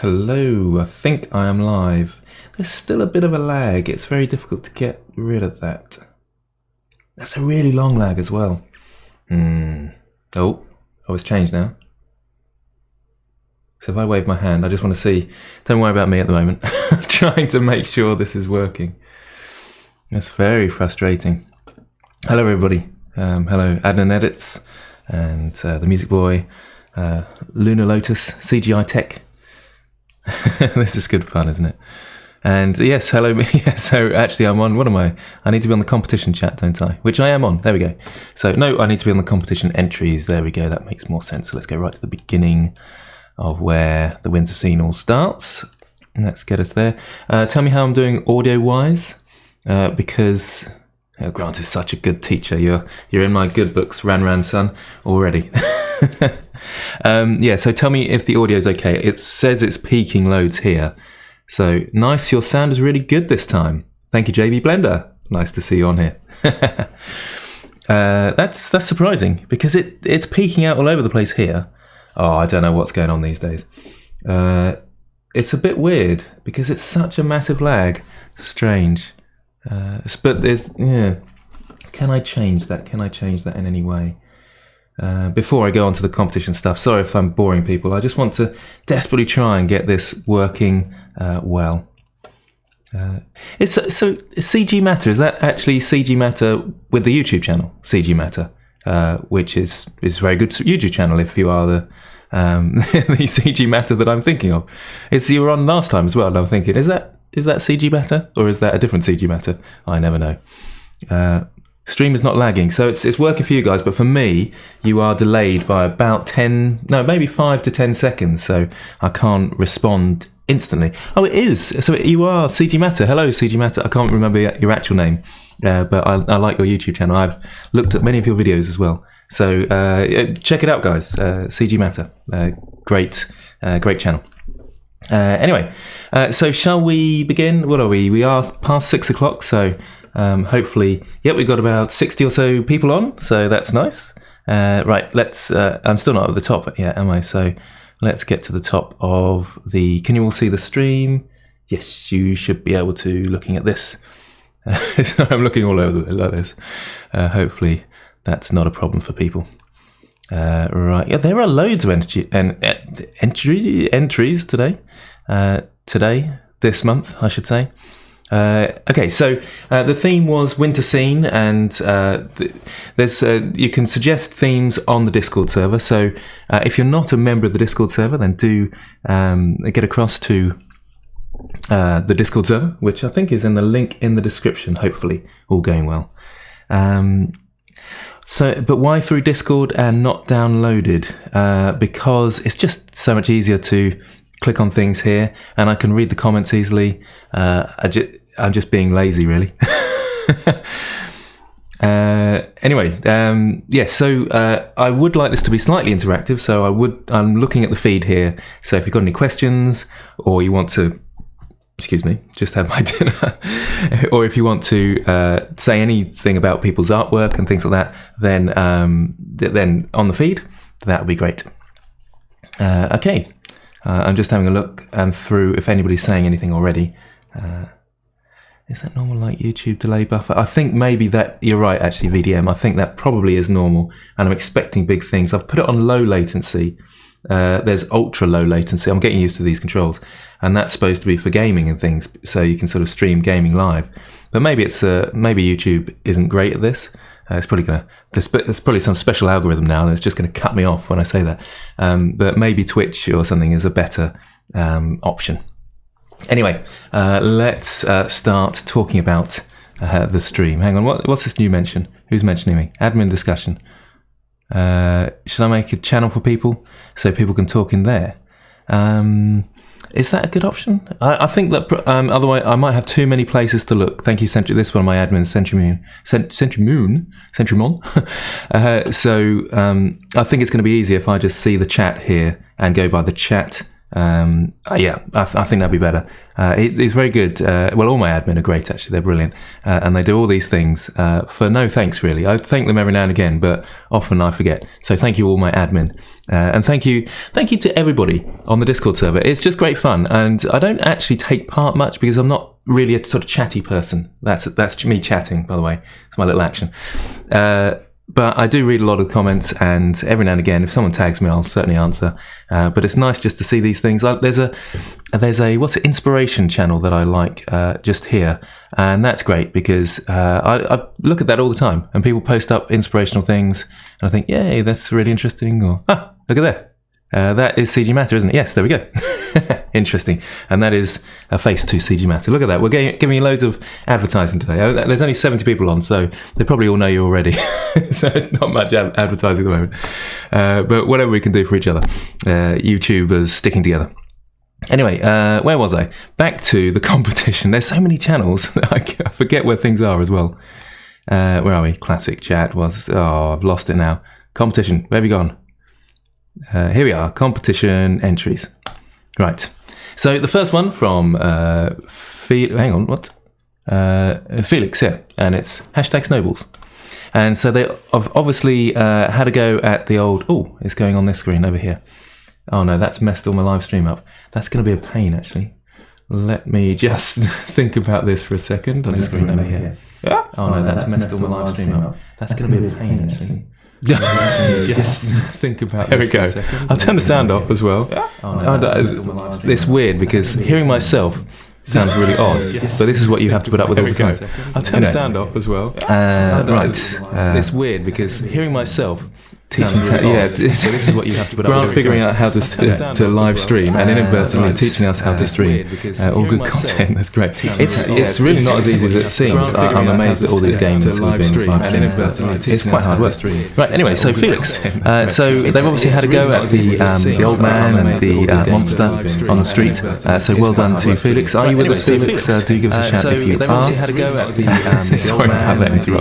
Hello, I think I am live. There's still a bit of a lag. It's very difficult to get rid of that. That's a really long lag as well. Oh, it's changed now. So if I wave my hand, I just want to see. Don't worry about me at the moment. I'm trying to make sure this is working. That's very frustrating. Hello, everybody. Hello, Adnan Edits and the Music Boy, Lunar Lotus, CGI Tech. This is good fun, isn't it? And yes, hello. Yeah, so actually I'm on, what am I? I need to be on the competition chat, don't I? Which I am on. There we go. So no, I need to be on the competition entries. There we go. That makes more sense. So let's go right to the beginning of where the winter scene all starts. Let's get us there. Tell me how I'm doing audio-wise, because Grant is such a good teacher. You're in my good books, Ran son, already. Yeah, so tell me if the audio is okay. It says it's peaking loads here. So nice, your sound is really good this time. Thank you, JB Blender. Nice to see you on here. That's surprising because it's peaking out all over the place here. Oh, I don't know what's going on these days. It's a bit weird because it's such a massive lag. Strange. But there's, yeah. Can I change that? Can I change that in any way? Before I go on to the competition stuff, sorry if I'm boring people. I just want to desperately try and get this working well. So CG Matter, is that actually CG Matter with the YouTube channel, CG Matter, which is a very good YouTube channel if you are the the CG Matter that I'm thinking of. You were on last time as well, and I'm thinking, is that CG Matter or is that a different CG Matter? I never know. Stream is not lagging, so it's working for you guys, but for me, you are delayed by about maybe 5 to 10 seconds, so I can't respond instantly. Oh, it is. So you are CG Matter. Hello, CG Matter. I can't remember your actual name, but I like your YouTube channel. I've looked at many of your videos as well. So check it out, guys. CG Matter. Great channel. Anyway, so shall we begin? What are we? We are past 6 o'clock, so hopefully, we've got about 60 or so people on, so that's nice. Right, let's, I'm still not at the top yet, am I? So let's get to the top of can you all see the stream? Yes, you should be able to, looking at this. I'm looking all over like this. Hopefully that's not a problem for people. Right, yeah, there are loads of entries today. This month, I should say. Okay, so the theme was winter scene, and there's you can suggest themes on the Discord server. So if you're not a member of the Discord server, then do get across to the Discord server, which I think is in the link in the description. Hopefully, all going well. But why through Discord and not downloaded? Because it's just so much easier to click on things here, and I can read the comments easily. I'm just being lazy, really. Anyway, so I would like this to be slightly interactive. So I'm looking at the feed here. So if you've got any questions, or you want to, just have my dinner, or if you want to say anything about people's artwork and things like that, then on the feed, that would be great. Okay. I'm just having a look and through if anybody's saying anything already. Is that normal, like YouTube delay buffer? I think maybe that, you're right actually, VDM. I think that probably is normal, and I'm expecting big things. I've put it on low latency. There's ultra low latency. I'm getting used to these controls, and that's supposed to be for gaming and things, so you can sort of stream gaming live. But maybe maybe YouTube isn't great at this. It's probably there's probably some special algorithm now that's just going to cut me off when I say that. But maybe Twitch or something is a better option. Anyway, let's start talking about the stream. Hang on, what's this new mention? Who's mentioning me? Admin discussion. Should I make a channel for people so people can talk in there? Is that a good option? I think that otherwise I might have too many places to look. Thank you, Century. This is one of my admins, Centrymon. So I think it's going to be easier if I just see the chat here and go by the chat Yeah, I think that'd be better. It's very good. Well, all my admin are great, actually. They're brilliant. And they do all these things for no thanks, really. I thank them every now and again, but often I forget. So thank you, all my admin. And thank you to everybody on the Discord server. It's just great fun. And I don't actually take part much because I'm not really a sort of chatty person. That's me chatting, by the way. It's my little action. But I do read a lot of comments, and every now and again, if someone tags me, I'll certainly answer. But it's nice just to see these things. There's a inspiration channel that I like just here, and that's great because I look at that all the time, and people post up inspirational things, and I think, yay, that's really interesting. Or look at that. That is CG Matter, isn't it? Yes, there we go. Interesting. And that is a face to CG Matter. Look at that. We're giving you loads of advertising today. There's only 70 people on, so they probably all know you already. So it's not much advertising at the moment. But whatever we can do for each other. YouTubers sticking together. Anyway, where was I? Back to the competition. There's so many channels that I forget where things are as well. Where are we? Classic chat was... Oh, I've lost it now. Competition. Where have you gone? Here we are, competition entries. Right. So the first one from Felix, yeah, and it's #snowballs. And so they have obviously had a go at the old... Oh, it's going on this screen over here. Oh no, that's messed all my live stream up. That's going to be a pain, actually. Let me just think about this for a second on the screen over here. Oh no, that's messed all my live stream up. That's going to be a pain, actually. Just think about this. There we go. I'll turn the sound off as well. It's weird because hearing myself sounds really odd, but this is what you have to put up with all the time. I'll turn the sound off as well. Right. It's weird because hearing myself teaching so this is what you have to put up with. Grant figuring out how to live stream and inadvertently teaching us how to stream all good content. That's great. It's really not as easy as it seems. I'm amazed at all these games who've been live streaming. It's quite hard work. Right, anyway, so Felix. So they've obviously had a go at the old man and the monster on the street. So well done to Felix. Are you with us, Felix? Do give us a shout if you are. They've obviously had a go at the old man and the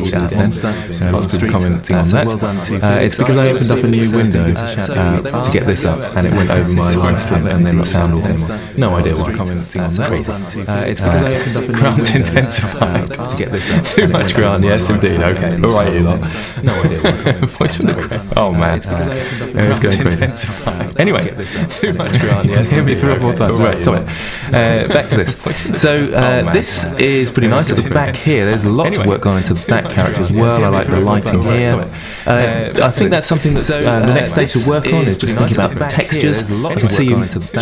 monster on the street. Commenting on that. It's because I opened up a new window to get this up, and it went over my live stream, and then the sound all came on. No idea why. That's crazy. It's because I opened up a Grant intensify to get this up. Too much Grant, yes indeed. Okay, all right, you lot. No idea why. Oh man, it's going crazy. Anyway, too much Grant, yes. Hear me 3 or 4 times. Right, sorry. Back to this. So this is pretty nice. At the back here, there's lots of work gone into that character as well. I like the lighting here. I think that's something that the next stage to work on is just thinking about the textures. You can see you sort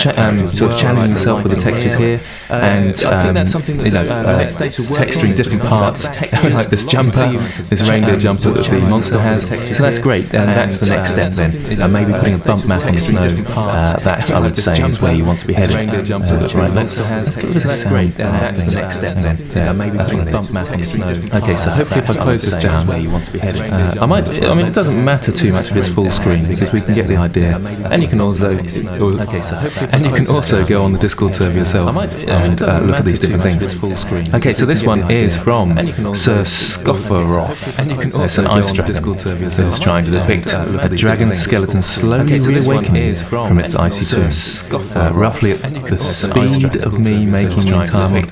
of channeling yourself with the textures here, and texturing different parts, like this jumper, this reindeer jumper that the monster has. So that's great, and that's the next step then. Maybe putting a bump map on the snow. That I would say is where you want to be heading. Right, let's get rid of that sound. That's the next step then. Maybe putting a bump map on the snow. Okay, so hopefully if I close this down, where you want to be heading. It doesn't matter too much if it's full screen because we can get the idea, and you can also go on the Discord server yourself and look at these different things. Okay, so this one is from Sir Scofferoff. It's an ice dragon that's trying to depict a dragon skeleton slowly reawakening from its icy tomb, roughly at the speed of me making the entire model.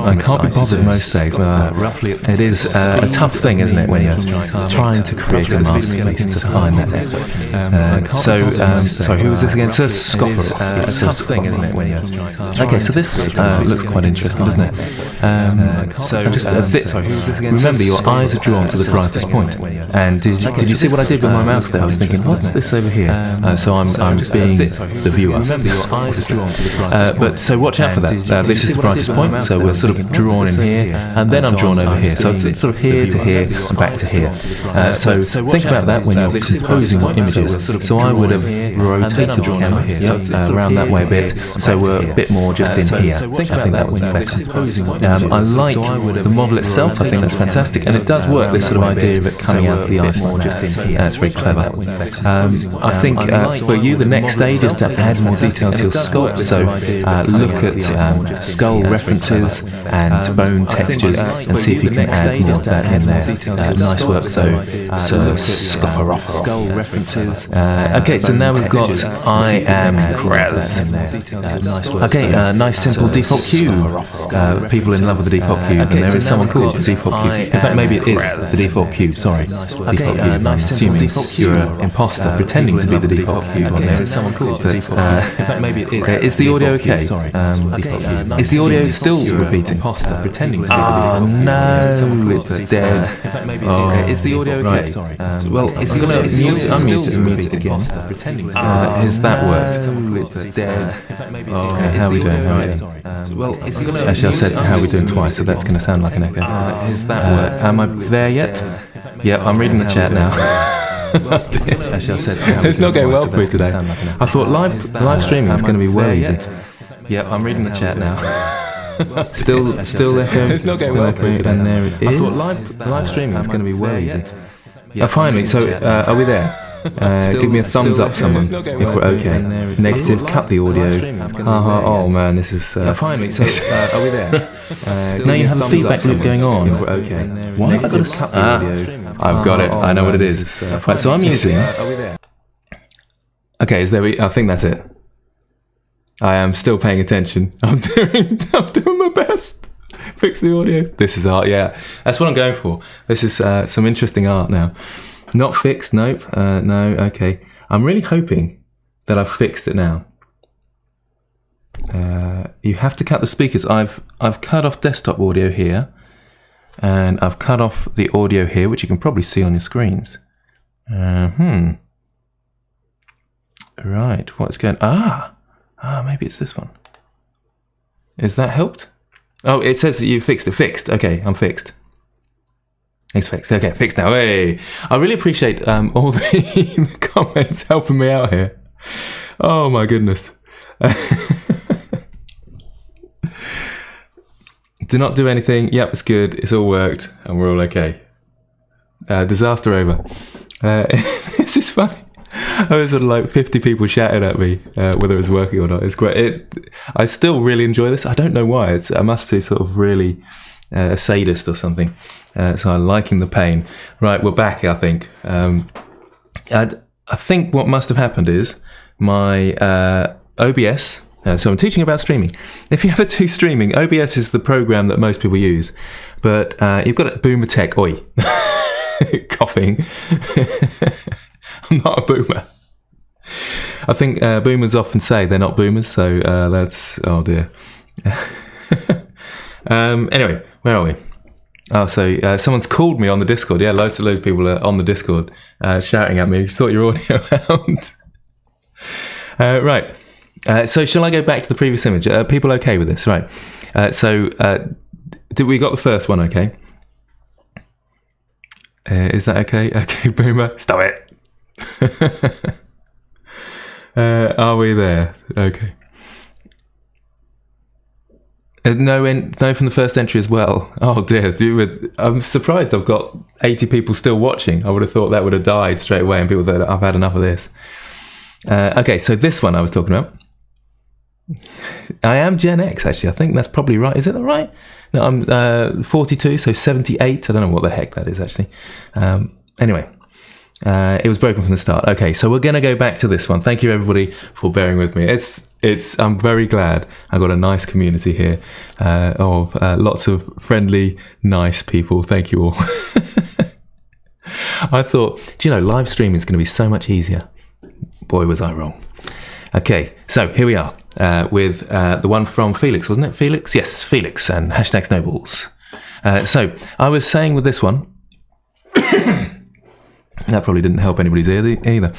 I can't be bothered most days. It is a tough thing, isn't it, when you're trying to create a masterpiece to find that effort. Sorry, who was this again? Sir Scofferoff. It's a tough thing, isn't it, when you're okay, so this looks quite interesting, doesn't it? Remember, your eyes are drawn to the brightest point. And did you see what I did with my mouse there? I was thinking, what's this over here? So I'm being the viewer. Remember, your eyes are drawn to the brightest point. But so watch out for that. This is the brightest point, so we're sort of drawn in here, and then I'm drawn over here. So it's sort of here to here and back to here. So think about that when you're composing your images. So I would have rotated the camera here, around that that way a bit, so we're a bit more just in here. I think that would be better. I like the model itself. I think that's fantastic, and it does work. This sort of idea of it coming out of the ice more just in here. That's very clever. I think for you, the next stage is to add more detail to your sculpt. So look at skull references and bone textures, and see if you can add more of that in there. Nice work, though. Skull references. Okay, so now we've got I am Krez in there. Okay, nice simple default cube. People in love with the default cube, and there is someone called the default cube. In fact, maybe it is the default cube. Sorry, default cube. I'm assuming you're an imposter pretending to be the default cube on there. Someone called the default cube. In fact, maybe it is. Is the audio okay? Sorry. Is the audio still repeating? Imposter pretending to be the default cube. No, it's dead. Is the audio okay? Sorry. Well, it's going to unmute and repeat again. Has that worked? It's dead. How are we doing? Well, it's going to... Actually, I said how are we doing twice, so that's going to sound like an echo. Has that worked? Am I there yet? Yep, I'm reading the chat now. Actually, I said it's not going well for me today. I thought live streaming is going to be well easy. Yep, I'm reading the chat now. Still echoing. It's not going well for me, and there it is. I thought live streaming is going to be well easy. Finally, so are we there? Give me a thumbs up, someone, if we're okay. Negative, cut the audio. Oh man, this is... Finally, so are we there? Now you have a feedback loop going on, if we're okay. Why have I got to cut the audio? I've got it, I know what it is. Right, so I'm using... Okay, I think that's it. I am still paying attention. I'm doing my best. Fix the audio. This is art, yeah. That's what I'm going for. This is some interesting art now. Not fixed, nope. No, okay. I'm really hoping that I've fixed it now. You have to cut the speakers. I've cut off desktop audio here, and I've cut off the audio here, which you can probably see on your screens. Right, what's going... maybe it's this one. Is that helped? Oh, it says that you fixed it. Fixed. Okay, I'm fixed. It's fixed. Okay, fixed now. Hey, I really appreciate all the comments helping me out here. Oh my goodness. Do not do anything. Yep, it's good. It's all worked, and we're all okay. Disaster over. This is funny. I was sort of like 50 people shouting at me whether it was working or not. It's great. I still really enjoy this. I don't know why. I must be sort of really a sadist or something. So I'm liking the pain. Right, we're back, I think. I think what must have happened is my OBS... so I'm teaching about streaming. If you ever do streaming, OBS is the program that most people use. But you've got a boomer tech... Oi. Coughing. I'm not a boomer. I think boomers often say they're not boomers, so that's... Oh, dear. Anyway, where are we? Oh, so someone's called me on the Discord. Yeah, loads of people are on the Discord shouting at me. Sort your audio out. Right. So shall I go back to the previous image? Are people okay with this? Right. So did we got the first one okay? Is that okay? Okay, boomer. Stop it. Are we there? Okay. No from the first entry as well. Oh dear, I'm surprised I've got 80 people still watching. I would have thought that would have died straight away and people thought I've had enough of this. Okay, so this one I was talking about. I am Gen X, actually. I think that's probably right. Is it right? No, I'm 42, so 78. I don't know what the heck that is, actually. Anyway. It was broken from the start. Okay, so we're going to go back to this one. Thank you, everybody, for bearing with me. I'm very glad I got a nice community here of lots of friendly, nice people. Thank you all. I thought, live streaming is going to be so much easier. Boy, was I wrong. Okay, so here we are with the one from Felix, wasn't it? Felix? Yes, Felix and #Snowballs. So I was saying with this one... That probably didn't help anybody's ear either.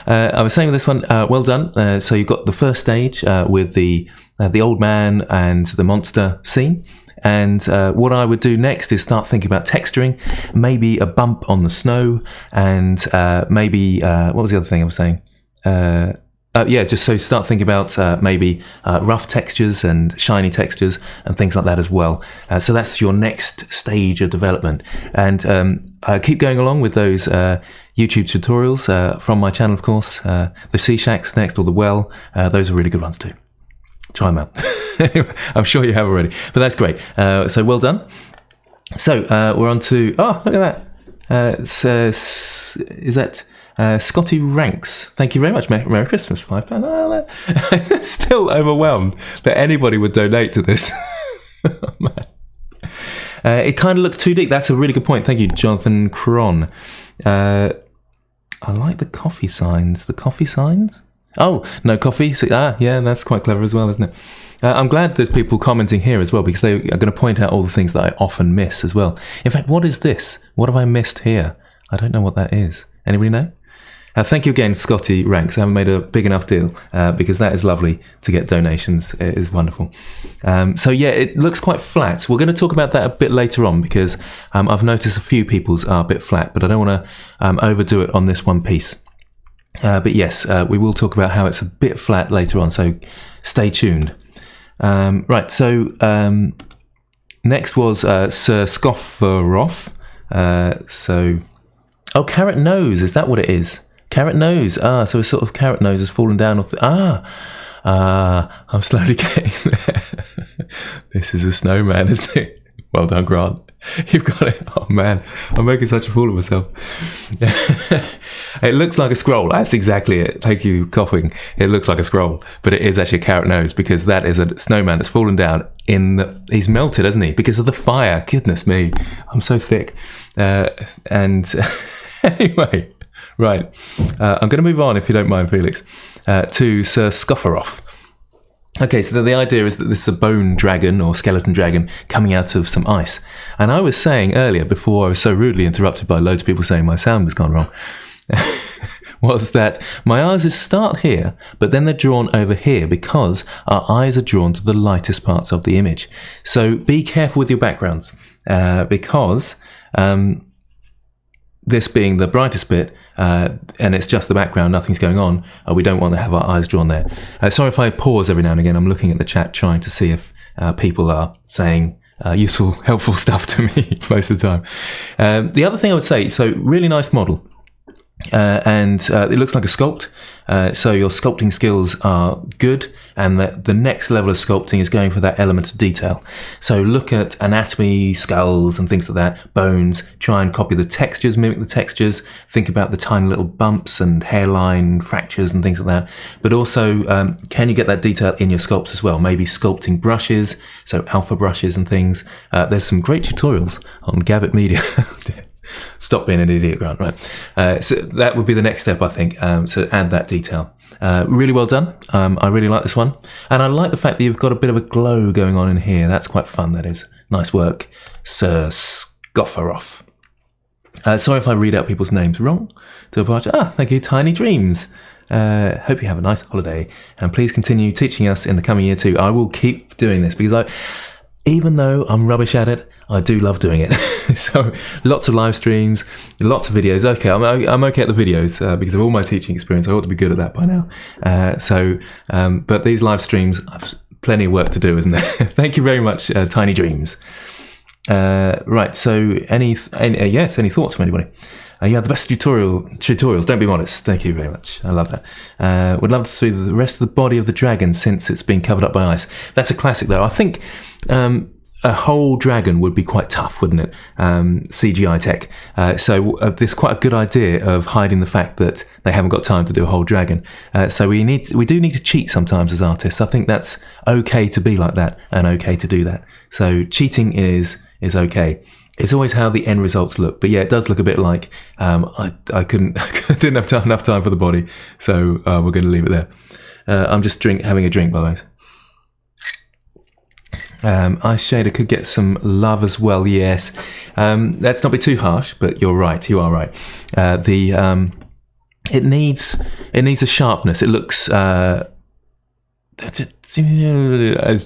I was saying with this one, well done. So you've got the first stage with the old man and the monster scene. And what I would do next is start thinking about texturing, maybe a bump on the snow, and maybe, what was the other thing I was saying? yeah, just so start thinking about maybe rough textures and shiny textures and things like that as well. So that's your next stage of development. And keep going along with those YouTube tutorials from my channel, of course. The Sea Shacks next, or the Well. Those are really good ones too. Try them out. Anyway, I'm sure you have already, but that's great. So well done. So we're on to, oh, look at that. Is that Scotty Ranks? Thank you very much. Merry Christmas, £5. I'm still overwhelmed that anybody would donate to this. Oh, man. It kind of looks too deep. That's a really good point. Thank you, Jonathan Cron. I like the coffee signs. The coffee signs? Oh, no coffee. So, yeah, that's quite clever as well, isn't it? I'm glad there's people commenting here as well, because they are going to point out all the things that I often miss as well. In fact, what is this? What have I missed here? I don't know what that is. Anybody know? Thank you again, Scotty Ranks. I haven't made a big enough deal because that is lovely to get donations. It is wonderful. So yeah, it looks quite flat. We're going to talk about that a bit later on, because I've noticed a few people's are a bit flat, but I don't want to overdo it on this one piece. But yes, we will talk about how it's a bit flat later on, so stay tuned. Right, so next was Sir Skofferoff. Oh, carrot nose, is that what it is? Carrot nose, so a sort of carrot nose has fallen down off the, I'm slowly getting there. This is a snowman, isn't it? Well done, Grant. You've got it. Oh man, I'm making such a fool of myself. It looks like a scroll. That's exactly it. Thank you, coughing. It looks like a scroll, but it is actually a carrot nose, because that is a snowman that's fallen down he's melted, hasn't he? Because of the fire. Goodness me, I'm so thick. And anyway, right. I'm going to move on, if you don't mind, Felix, to Sir Skofferoff. Okay, so the idea is that this is a bone dragon or skeleton dragon coming out of some ice. And I was saying earlier, before I was so rudely interrupted by loads of people saying my sound has gone wrong, was that my eyes start here, but then they're drawn over here because our eyes are drawn to the lightest parts of the image. So be careful with your backgrounds, because this being the brightest bit, and it's just the background, nothing's going on, we don't want to have our eyes drawn there. Sorry if I pause every now and again. I'm looking at the chat trying to see if people are saying useful, helpful stuff to me most of the time. The other thing I would say, so really nice model. And it looks like a sculpt, so your sculpting skills are good, and the next level of sculpting is going for that element of detail. So look at anatomy, skulls and things like that, bones, try and copy the textures, mimic the textures, think about the tiny little bumps and hairline fractures and things like that. But also, can you get that detail in your sculpts as well? Maybe sculpting brushes, so alpha brushes and things. There's some great tutorials on Gabbitt Media. Stop being an idiot, Grant. Right. So that would be the next step, I think, to add that detail. Really well done. I really like this one. And I like the fact that you've got a bit of a glow going on in here. That's quite fun, that is. Nice work, Sir Skofferoff. Sorry if I read out people's names wrong. Thank you, Tiny Dreams. Hope you have a nice holiday. And please continue teaching us in the coming year too. I will keep doing this, because even though I'm rubbish at it, I do love doing it. So lots of live streams, lots of videos. Okay, I'm okay at the videos because of all my teaching experience. I ought to be good at that by now. But these live streams, I've plenty of work to do, isn't there? Thank you very much, Tiny Dreams. Right, so any thoughts from anybody? You have the best tutorials, don't be modest. Thank you very much. I love that. Would love to see the rest of the body of the dragon since it's been covered up by ice. That's a classic though. I think a whole dragon would be quite tough, wouldn't it? CGI tech. So there's quite a good idea of hiding the fact that they haven't got time to do a whole dragon. So we do need to cheat sometimes as artists. I think that's okay to be like that and okay to do that. So cheating is okay. It's always how the end results look. But yeah, it does look a bit like I didn't have enough time for the body. So we're going to leave it there. I'm just having a drink, by the way. Ice Shader could get some love as well, yes. Let's not be too harsh, but you're right, you are right. It needs a sharpness. It looks I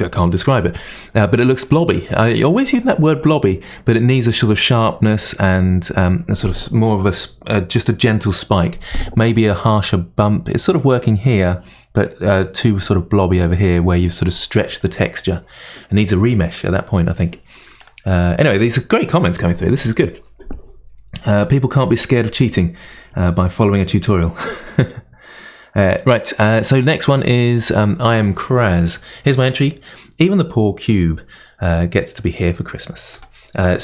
can't describe it, but it looks blobby. I always use that word blobby, but it needs a sort of sharpness and a sort of more of just a gentle spike, maybe a harsher bump. It's sort of working here, but too sort of blobby over here where you've sort of stretched the texture. It needs a remesh at that point, I think. Anyway, these are great comments coming through. This is good. People can't be scared of cheating by following a tutorial. Right, so next one is I am Kraz. Here's my entry. Even the poor cube gets to be here for Christmas. We've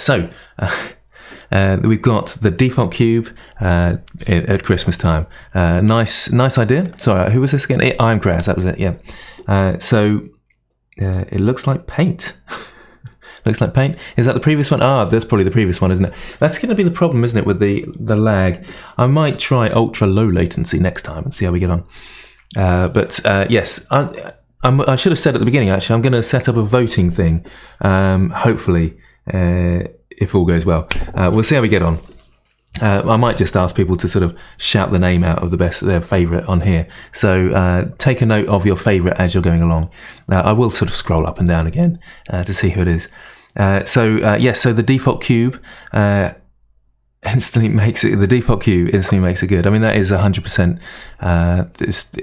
got the default cube at Christmas time. Nice idea. Sorry, who was this again? I am Kraz, that was it, yeah. It looks like paint. Looks like paint. Is that the previous one? That's probably the previous one, isn't it? That's going to be the problem, isn't it, with the lag. I might try ultra low latency next time and see how we get on. Yes, I should have said at the beginning, actually, I'm going to set up a voting thing. Hopefully, if all goes well. We'll see how we get on. I might just ask people to sort of shout the name out of their favourite on here. So take a note of your favourite as you're going along. I will sort of scroll up and down again to see who it is. So the default cube instantly makes it. The default cube instantly makes it good. I mean, that is 100%.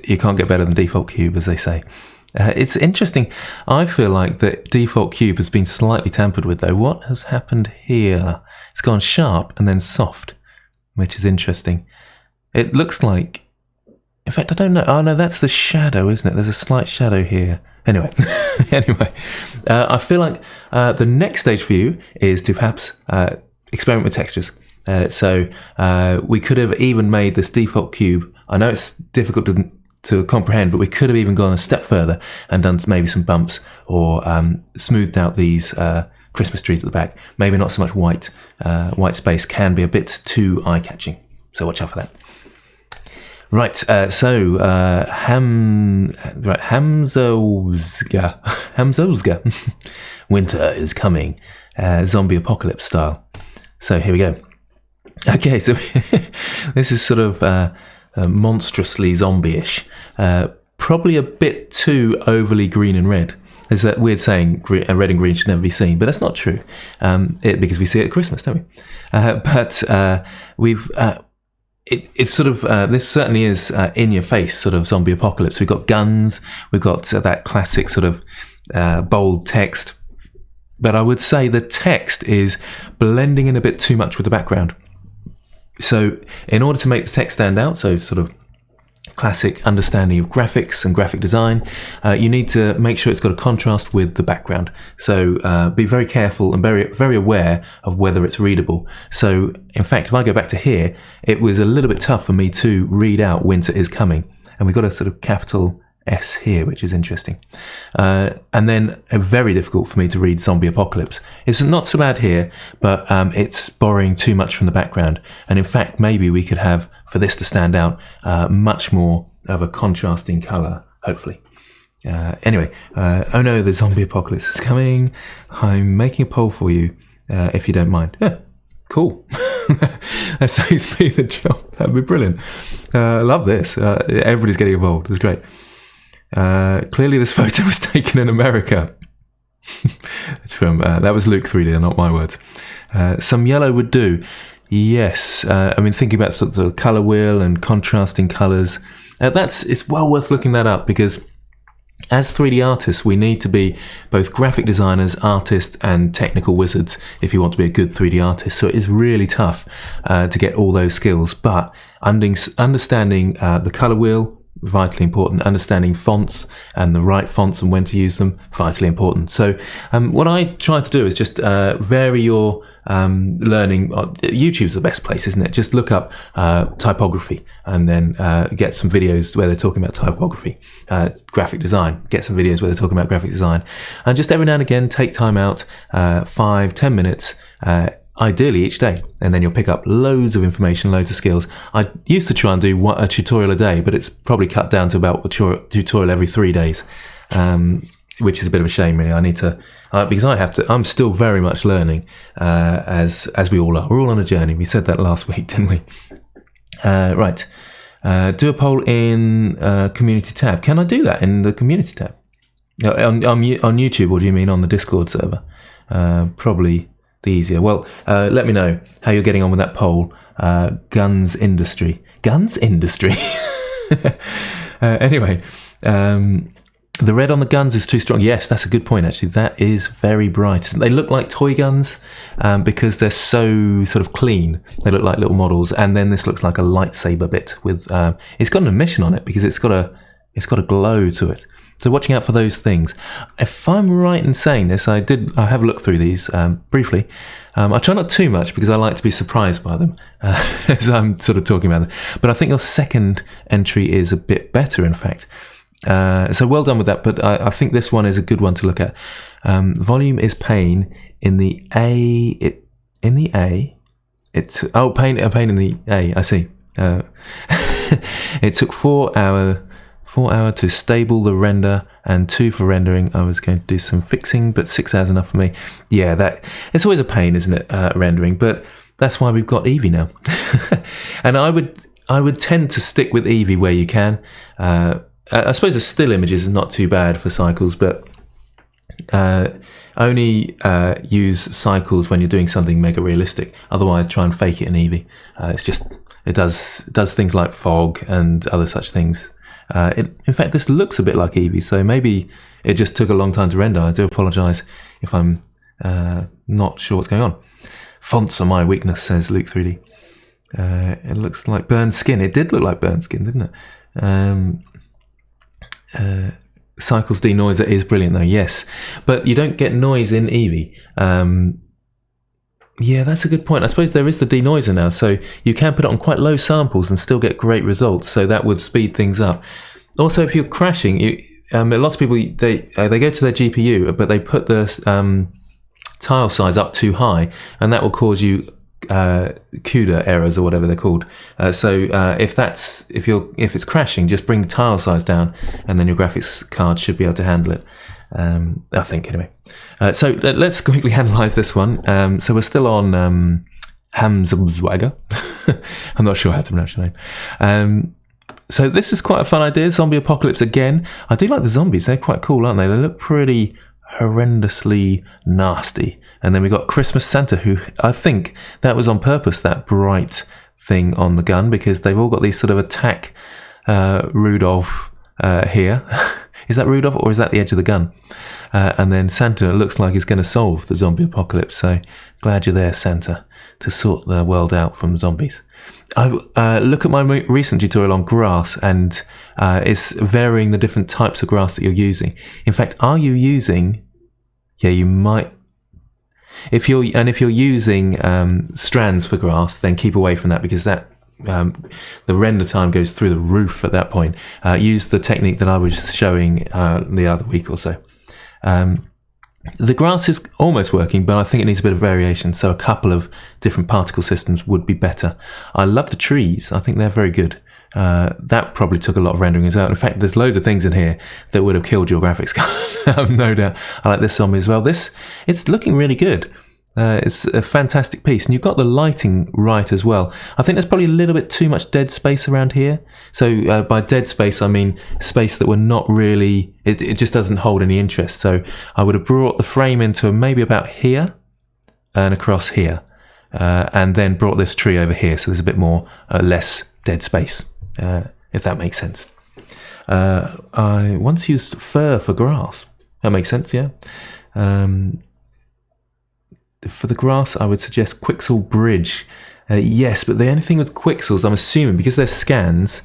You can't get better than default cube, as they say. It's interesting. I feel like the default cube has been slightly tampered with, though. What has happened here? It's gone sharp and then soft, which is interesting. It looks like... In fact, I don't know. Oh, no, that's the shadow, isn't it? There's a slight shadow here. Anyway, I feel like the next stage for you is to perhaps experiment with textures. We could have even made this default cube. I know it's difficult to comprehend, but we could have even gone a step further and done maybe some bumps or smoothed out these Christmas trees at the back. Maybe not so much white. White space can be a bit too eye-catching, so watch out for that. Right, Hamzozga. Winter is coming, zombie apocalypse style. So here we go. Okay, so this is sort of monstrously zombie-ish. Probably a bit too overly green and red. There's that weird saying, red and green should never be seen, but that's not true, because we see it at Christmas, don't we? It's sort of, this certainly is in-your-face sort of zombie apocalypse. We've got guns, we've got that classic sort of bold text, but I would say the text is blending in a bit too much with the background. So in order to make the text stand out, so sort of classic understanding of graphics and graphic design, you need to make sure it's got a contrast with the background. So be very careful and very, very aware of whether it's readable. So in fact, if I go back to here, it was a little bit tough for me to read out winter is coming. And we've got a sort of capital S here, which is interesting. And then very difficult for me to read zombie apocalypse. It's not so bad here, but it's borrowing too much from the background. And in fact, maybe we could have, for this to stand out, much more of a contrasting colour, hopefully. Anyway, oh no, the zombie apocalypse is coming. I'm making a poll for you, if you don't mind. Yeah, cool. That saves me the job. That'd be brilliant. I love this. Everybody's getting involved. It's great. Clearly this photo was taken in America. It's from that was Luke 3D, not my words. Some yellow would do. Yes, I mean, thinking about sort of colour wheel and contrasting colours, it's well worth looking that up, because as 3D artists, we need to be both graphic designers, artists, and technical wizards if you want to be a good 3D artist. So it is really tough to get all those skills, but understanding the colour wheel, vitally important. Understanding fonts and the right fonts and when to use them, vitally important. So what I try to do is just vary your learning. YouTube's the best place, isn't it? Just look up typography and then get some videos where they're talking about typography. Graphic design, get some videos where they're talking about graphic design. And just every now and again, take time out, 5-10 minutes, ideally each day, and then you'll pick up loads of information, loads of skills. I used to try and do a tutorial a day, but it's probably cut down to about a tutorial every 3 days, which is a bit of a shame, really. I need to, because I'm still very much learning, as we all are. We're all on a journey. We said that last week, didn't we? Right. Do a poll in community tab. Can I do that in the community tab? On YouTube, or do you mean on the Discord server? Probably the easier. Well, let me know how you're getting on with that poll. Guns industry. Guns industry? Anyway, the red on the guns is too strong. Yes, that's a good point, actually. That is very bright. They look like toy guns because they're so sort of clean. They look like little models. And then this looks like a lightsaber bit with... it's got an emission on it because it's got a glow to it. So watching out for those things. If I'm right in saying this, I have looked through these briefly. I try not too much because I like to be surprised by them as I'm sort of talking about them. But I think your second entry is a bit better, in fact. So well done with that, but I think this one is a good one to look at. Volume is pain in the A. Pain in the A. I see. It took 4 hours to stable the render and 2 for rendering. I was going to do some fixing, but 6 hours enough for me. Yeah, it's always a pain, isn't it? Rendering, but that's why we've got Eevee now. And I would tend to stick with Eevee where you can. I suppose the still images is not too bad for cycles, but only use cycles when you're doing something mega realistic. Otherwise, try and fake it in Eevee. It does things like fog and other such things. In fact, this looks a bit like Eevee, so maybe it just took a long time to render. I do apologise if I'm not sure what's going on. Fonts are my weakness, says Luke 3D. It looks like burnt skin. It did look like burnt skin, didn't it? Cycles denoiser is brilliant though, yes, but you don't get noise in Eevee. Yeah, that's a good point. I suppose there is the denoiser now, so you can put it on quite low samples and still get great results, so that would speed things up. Also, if you're crashing, lots of people they go to their GPU, but they put the tile size up too high, and that will cause you CUDA errors or whatever they're called. So if it's crashing, just bring the tile size down, and then your graphics card should be able to handle it. I think anyway. So let's quickly analyze this one. So we're still on Hamzwagger. I'm not sure how to pronounce your name. So this is quite a fun idea. Zombie apocalypse again. I do like the zombies. They're quite cool, aren't they? They look pretty horrendously nasty. And then we got Christmas Santa, who I think that was on purpose, that bright thing on the gun, because they've all got these sort of attack Rudolph here. Is that Rudolph or is that the edge of the gun? And then Santa looks like he's going to solve the zombie apocalypse. So glad you're there, Santa, to sort the world out from zombies. I look at my recent tutorial on grass, and it's varying the different types of grass that you're using. In fact, are you using... Yeah, you might... If you're using strands for grass, then keep away from that, because that the render time goes through the roof at that point. Use the technique that I was showing the other week or so. The grass is almost working, but I think it needs a bit of variation, so a couple of different particle systems would be better. I love the trees. I think they're very good. That probably took a lot of rendering as well. In fact, there's loads of things in here that would have killed your graphics card. No doubt. I like this zombie as well. It's looking really good. It's a fantastic piece, and you've got the lighting right as well. I think there's probably a little bit too much dead space around here. So by dead space, I mean space that we're not really... It just doesn't hold any interest. So I would have brought the frame into maybe about here and across here, and then brought this tree over here. So there's a bit more, less dead space, if that makes sense. I once used fur for grass. That makes sense, yeah. For the grass, I would suggest Quixel Bridge. Yes, but the only thing with Quixels, I'm assuming, because they're scans,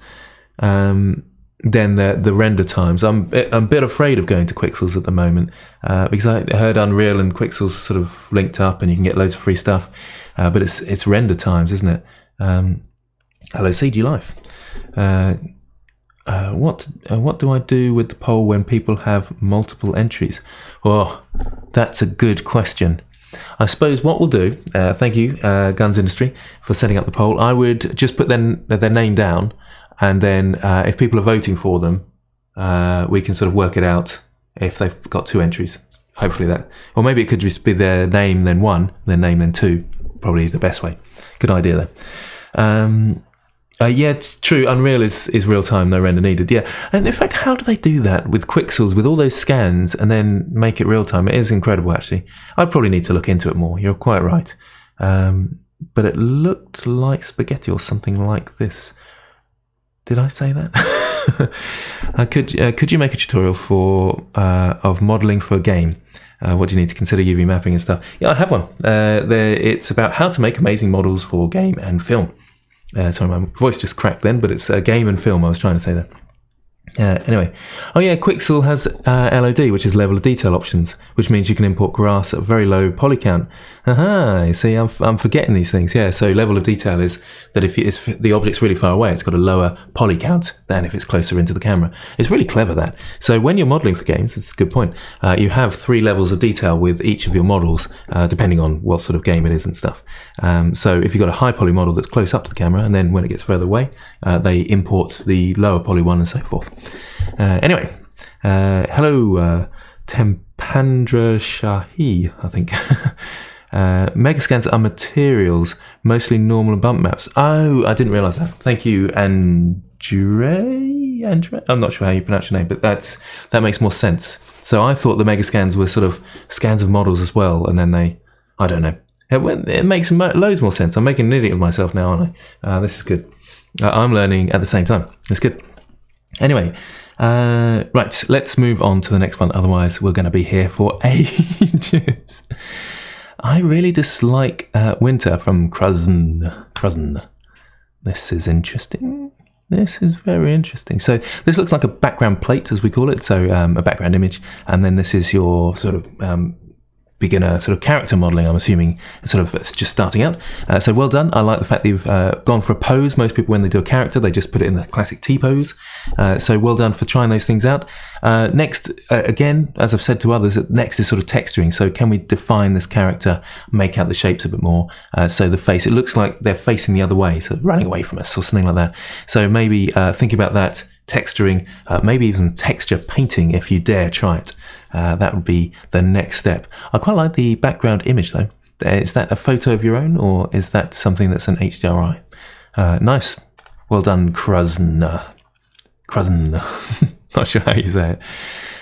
then the render times. I'm a bit afraid of going to Quixels at the moment, because I heard Unreal and Quixels sort of linked up, and you can get loads of free stuff. But it's render times, isn't it? Hello, CG Life. What do I do with the poll when people have multiple entries? Oh, that's a good question. I suppose what we'll do, thank you, Guns Industry, for setting up the poll. I would just put their name down, and then if people are voting for them, we can sort of work it out if they've got 2 entries. Hopefully that. Or maybe it could just be their name, then 1, their name, then 2. Probably the best way. Good idea, though. Yeah, it's true. Unreal is real time, no render needed. Yeah, and in fact, how do they do that with Quixels, with all those scans, and then make it real time? It is incredible, actually. I'd probably need to look into it more. You're quite right. But it looked like spaghetti or something like this. Did I say that? Could you make a tutorial for of modelling for a game? What do you need to consider UV mapping and stuff? Yeah, I have one. It's about how to make amazing models for game and film. Sorry, my voice just cracked then, but it's game and film I was trying to say there. Anyway, oh yeah, Quixel has LOD, which is level of detail options, which means you can import grass at a very low poly count. You see, I'm forgetting these things. Yeah, so level of detail is that if the object's really far away, it's got a lower poly count than if it's closer into the camera. It's really clever, that. So when you're modelling for games, it's a good point, you have 3 levels of detail with each of your models, depending on what sort of game it is and stuff. So if you've got a high poly model that's close up to the camera, and then when it gets further away, they import the lower poly one and so forth. Anyway, hello, Tempandra Shahi, I think. Megascans are materials, mostly normal and bump maps. Oh, I didn't realise that. Thank you, Andre? I'm not sure how you pronounce your name, but that makes more sense. So I thought the megascans were sort of scans of models as well, and then I don't know. It makes loads more sense. I'm making an idiot of myself now, aren't I? This is good. I'm learning at the same time. It's good. Anyway, right, let's move on to the next one. Otherwise, we're going to be here for ages. I really dislike Winter from Kruzn. This is interesting. This is very interesting. So this looks like a background plate, as we call it. So a background image. And then this is your sort of beginner sort of character modelling, I'm assuming, sort of just starting out. So well done. I like the fact that you've gone for a pose. Most people, when they do a character, they just put it in the classic T-pose. So well done for trying those things out. Next, again, as I've said to others, next is sort of texturing. So can we define this character, make out the shapes a bit more? So the face, it looks like they're facing the other way, so running away from us or something like that. So maybe think about that, texturing, maybe even texture painting if you dare try it. That would be the next step. I quite like the background image though. Is that a photo of your own, or is that something that's an HDRI? Nice. Well done, Kruzn. Not sure how you say it.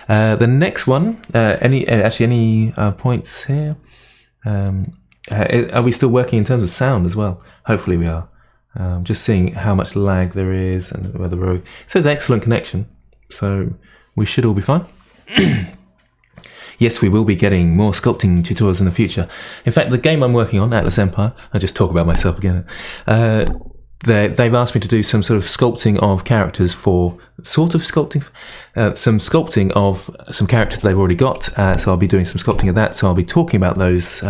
The next one, any points here? Are we still working in terms of sound as well? Hopefully we are. Just seeing how much lag there is and whether it says excellent connection, so we should all be fine. Yes, we will be getting more sculpting tutorials in the future. In fact, the game I'm working on, Atlas Empire, I just talk about myself again. They've asked me to do some sort of sculpting of characters some sculpting of some characters they've already got. So I'll be doing some sculpting of that. So I'll be talking about those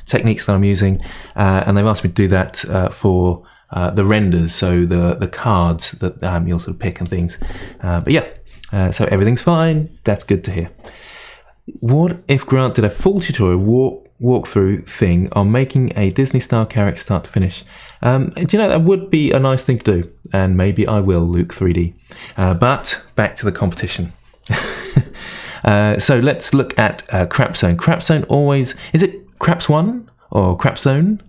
techniques that I'm using. And they've asked me to do that for the renders, so the cards that you'll sort of pick and things. But yeah, so everything's fine. That's good to hear. What if Grant did a full tutorial walkthrough thing on making a Disney-style character start to finish? Do you know, that would be a nice thing to do, and maybe I will, Luke 3D. But back to the competition. So let's look at Crap Zone. Crap Zone always... Is it Craps 1 or Crap Zone?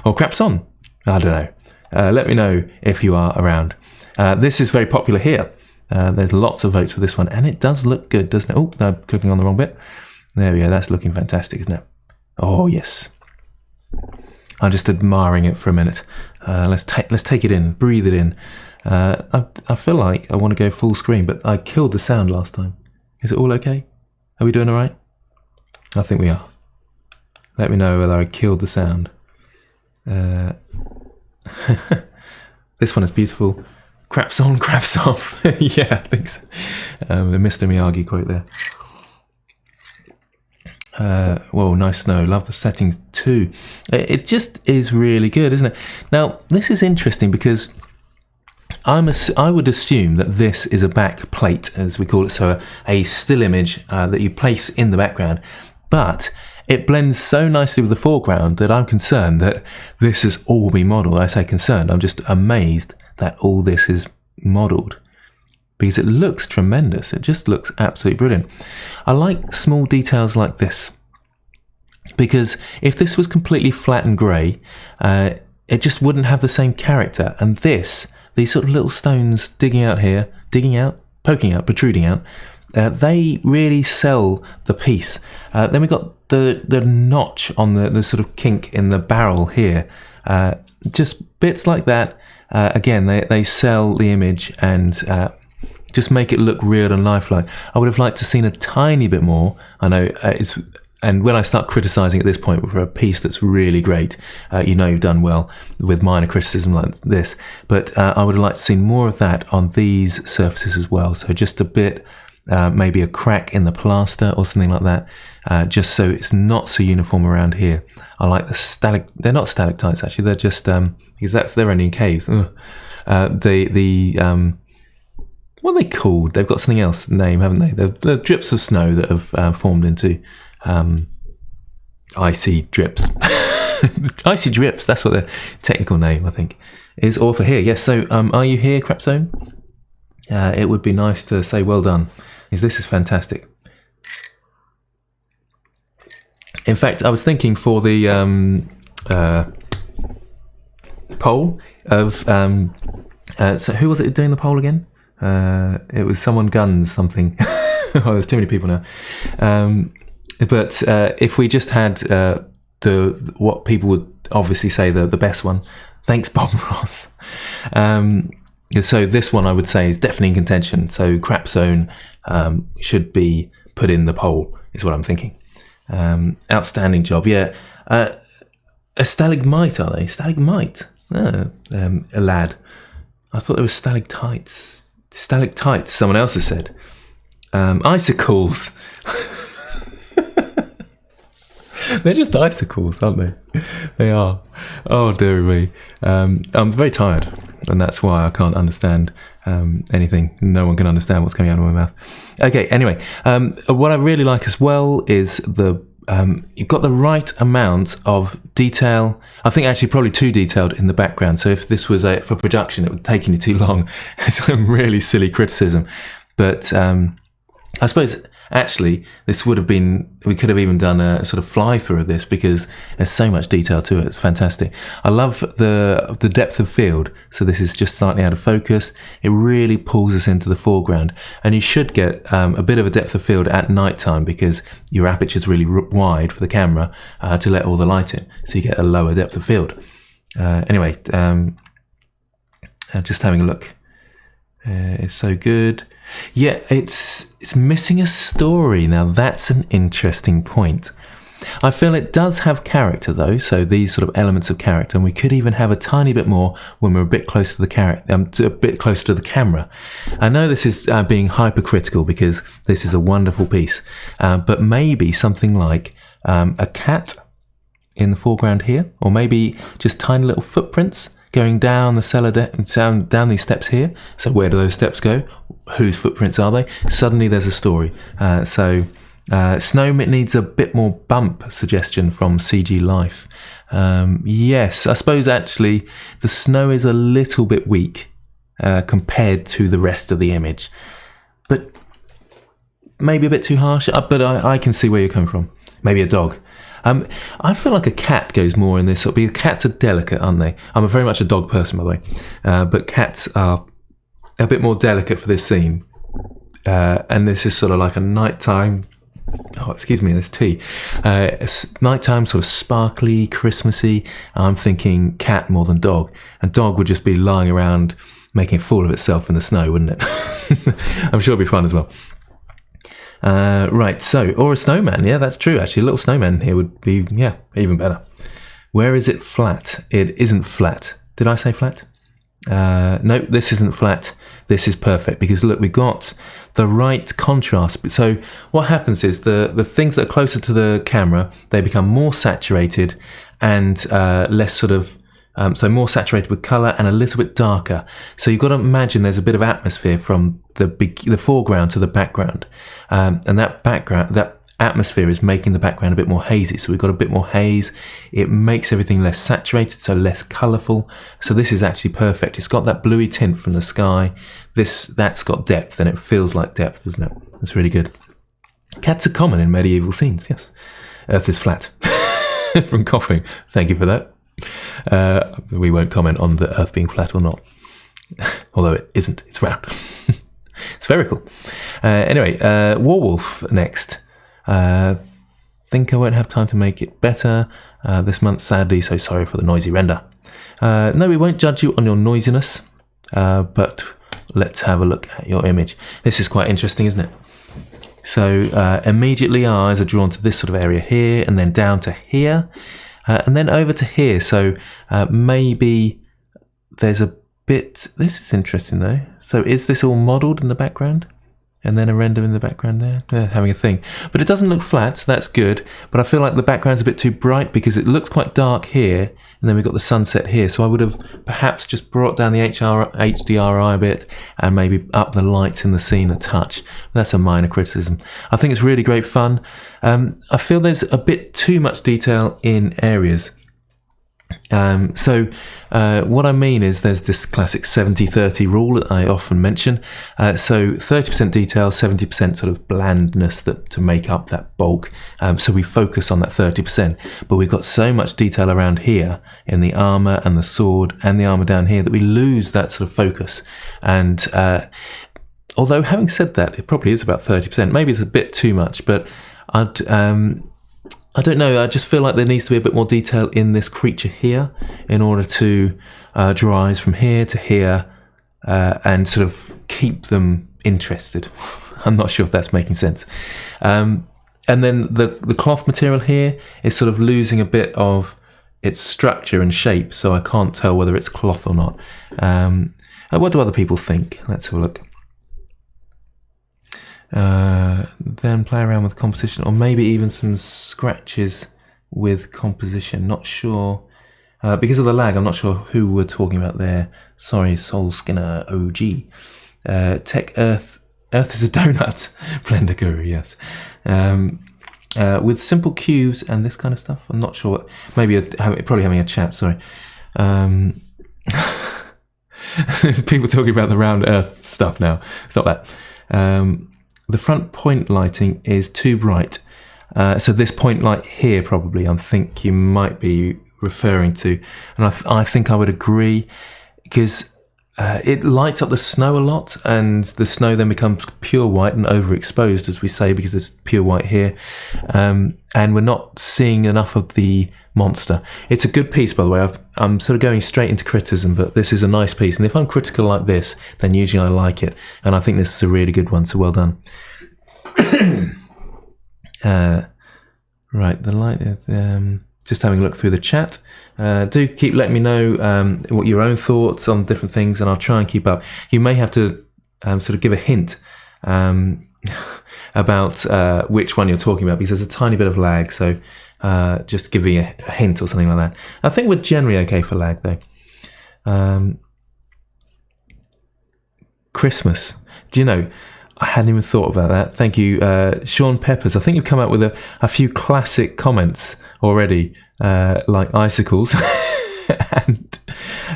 Or Craps On? I don't know. Let me know if you are around. This is very popular here. There's lots of votes for this one, and it does look good, doesn't it? Oh, no, I'm clicking on the wrong bit. There we go. That's looking fantastic, isn't it? Oh, yes. I'm just admiring it for a minute. Let's take it in, breathe it in. I feel like I want to go full screen, but I killed the sound last time. Is it all okay? Are we doing all right? I think we are. Let me know whether I killed the sound. This one is beautiful. Craps on, craps off. Yeah, I think so. The Mr. Miyagi quote there. Whoa, nice snow. Love the settings too. It just is really good, isn't it? Now, this is interesting because I would assume that this is a back plate, as we call it, so a still image that you place in the background. But it blends so nicely with the foreground that I'm concerned that this has all been modelled. I say concerned, I'm just amazed that all this is modelled, because it looks tremendous. It just looks absolutely brilliant. I like small details like this, because if this was completely flat and grey, it just wouldn't have the same character. And these sort of little stones poking out, protruding out, they really sell the piece. Then we got the notch on the sort of kink in the barrel here. Just bits like that. Again, they sell the image and just make it look real and lifelike. I would have liked to seen a tiny bit more. I know and when I start criticising at this point for a piece that's really great, you've done well with minor criticism like this. But I would have liked to see more of that on these surfaces as well. So just a bit, maybe a crack in the plaster or something like that, just so it's not so uniform around here. I like the they're not stalactites actually, they're just, because they're only in caves. What are they called? They've got something else name, haven't they? They're drips of snow that have formed into icy drips. Icy drips, that's what the technical name, I think, is. Author here. Yes, so are you here, Crapzone? It would be nice to say well done, because this is fantastic. In fact, I was thinking for the poll of... so who was it doing the poll again? It was someone guns something. Oh, there's too many people now. But if we just had what people would obviously say the best one, thanks Bob Ross. So this one I would say is definitely in contention. So Crapzone should be put in the poll, is what I'm thinking. Outstanding job, yeah. A stalagmite, are they? Stalagmite. A lad. I thought they were stalactites. Stalactites, someone else has said. Icicles. They're just icicles, aren't they? They are. Oh, dear me. I'm very tired, and that's why I can't understand anything. No one can understand what's coming out of my mouth. Okay, anyway, what I really like as well is you've got the right amount of detail. I think actually probably too detailed in the background. So if this was for production, it would take you too long. It's a really silly criticism. But I suppose actually this would have been, we could have even done a sort of fly through of this because there's so much detail to it. It's fantastic. I love the depth of field. So this is just slightly out of focus. It really pulls us into the foreground, and you should get a bit of a depth of field at night time because your aperture is really wide for the camera to let all the light in. So you get a lower depth of field. Anyway, just having a look. It's so good. Yeah, it's missing a story. Now that's an interesting point. I feel it does have character though, so these sort of elements of character, and we could even have a tiny bit more when we're a bit closer to the character, a bit closer to the camera. I know this is being hypercritical because this is a wonderful piece, but maybe something like a cat in the foreground here, or maybe just tiny little footprints going down the cellar, down these steps here. So where do those steps go? Whose footprints are they? Suddenly there's a story. Snow needs a bit more bump suggestion from CG Life. Yes, I suppose actually the snow is a little bit weak compared to the rest of the image. But maybe a bit too harsh, but I can see where you're coming from. Maybe a dog. I feel like a cat goes more in this, because cats are delicate, aren't they? I'm very much a dog person, by the way, but cats are a bit more delicate for this scene. And this is sort of like a nighttime, there's tea. Nighttime, sort of sparkly, Christmassy. I'm thinking cat more than dog. And dog would just be lying around making a fool of itself in the snow, wouldn't it? I'm sure it'd be fun as well. Right, so, or a snowman. Yeah, that's true, actually. A little snowman here would be, yeah, even better. Where is it flat? It isn't flat. Did I say flat? No, this isn't flat. This is perfect because look, we've got the right contrast. So what happens is the things that are closer to the camera, they become more saturated and less sort of, so more saturated with colour and a little bit darker. So you've got to imagine there's a bit of atmosphere from the foreground to the background. And that atmosphere is making the background a bit more hazy. So we've got a bit more haze. It makes everything less saturated, so less colourful. So this is actually perfect. It's got that bluey tint from the sky. That's got depth, and it feels like depth, doesn't it? That's really good. Cats are common in medieval scenes, yes. Earth is flat. From coughing. Thank you for that. We won't comment on the Earth being flat or not. Although it isn't, it's round. It's very cool. Anyway, Warwolf next. Think I won't have time to make it better this month, sadly, so sorry for the noisy render. No, we won't judge you on your noisiness, but let's have a look at your image. This is quite interesting, isn't it? So immediately our eyes are drawn to this sort of area here, and then down to here, and then over to here. So maybe there's a bit... This is interesting though. So is this all modelled in the background? And then a render in the background there. They're having a thing. But it doesn't look flat, so that's good. But I feel like the background's a bit too bright because it looks quite dark here, and then we've got the sunset here. So I would have perhaps just brought down the HDRI a bit and maybe up the lights in the scene a touch. That's a minor criticism. I think it's really great fun. I feel there's a bit too much detail in areas. So what I mean is there's this classic 70-30 rule that I often mention. So 30% detail, 70% sort of blandness to make up that bulk. So we focus on that 30%, but we've got so much detail around here in the armor and the sword and the armor down here that we lose that sort of focus. And although having said that, it probably is about 30%. Maybe it's a bit too much, but I don't know, I just feel like there needs to be a bit more detail in this creature here in order to draw eyes from here to here and sort of keep them interested. I'm not sure if that's making sense. And then the cloth material here is sort of losing a bit of its structure and shape, so I can't tell whether it's cloth or not. What do other people think? Let's have a look. Then play around with composition, or maybe even some scratches with composition. Not sure, because of the lag, I'm not sure who we're talking about there. Sorry, Soul Skinner OG. Tech Earth is a donut. Blender Guru, yes. With simple cubes and this kind of stuff. I'm not sure. Maybe probably having a chat. Sorry. People talking about the round Earth stuff now. It's not that. The front point lighting is too bright. So this point light here probably I think you might be referring to. And I think I would agree because it lights up the snow a lot, and the snow then becomes pure white and overexposed, as we say, because there's pure white here. And we're not seeing enough of the monster. It's a good piece, by the way. I'm sort of going straight into criticism, but this is a nice piece. And if I'm critical like this, then usually I like it. And I think this is a really good one, so well done. Right, the light... just having a look through the chat. Do keep letting me know what your own thoughts on different things, and I'll try and keep up. You may have to sort of give a hint about which one you're talking about, because there's a tiny bit of lag, so just giving a hint or something like that. I think we're generally okay for lag, though. Christmas. Do you know, I hadn't even thought about that. Thank you, Sean Peppers. I think you've come up with a few classic comments already, like icicles.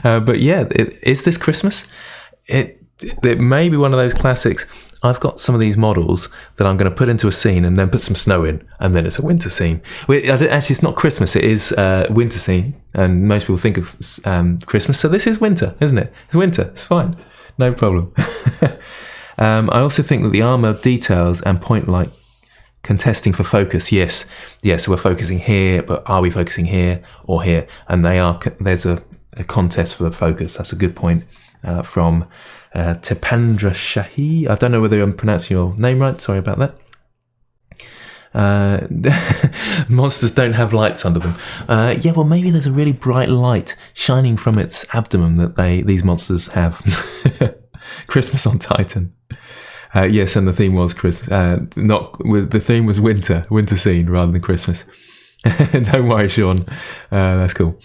But yeah, is this Christmas? It may be one of those classics. I've got some of these models that I'm going to put into a scene and then put some snow in, and then it's a winter scene. Actually, it's not Christmas, it is winter scene, and most people think of Christmas, so this is winter, isn't it? It's winter, it's fine, no problem. I also think that the armor details and point light contesting for focus, yes, so we're focusing here, but are we focusing here or here? And there's a contest for the focus. That's a good point from Tepandra Shahi. I don't know whether I'm pronouncing your name right, sorry about that. Monsters don't have lights under them. Yeah, well, maybe there's a really bright light shining from its abdomen that these monsters have. Christmas on Titan. Yes, and the theme was Christmas. The theme was winter scene rather than Christmas. Don't worry, Sean. That's cool.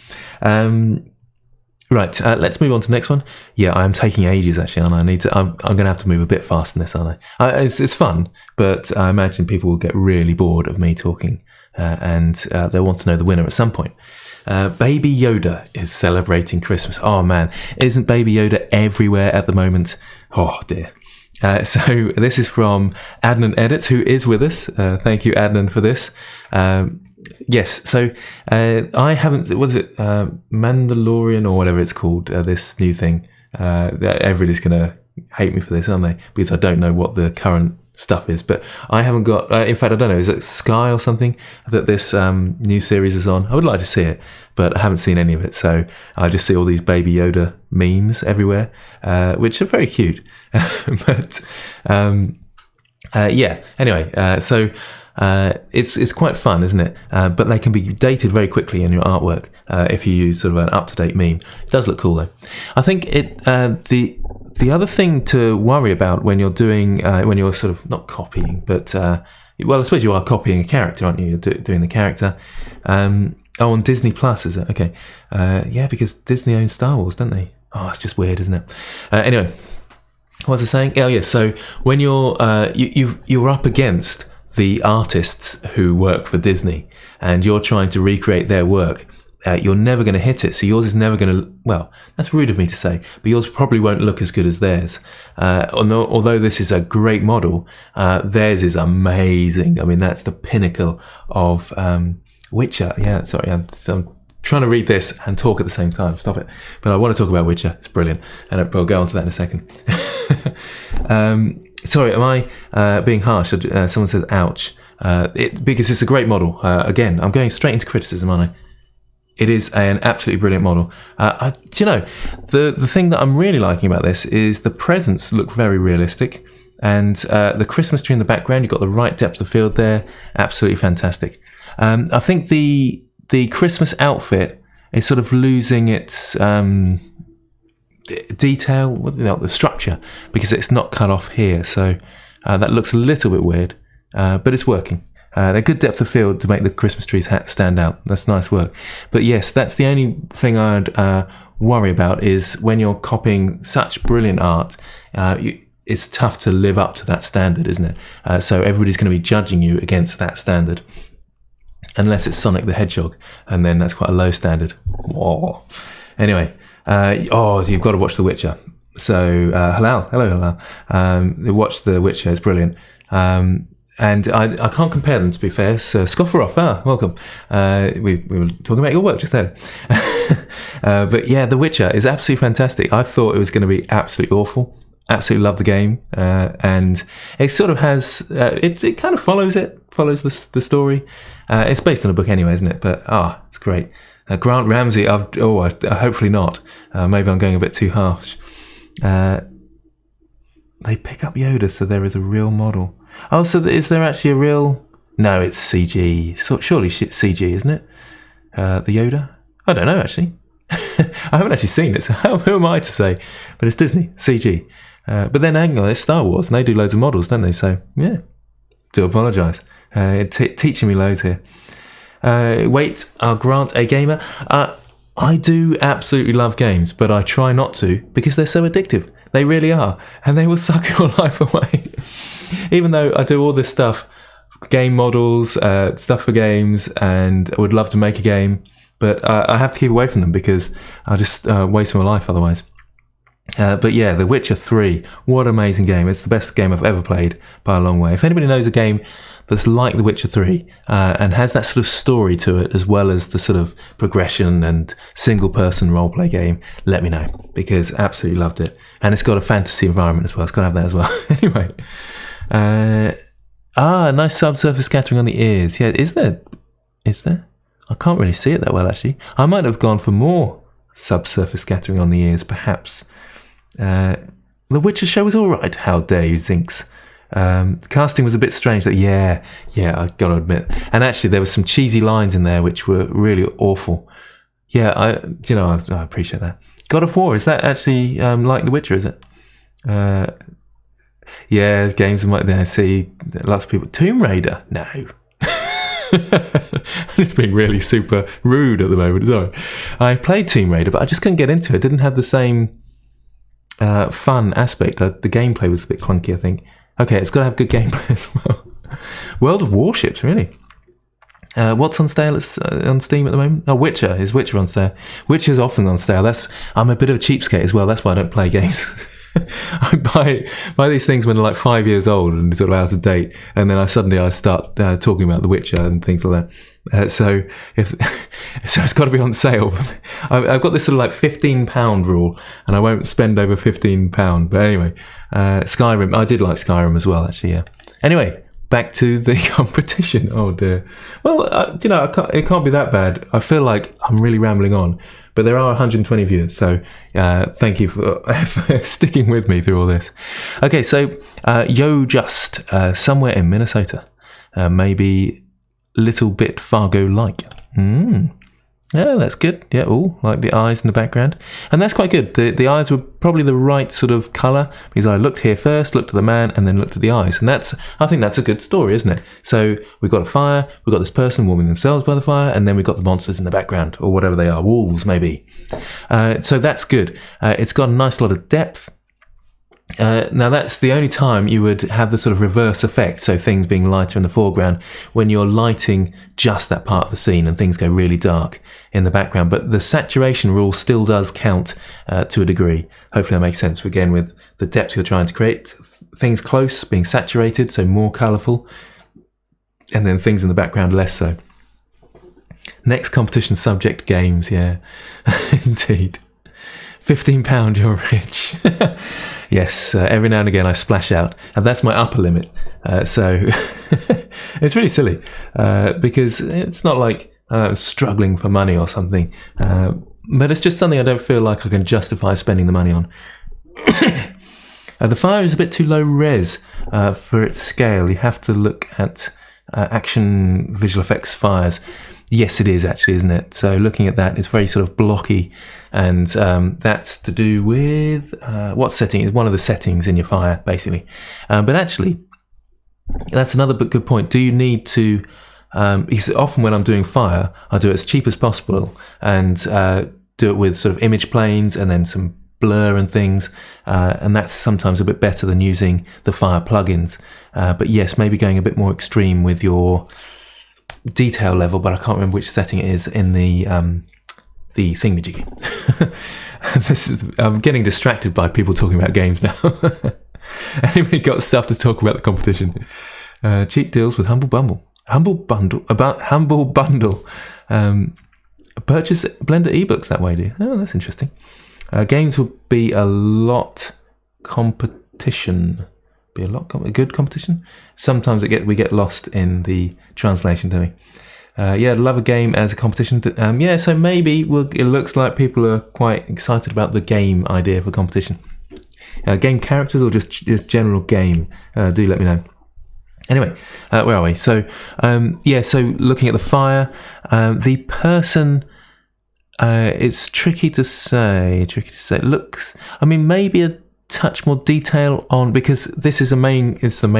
Right, let's move on to the next one. Yeah, I'm taking ages actually, and I'm going to have to move a bit fast in this, aren't I? It's fun, but I imagine people will get really bored of me talking, and they'll want to know the winner at some point. Baby Yoda is celebrating Christmas. Oh man, isn't Baby Yoda everywhere at the moment? Oh dear. So this is from Adnan Edits, who is with us. Thank you, Adnan, for this. Yes, so I haven't. What is it? Mandalorian or whatever it's called. This new thing. Everybody's gonna hate me for this, aren't they? Because I don't know what the current stuff is. But I haven't got. In fact, I don't know. Is it Sky or something that this new series is on? I would like to see it, but I haven't seen any of it. So I just see all these Baby Yoda memes everywhere, which are very cute. But yeah. Anyway, so. It's quite fun, isn't it? But they can be dated very quickly in your artwork if you use sort of an up-to-date meme. It does look cool though. I think the other thing to worry about when you're doing when you're sort of not copying, but well, I suppose you are copying a character, aren't you? You're doing the character. On Disney Plus, is it? Okay, yeah, because Disney owns Star Wars, don't they? Oh, it's just weird, isn't it? Anyway, what was I saying? Oh yeah, so when you're you're up against the artists who work for Disney and you're trying to recreate their work, you're never going to hit it. So yours is never going to, well, that's rude of me to say, but yours probably won't look as good as theirs. Although this is a great model, theirs is amazing. I mean, that's the pinnacle of Witcher. Yeah, sorry, I'm trying to read this and talk at the same time. Stop it. But I want to talk about Witcher. It's brilliant. And we'll go on to that in a second. Sorry, am I being harsh? Someone said, ouch. Because it's a great model. Again, I'm going straight into criticism, aren't I? It is an absolutely brilliant model. Do you know, the thing that I'm really liking about this is the presents look very realistic. And the Christmas tree in the background, you've got the right depth of field there. Absolutely fantastic. I think the Christmas outfit is sort of losing its... detail, the structure, because it's not cut off here, so that looks a little bit weird, but it's working. A good depth of field to make the Christmas tree's hat stand out. That's nice work. But yes, that's the only thing I'd worry about is when you're copying such brilliant art, it's tough to live up to that standard, isn't it? So everybody's going to be judging you against that standard, unless it's Sonic the Hedgehog, and then that's quite a low standard. Whoa. Anyway. You've got to watch The Witcher. So, hello. Watch The Witcher, it's brilliant. And I can't compare them, to be fair. So, Scofferoff, welcome. We were talking about your work just then. But yeah, The Witcher is absolutely fantastic. I thought it was going to be absolutely awful. Absolutely love the game. And it sort of has, it kind of follows the story. It's based on a book anyway, isn't it? But, it's great. Grant Ramsey, hopefully not. Maybe I'm going a bit too harsh. They pick up Yoda, so there is a real model. Oh, so is there actually a real... No, it's CG. Surely CG, isn't it? The Yoda? I don't know, actually. I haven't actually seen it, so who am I to say? But it's Disney, CG. But then, hang on, it's Star Wars, and they do loads of models, don't they? So, yeah, do apologise. Teaching me loads here. Grant a gamer. I do absolutely love games, but I try not to because they're so addictive. They really are, and they will suck your life away. Even though I do all this stuff, game models, stuff for games, and I would love to make a game, but I have to keep away from them because I'll just waste my life otherwise. But yeah, The Witcher 3, what an amazing game. It's the best game I've ever played by a long way. If anybody knows a game that's like The Witcher 3 and has that sort of story to it as well as the sort of progression and single-person roleplay game, let me know, because I absolutely loved it. And it's got a fantasy environment as well. It's got to have that as well. Anyway. Nice subsurface scattering on the ears. Yeah, is there? I can't really see it that well, actually. I might have gone for more subsurface scattering on the ears, perhaps. The Witcher show was all right. How dare you, Zinks? Casting was a bit strange. Yeah, I've got to admit. And actually, there were some cheesy lines in there which were really awful. Yeah, I appreciate that. God of War, is that actually like The Witcher? Is it? Yeah, games might there. See, lots of people. Tomb Raider, no. I'm just being really super rude at the moment. Sorry. I played Tomb Raider, but I just couldn't get into it. It didn't have the same fun aspect. The gameplay was a bit clunky, I think. Okay, it's got to have good gameplay as well. World of Warships, really. What's on sale on Steam at the moment? Oh, Witcher. Is Witcher on sale? Witcher's often on sale. I'm a bit of a cheapskate as well. That's why I don't play games. I buy these things when they're like 5 years old and sort of out of date, and then I start talking about The Witcher and things like that. So it's got to be on sale. I've got this sort of like £15 rule, and I won't spend over £15. But anyway, Skyrim. I did like Skyrim as well, actually. Yeah. Anyway, back to the competition. Oh dear. Well, it can't be that bad. I feel like I'm really rambling on, but there are 120 viewers, so thank you for sticking with me through all this. Okay, so Yo Just, somewhere in Minnesota, maybe little bit Fargo-like. Yeah, that's good. Yeah, like the eyes in the background. And that's quite good. The eyes were probably the right sort of colour, because I looked here first, looked at the man, and then looked at the eyes. And I think that's a good story, isn't it? So we've got a fire, we've got this person warming themselves by the fire, and then we've got the monsters in the background, or whatever they are, wolves maybe. So that's good. It's got a nice lot of depth. Now that's the only time you would have the sort of reverse effect, so things being lighter in the foreground, when you're lighting just that part of the scene and things go really dark in the background. But the saturation rule still does count to a degree. Hopefully that makes sense. Again, with the depth you're trying to create, things close being saturated, so more colourful, and then things in the background less so. Next competition subject, games. Yeah, indeed. £15, you're rich. Yes, every now and again I splash out, and that's my upper limit. So it's really silly, because it's not like struggling for money or something, but it's just something I don't feel like I can justify spending the money on. The fire is a bit too low res for its scale. You have to look at action visual effects fires. Yes, it is actually, isn't it? So looking at that, it's very sort of blocky, and that's to do with what setting is one of the settings in your fire, basically. But actually, that's another good point. Do you need to? Because often when I'm doing fire, I do it as cheap as possible and do it with sort of image planes and then some blur and things, and that's sometimes a bit better than using the fire plugins. But yes, maybe going a bit more extreme with your detail level, but I can't remember which setting it is in the thingamajiggy. I'm getting distracted by people talking about games now. Anyway, got stuff to talk about the competition. Cheap deals with Humble Bundle. Purchase Blender ebooks that way, do you? Oh, that's interesting. Games will be a lot competition. Be a good competition. Sometimes we get lost in the translation, don't we? Yeah, love a game as a competition. Yeah, so maybe it looks like people are quite excited about the game idea for competition. Game characters or just general game? Do let me know. Anyway, where are we? So, so looking at the fire, the person, it's tricky to say. It looks, maybe a touch more detail on, because it's the main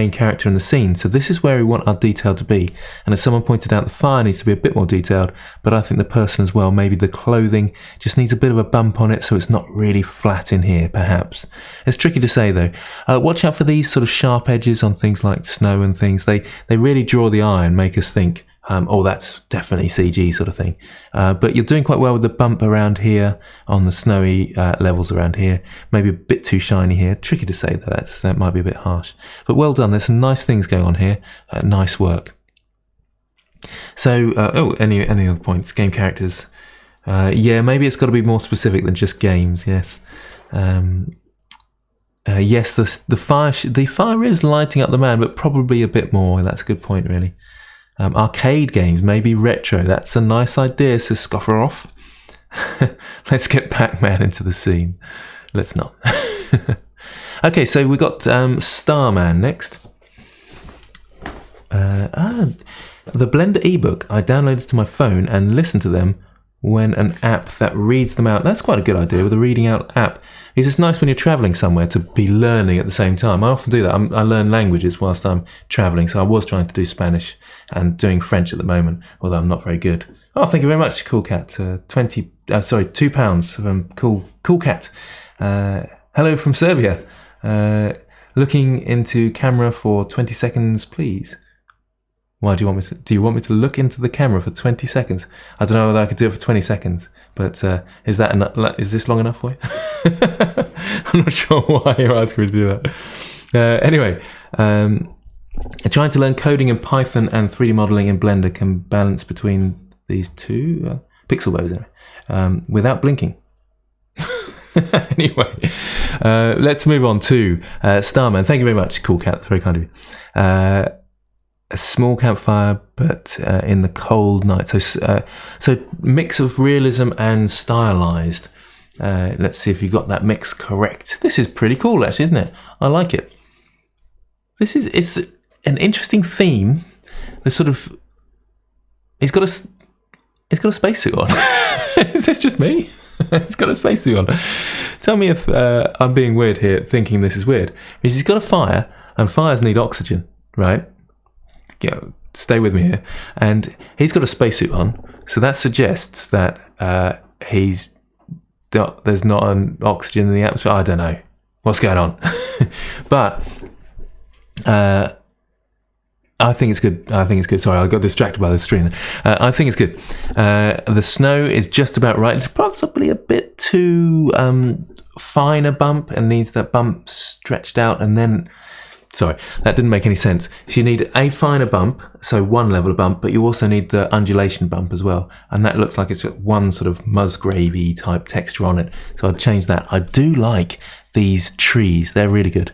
character in the scene, so this is where we want our detail to be. And as someone pointed out, the fire needs to be a bit more detailed, but I think the person as well, maybe the clothing just needs a bit of a bump on it, so it's not really flat in here, perhaps. It's tricky to say though. Watch out for these sort of sharp edges on things like snow and things. They really draw the eye and make us think, that's definitely CG sort of thing. But you're doing quite well with the bump around here on the snowy levels around here. Maybe a bit too shiny here. Tricky to say though, that might be a bit harsh. But well done, there's some nice things going on here. Nice work. So, any other points? Game characters. Yeah, maybe it's got to be more specific than just games, yes. Yes, the fire is lighting up the man, but probably a bit more. That's a good point, really. Arcade games, maybe retro. That's a nice idea, so scoffer off. Let's get Pac-Man into the scene. Let's not. Okay, so we got Starman next. The Blender ebook I downloaded to my phone and listened to them when an app that reads them out. That's quite a good idea with a reading out app. Because it's nice when you're travelling somewhere to be learning at the same time. I often do that. I learn languages whilst I'm travelling, so I was trying to do Spanish and doing French at the moment, although I'm not very good. Oh, thank you very much, Cool Cat. £2 from Cool Cat. Hello from Serbia. Looking into camera for 20 seconds, please. Why do you want me to look into the camera for 20 seconds? I don't know whether I could do it for 20 seconds, but is this long enough for you? I'm not sure why you're asking me to do that. Anyway, Trying to learn coding in Python and 3D modeling in Blender can balance between these two pixel bows without blinking. Anyway, let's move on to Starman. Thank you very much, Cool Cat. That's very kind of you. A small campfire, but in the cold night. So mix of realism and stylized. Let's see if you got that mix correct. This is pretty cool, actually, isn't it? I like it. It's an interesting theme. The sort of he's got a spacesuit on. Is this just me? He's got a spacesuit on. Tell me if I'm being weird here, thinking this is weird. Because he's got a fire, and fires need oxygen, right? Stay with me here. And he's got a spacesuit on, so that suggests that there's not an oxygen in the atmosphere. I don't know what's going on, but I think it's good. Sorry, I got distracted by the stream. I think it's good. The snow is just about right. It's possibly a bit too fine a bump and needs that bump stretched out. And then, sorry, that didn't make any sense. So you need a finer bump, so one level of bump, but you also need the undulation bump as well. And that looks like it's got one sort of Musgravy type texture on it. So I'd change that. I do like these trees. They're really good.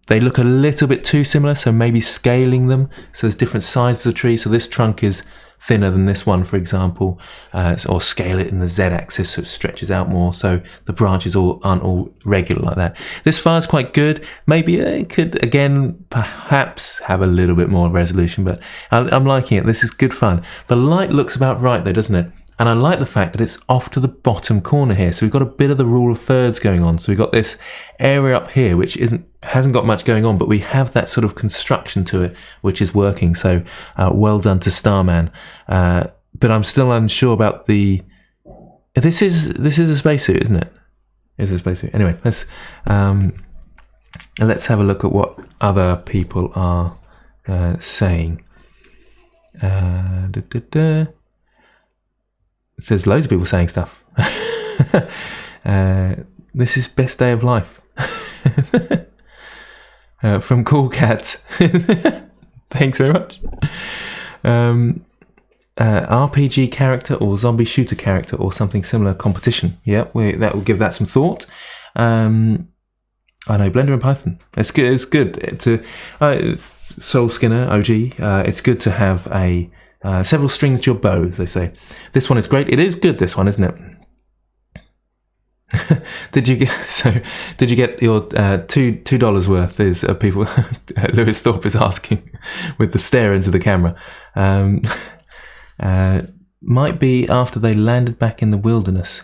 They look a little bit too similar, so maybe scaling them. So there's different sizes of trees. So this trunk is thinner than this one, for example, or scale it in the Z-axis so it stretches out more, so the branches aren't all regular like that. This fire's quite good. Maybe it could, again, perhaps have a little bit more resolution, but I'm liking it. This is good fun. The light looks about right, though, doesn't it? And I like the fact that it's off to the bottom corner here. So we've got a bit of the rule of thirds going on. So we've got this area up here, which hasn't got much going on, but we have that sort of construction to it, which is working. So well done to Starman. But I'm still unsure about the... This is a spacesuit, isn't it? It's a spacesuit. Anyway, let's have a look at what other people are saying. There's loads of people saying stuff. This is best day of life. From Cool Cat. Thanks very much. RPG character or zombie shooter character or something similar competition. Yeah, that will give that some thought. I know, Blender and Python. It's good. It's good. It's a Soul Skinner OG. It's good to have a several strings to your bow, as they say. This one is great. It is good, this one, isn't it? Did you get your $2 worth? Is people Lewis Thorpe is asking with the stare into the camera. Might be after they landed back in the wilderness.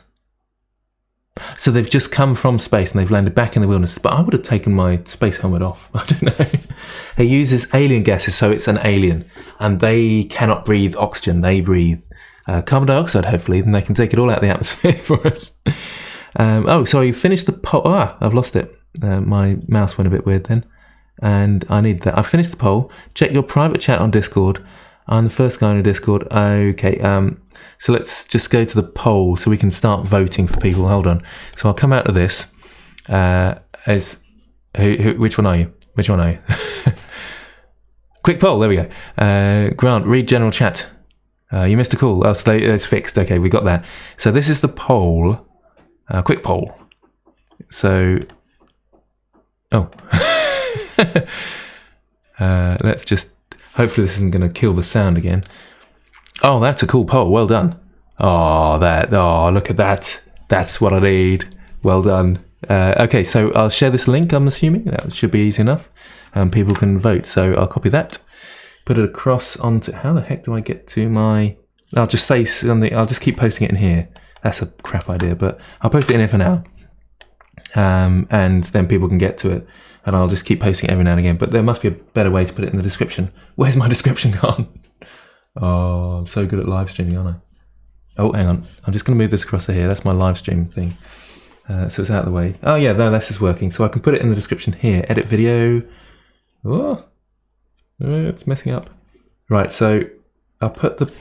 So they've just come from space and they've landed back in the wilderness. But I would have taken my space helmet off. I don't know. He uses alien gases, so it's an alien. And they cannot breathe oxygen. They breathe carbon dioxide, hopefully. Then they can take it all out of the atmosphere for us. So you finished the poll. I've lost it. My mouse went a bit weird then. And I need that. I finished the poll. Check your private chat on Discord. I'm the first guy on the Discord. Okay. So let's just go to the poll so we can start voting for people. Hold on. So I'll come out of this. Which one are you? Which one are you? Quick poll. There we go. Grant, read general chat. You missed a call. Oh, so it's fixed. Okay, we got that. So this is the poll. Quick poll. So, let's just. Hopefully this isn't going to kill the sound again. Oh, that's a cool poll. Well done. Oh, look at that. That's what I need. Well done. Okay, so I'll share this link, I'm assuming. That should be easy enough. People can vote. So I'll copy that. Put it across onto... How the heck do I get to my... I'll just say something. I'll just keep posting it in here. That's a crap idea, but I'll post it in here for now. And then people can get to it. And I'll just keep posting it every now and again. But there must be a better way to put it in the description. Where's my description gone? Oh, I'm so good at live streaming, aren't I? Oh, hang on. I'm just going to move this across to here. That's my live stream thing. So it's out of the way. Oh, yeah, no, this is working. So I can put it in the description here. Edit video. Oh, it's messing up. Right, so I'll put the...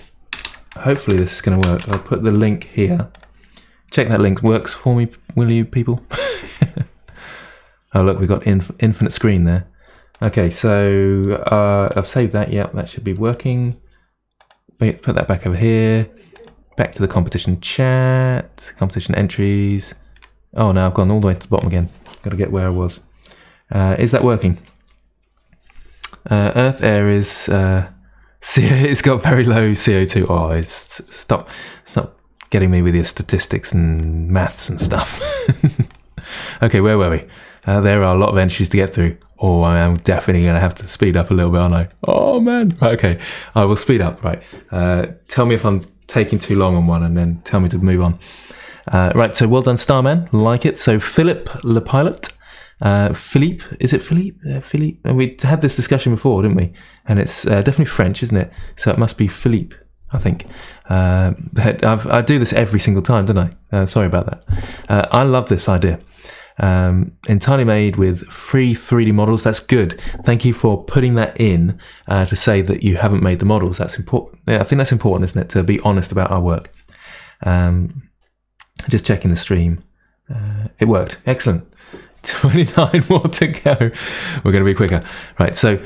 Hopefully this is going to work. I'll put the link here. Check that link works for me, will you, people? Oh, look, we've got infinite screen there. Okay, so I've saved that. Yep, that should be working. Put that back over here. Back to the competition chat, competition entries. Oh no, I've gone all the way to the bottom again. Got to get where I was. Is that working? Earth air is it's got very low CO2. Oh, stop getting me with your statistics and maths and stuff. Okay, where were we? There are a lot of entries to get through. Oh, I am definitely going to have to speed up a little bit, aren't I? Oh man. Right, okay, I will speed up. Right. Tell me if I'm taking too long on one, and then tell me to move on. Right. So well done, Starman. Like it. So Philip Le Pilot. Philippe, is it Philippe? Philippe. We had this discussion before, didn't we? And it's definitely French, isn't it? So it must be Philippe, I think. But I do this every single time, don't I? Sorry about that. I love this idea. Entirely made with free 3D models. That's good. Thank you for putting that in to say that you haven't made the models. That's important. Yeah, I think that's important, isn't it? To be honest about our work. Just checking the stream. It worked. Excellent. 29 more to go. We're going to be quicker. Right, so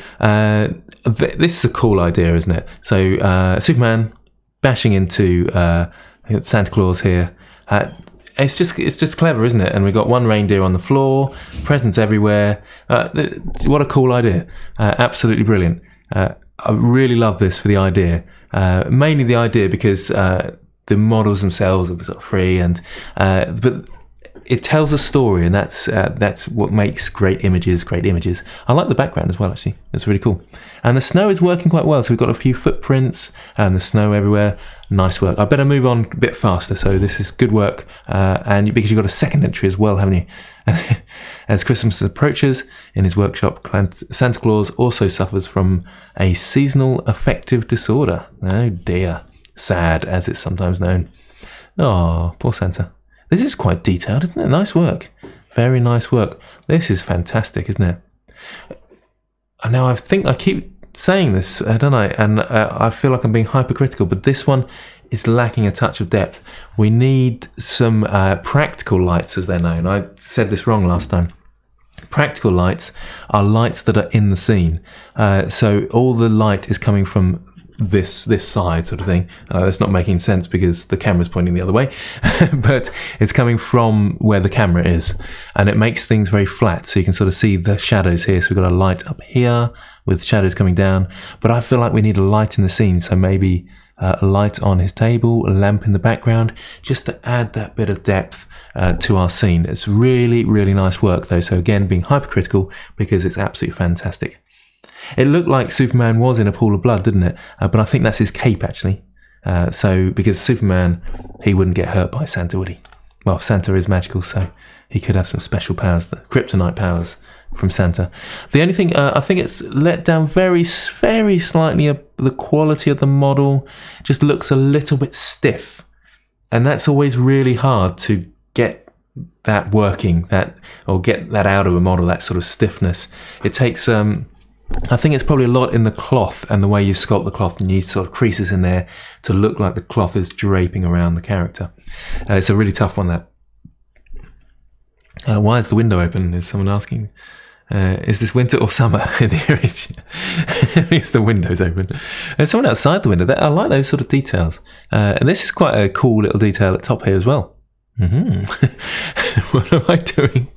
this is a cool idea, isn't it? So Superman bashing into Santa Claus here. It's just clever, isn't it? And we've got one reindeer on the floor, presents everywhere. What a cool idea. Absolutely brilliant. I really love this for the idea. Mainly the idea because the models themselves are sort of free, and but it tells a story, and that's what makes great images. I like the background as well, actually. It's really cool. And the snow is working quite well. So we've got a few footprints and the snow everywhere. Nice work. I better move on a bit faster. So this is good work. And because you've got a second entry as well, haven't you? As Christmas approaches in his workshop, Santa Claus also suffers from a seasonal affective disorder. Oh dear. Sad, as it's sometimes known. Oh, poor Santa. This is quite detailed, isn't it? Nice work. Very nice work. This is fantastic, isn't it? Now, I think I keep saying this, don't I? And I feel like I'm being hypercritical, but this one is lacking a touch of depth. We need some practical lights, as they're known. I said this wrong last time. Practical lights are lights that are in the scene. So all the light is coming from this side sort of thing. It's not making sense because the camera's pointing the other way, but it's coming from where the camera is, and it makes things very flat, so you can sort of see the shadows here. So we've got a light up here with shadows coming down, but I feel like we need a light in the scene, so maybe a light on his table, a lamp in the background, just to add that bit of depth to our scene. It's really, really nice work though, so again, being hypercritical because it's absolutely fantastic. It looked like Superman was in a pool of blood, didn't it? But I think that's his cape, actually. So, because Superman, he wouldn't get hurt by Santa, would he? Well, Santa is magical, so he could have some special powers, the kryptonite powers from Santa. The only thing, I think it's let down very, very slightly. The quality of the model just looks a little bit stiff. And that's always really hard to get that working, or get that out of a model, that sort of stiffness. It takes... I think it's probably a lot in the cloth and the way you sculpt the cloth, and you need sort of creases in there to look like the cloth is draping around the character. It's a really tough one, that. Why is the window open? Is someone asking? Is this winter or summer in the image? It's the window's open. There's someone outside the window. I like those sort of details. And this is quite a cool little detail at the top here as well. What am I doing?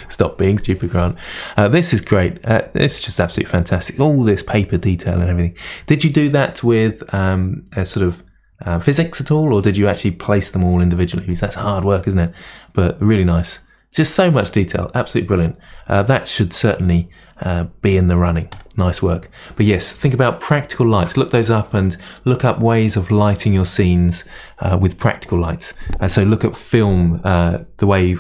Stop being stupid, Grant. This is great. It's just absolutely fantastic. All this paper detail and everything. Did you do that with a sort of physics at all, or did you actually place them all individually? That's hard work, isn't it? But really nice. Just so much detail. Absolutely brilliant. That should certainly be in the running. Nice work. But yes, think about practical lights. Look those up and look up ways of lighting your scenes with practical lights. So look at film, the way,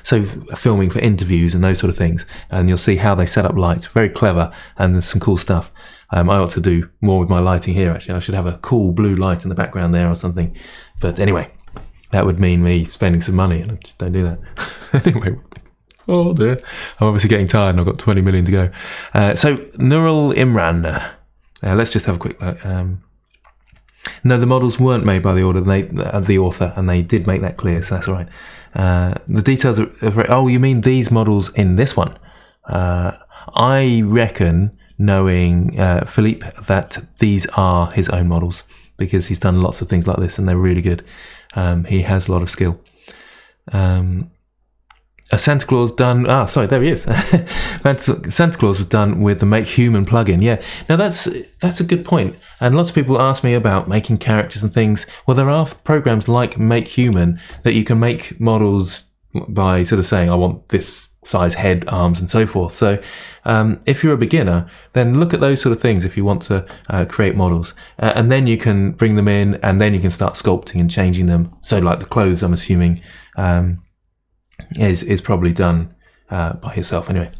so filming for interviews and those sort of things. And you'll see how they set up lights. Very clever, and there's some cool stuff. I ought to do more with my lighting here, actually. I should have a cool blue light in the background there or something. But anyway, that would mean me spending some money, and I just don't do that. Anyway. Oh dear. I'm obviously getting tired and I've got 20 million to go. So, Nurul Imran. Let's just have a quick look. No, the models weren't made by the author, and they did make that clear, so that's all right. The details are very... Oh, you mean these models in this one? I reckon, knowing Philippe, that these are his own models, because he's done lots of things like this and they're really good. He has a lot of skill. A Santa Claus done... sorry, there he is. Santa Claus was done with the Make Human plugin. Yeah, now that's a good point. And lots of people ask me about making characters and things. Well, there are programs like Make Human that you can make models by sort of saying, I want this size head, arms, and so forth. So if you're a beginner, then look at those sort of things if you want to create models. And then you can bring them in, and then you can start sculpting and changing them. So like the clothes, I'm assuming... is probably done by yourself anyway.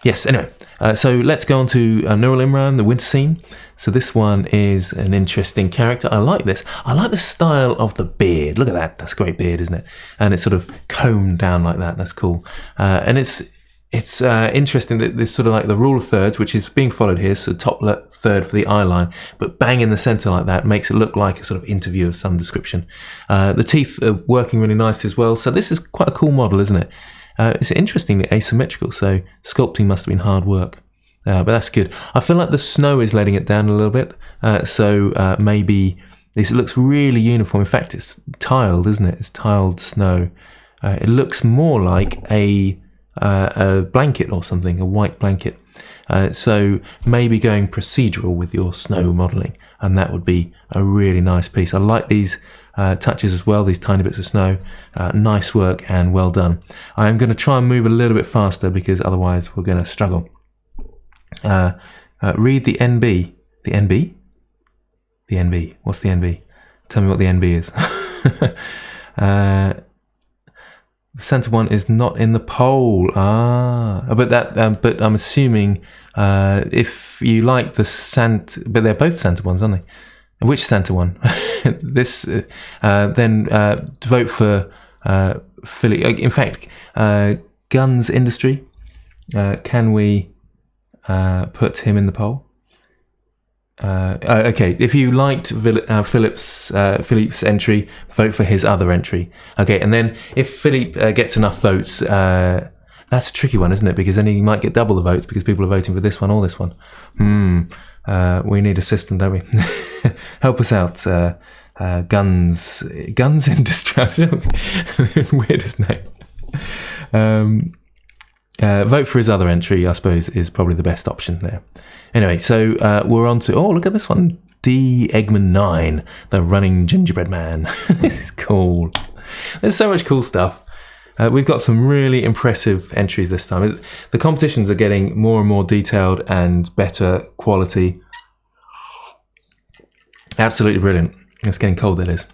Yes, anyway. So let's go on to Neural Imran, the winter scene. So this one is an interesting character. I like this. I like the style of the beard. Look at that. That's a great beard, isn't it? And it's sort of combed down like that. That's cool. And it's interesting that there's sort of like the rule of thirds, which is being followed here. So top third for the eye line, but bang in the center like that makes it look like a sort of interview of some description. The teeth are working really nicely as well. So this is quite a cool model, isn't it? It's interestingly asymmetrical. So sculpting must have been hard work, but that's good. I feel like the snow is letting it down a little bit. So maybe this looks really uniform. In fact, it's tiled, isn't it? It's tiled snow. It looks more like a blanket or something, a white blanket. So maybe going procedural with your snow modelling, and that would be a really nice piece. I like these touches as well, these tiny bits of snow. Nice work and well done. I am going to try and move a little bit faster because otherwise we're going to struggle. Read the NB. The NB? The NB. What's the NB? Tell me what the NB is. The centre one is not in the poll. But I'm assuming if you like the Santa, but they're both Santa ones, aren't they? Which Santa one? This then vote for Philly. In fact, Guns Industry. Can we put him in the poll? Okay, if you liked Philippe's entry, vote for his other entry. Okay, and then if Philippe gets enough votes, that's a tricky one, isn't it? Because then he might get double the votes because people are voting for this one or this one. We need a system, don't we? Help us out, Guns Industry. Weirdest name. Vote for his other entry, I suppose, is probably the best option there. Anyway, so we're on to... Oh, look at this one. D. Eggman 9, the running gingerbread man. This is cool. There's so much cool stuff. We've got some really impressive entries this time. The competitions are getting more and more detailed and better quality. Absolutely brilliant. It's getting cold, it is.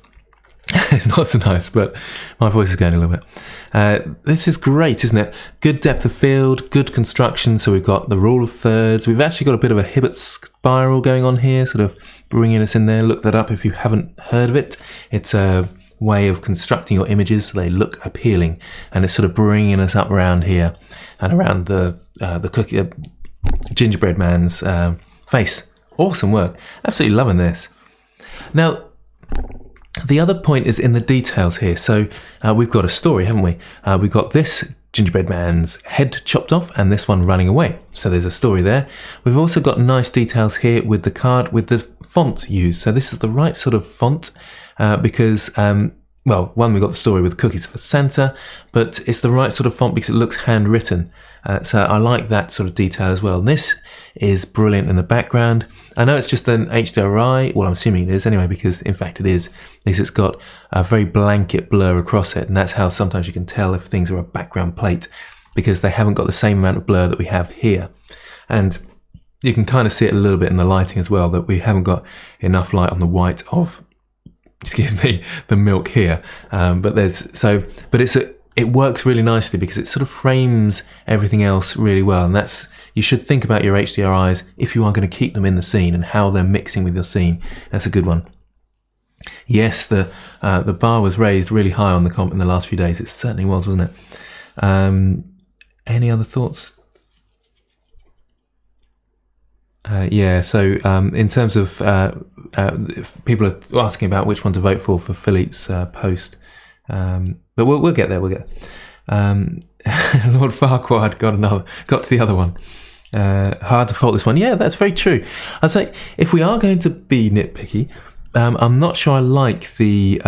It's not so nice, but my voice is going a little bit. This is great, isn't it? Good depth of field, good construction. So we've got the rule of thirds. We've actually got a bit of a Hibbert spiral going on here, sort of bringing us in there. Look that up if you haven't heard of it. It's a way of constructing your images so they look appealing, and it's sort of bringing us up around here and around the cookie gingerbread man's face. Awesome work. Absolutely loving this. Now, the other point is in the details here. So we've got a story, haven't we? We've got this gingerbread man's head chopped off and this one running away. So there's a story there. We've also got nice details here with the card with the font used. So this is the right sort of font because, well, one, we've got the story with cookies for Santa, but it's the right sort of font because it looks handwritten. So I like that sort of detail as well. And this is brilliant in the background. I know it's just an HDRI. Well, I'm assuming it is anyway, because in fact it is. It's got a very blanket blur across it. And that's how sometimes you can tell if things are a background plate, because they haven't got the same amount of blur that we have here. And you can kind of see it a little bit in the lighting as well, that we haven't got enough light on the white of, excuse me, the milk here. It works really nicely because it sort of frames everything else really well. And that's, you should think about your HDRIs if you are going to keep them in the scene and how they're mixing with your scene. That's a good one. Yes, the bar was raised really high on the comp in the last few days. It certainly was, wasn't it? Any other thoughts? So in terms of people are asking about which one to vote for Philippe's post, but we'll get there. Lord Farquaad got to the other one. Hard to fault this one. Yeah, that's very true. I'd say if we are going to be nitpicky, I'm not sure I like the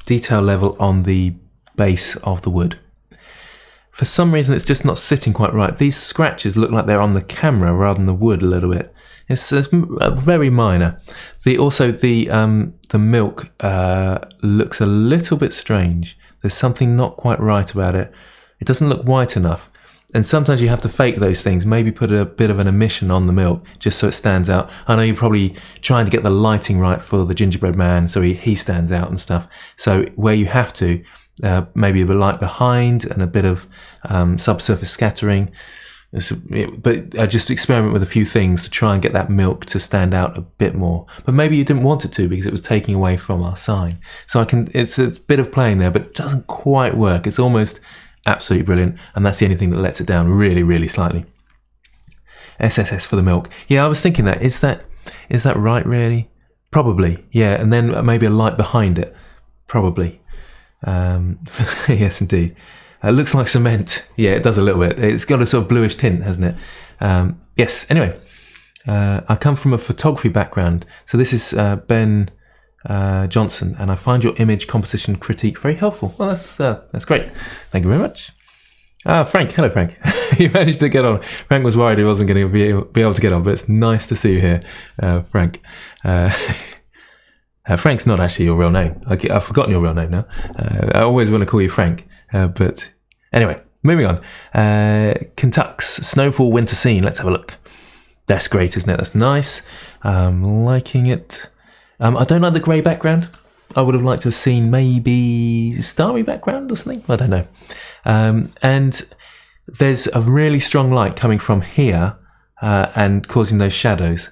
detail level on the base of the wood. For some reason, it's just not sitting quite right. These scratches look like they're on the camera rather than the wood a little bit. It's very minor. The milk looks a little bit strange. There's something not quite right about it. It doesn't look white enough. And sometimes you have to fake those things, maybe put a bit of an emission on the milk just so it stands out. I know you're probably trying to get the lighting right for the gingerbread man so he stands out and stuff. So where you have to, maybe a bit of light behind and a bit of subsurface scattering. But I just experiment with a few things to try and get that milk to stand out a bit more. But maybe you didn't want it to because it was taking away from our sign. So it's a bit of playing there, but it doesn't quite work. It's almost absolutely brilliant, and that's the only thing that lets it down really, really slightly. SSS for the milk. Yeah, I was thinking that. Is that right, really? Probably, yeah, and then maybe a light behind it. Probably. Yes, indeed. It looks like cement. Yeah, it does a little bit. It's got a sort of bluish tint, hasn't it? Yes, anyway. I come from a photography background, so this is Ben Johnson, and I find your image composition critique very helpful. Well, that's great. Thank you very much. Frank, hello Frank. You managed to get on. Frank was worried he wasn't going to be able to get on, but it's nice to see you here, Frank. Frank's not actually your real name. I've forgotten your real name now. I always want to call you Frank, but anyway, moving on. Kentuck's snowfall winter scene. Let's have a look. That's great, isn't it? That's nice. Liking it. I don't like the grey background. I would have liked to have seen maybe starry background or something. I don't know. And there's a really strong light coming from here and causing those shadows.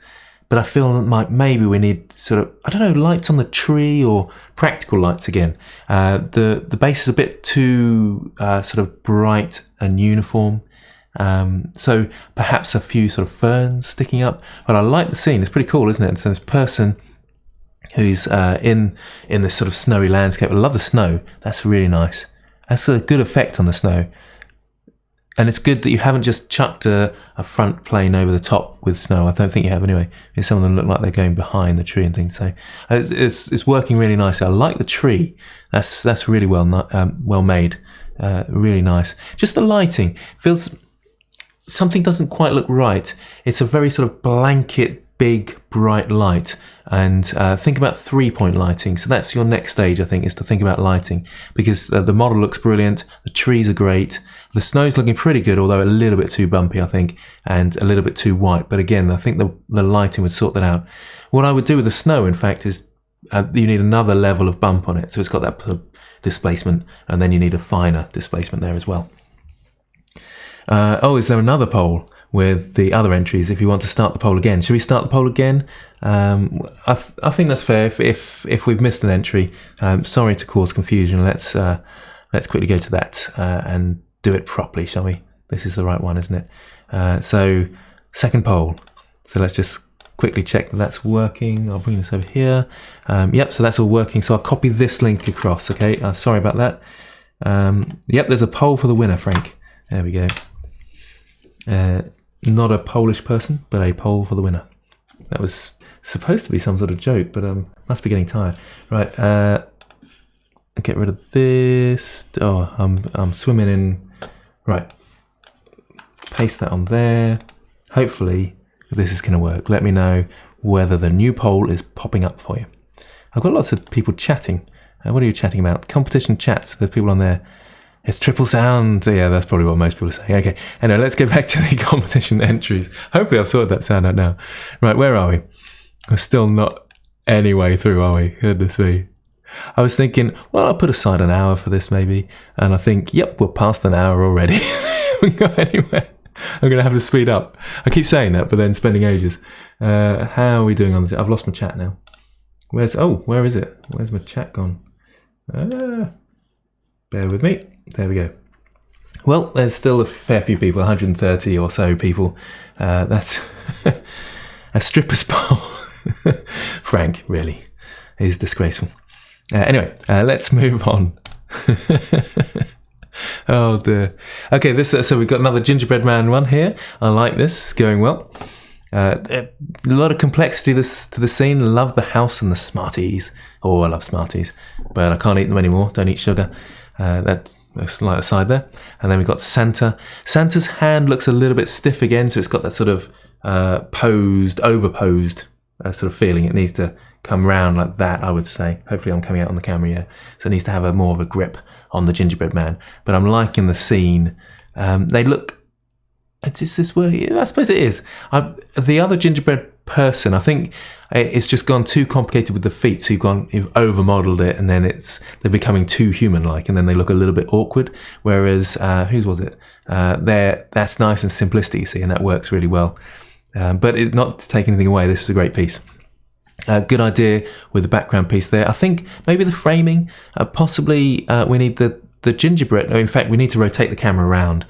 But I feel like maybe we need sort of, I don't know, lights on the tree or practical lights again. The base is a bit too sort of bright and uniform. So perhaps a few sort of ferns sticking up. But I like the scene. It's pretty cool, isn't it? So this person who's in this sort of snowy landscape. I love the snow. That's really nice. That's a good effect on the snow. And it's good that you haven't just chucked a front plane over the top with snow. I don't think you have anyway. Because some of them look like they're going behind the tree and things. So it's working really nicely. I like the tree. That's really well made. Really nice. Just the lighting feels something doesn't quite look right. It's a very sort of blanket, big, bright light. And think about 3-point lighting. So that's your next stage, I think, is to think about lighting. Because the model looks brilliant. The trees are great. The snow's looking pretty good, although a little bit too bumpy, I think, and a little bit too white. But again, I think the lighting would sort that out. What I would do with the snow, in fact, is you need another level of bump on it. So it's got that sort of displacement, and then you need a finer displacement there as well. Is there another poll with the other entries if you want to start the poll again? Should we start the poll again? I think that's fair. If we've missed an entry, sorry to cause confusion. Let's quickly go to that and do it properly, shall we? This is the right one, isn't it? So second poll. So let's just quickly check that that's working. I'll bring this over here. Yep, so that's all working. So I'll copy this link across. Okay, sorry about that. Yep, there's a poll for the winner, Frank. There we go. Not a Polish person, but a poll for the winner. That was supposed to be some sort of joke, but must be getting tired. Right, get rid of this. Oh, I'm swimming in. Right, paste that on there. Hopefully this is going to work. Let me know whether the new poll is popping up for you. I've got lots of people chatting. What are you chatting about? Competition chats. There's people on there. It's triple sound. Yeah, that's probably what most people are saying. Okay, anyway, let's get back to the competition entries. Hopefully I've sorted that sound out now. Right, where are we? We're still not any way through, are we? Goodness me. I was thinking, well, I'll put aside an hour for this maybe. And I think, yep, we're past an hour already. We haven't got anywhere. I'm going to have to speed up. I keep saying that, but then spending ages. How are we doing on this? I've lost my chat now. Where is it? Where's my chat gone? Bear with me. There we go. Well, there's still a fair few people, 130 or so people. That's a stripper's poll. Frank, really, is disgraceful. Anyway, let's move on Oh dear. Okay, so we've got another gingerbread man one here. I like this. It's going well. A lot of complexity to the scene. Love the house and the Smarties. Oh, I love Smarties, but I can't eat them anymore. Don't eat sugar. That's like aside there. And then we've got Santa. Santa's hand looks a little bit stiff again, so it's got that sort of overposed sort of feeling. It needs to come round like that, I would say. Hopefully I'm coming out on the camera here. So it needs to have more of a grip on the gingerbread man. But I'm liking the scene. They look... Is this working? I suppose it is. The other gingerbread person, I think it's just gone too complicated with the feet. So you've over-modelled it, and then they're becoming too human-like, and then they look a little bit awkward. Whereas, whose was it? That's nice and simplistic, you see, and that works really well. But it's not to take anything away. This is a great piece. Good idea with the background piece there. I think maybe the framing, possibly we need the gingerbread. In fact, we need to rotate the camera around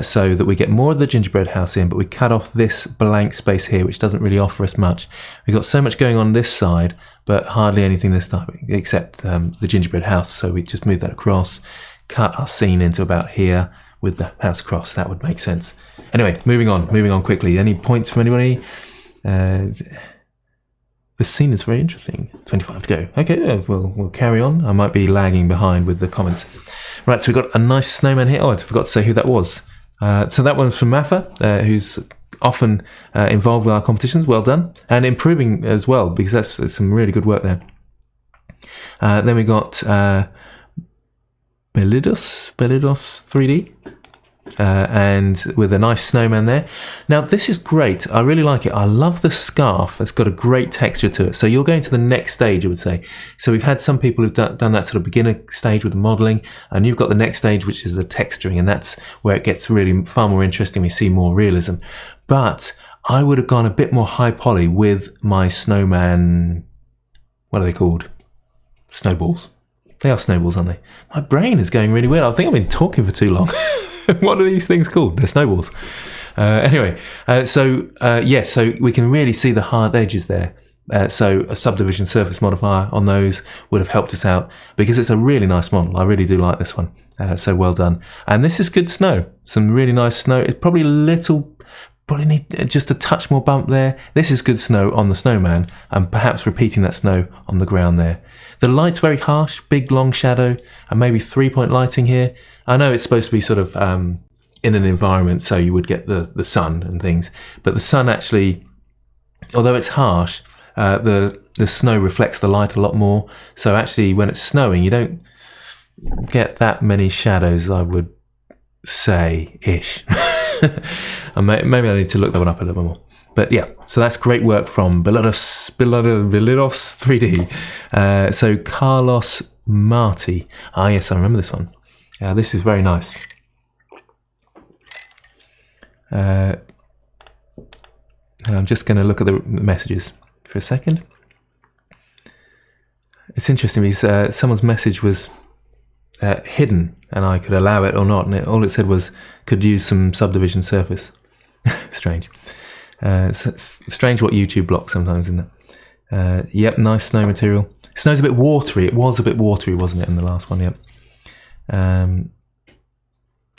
so that we get more of the gingerbread house in, but we cut off this blank space here, which doesn't really offer us much. We've got so much going on this side, but hardly anything this time except the gingerbread house. So we just move that across, cut our scene into about here with the house across. That would make sense. Anyway, moving on quickly. Any points from anybody? The scene is very interesting. 25 to go. Okay, we'll carry on. I might be lagging behind with the comments. Right, so we've got a nice snowman here. Oh, I forgot to say who that was. So that one's from Mafa, who's often involved with our competitions. Well done. And improving as well, because that's some really good work there. Then we got Belidos 3D. And with a nice snowman there. Now this is great. I really like it. I love the scarf. It's got a great texture to it. So you're going to the next stage, I would say. So we've had some people who've done that sort of beginner stage with the modelling, and you've got the next stage, which is the texturing, and that's where it gets really far more interesting. We see more realism. But I would have gone a bit more high poly with my snowman. What are they called? Snowballs. They are snowballs, aren't they? My brain is going really weird. I think I've been talking for too long. What are these things called? They're snowballs. Anyway, so we can really see the hard edges there. So a subdivision surface modifier on those would have helped us out because it's a really nice model. I really do like this one. So well done. And this is good snow. Some really nice snow. It's probably need just a touch more bump there. This is good snow on the snowman, and perhaps repeating that snow on the ground there. The light's very harsh, big long shadow, and maybe 3-point lighting here. I know it's supposed to be sort of in an environment, so you would get the sun and things, but the sun actually, although it's harsh, the snow reflects the light a lot more. So actually, when it's snowing, you don't get that many shadows, I would say, ish. Maybe I need to look that one up a little bit more. But yeah, so that's great work from Belidos 3D. So Carlos Marti. Ah, yes, I remember this one. This is very nice. I'm just going to look at the messages for a second. It's interesting because someone's message was hidden, and I could allow it or not, and all it said was could use some subdivision surface. Strange. Strange what YouTube blocks sometimes, isn't it? Yep, nice snow material. Snow's a bit watery. It was a bit watery, wasn't it, in the last one? Yep.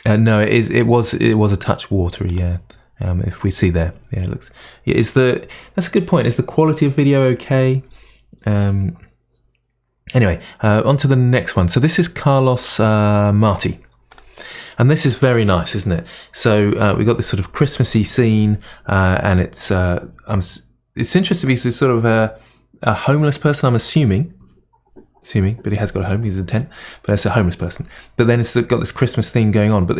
No, it was a touch watery. Yeah. If we see there, yeah, it looks. Yeah, that's a good point. Is the quality of video okay? Anyway, on to the next one. So this is Carlos Marti. And this is very nice, isn't it? So we've got this sort of Christmassy scene, and it's interesting because he's sort of a homeless person, I'm assuming, but he has got a home, he's in a tent, but it's a homeless person. But then it's got this Christmas theme going on. But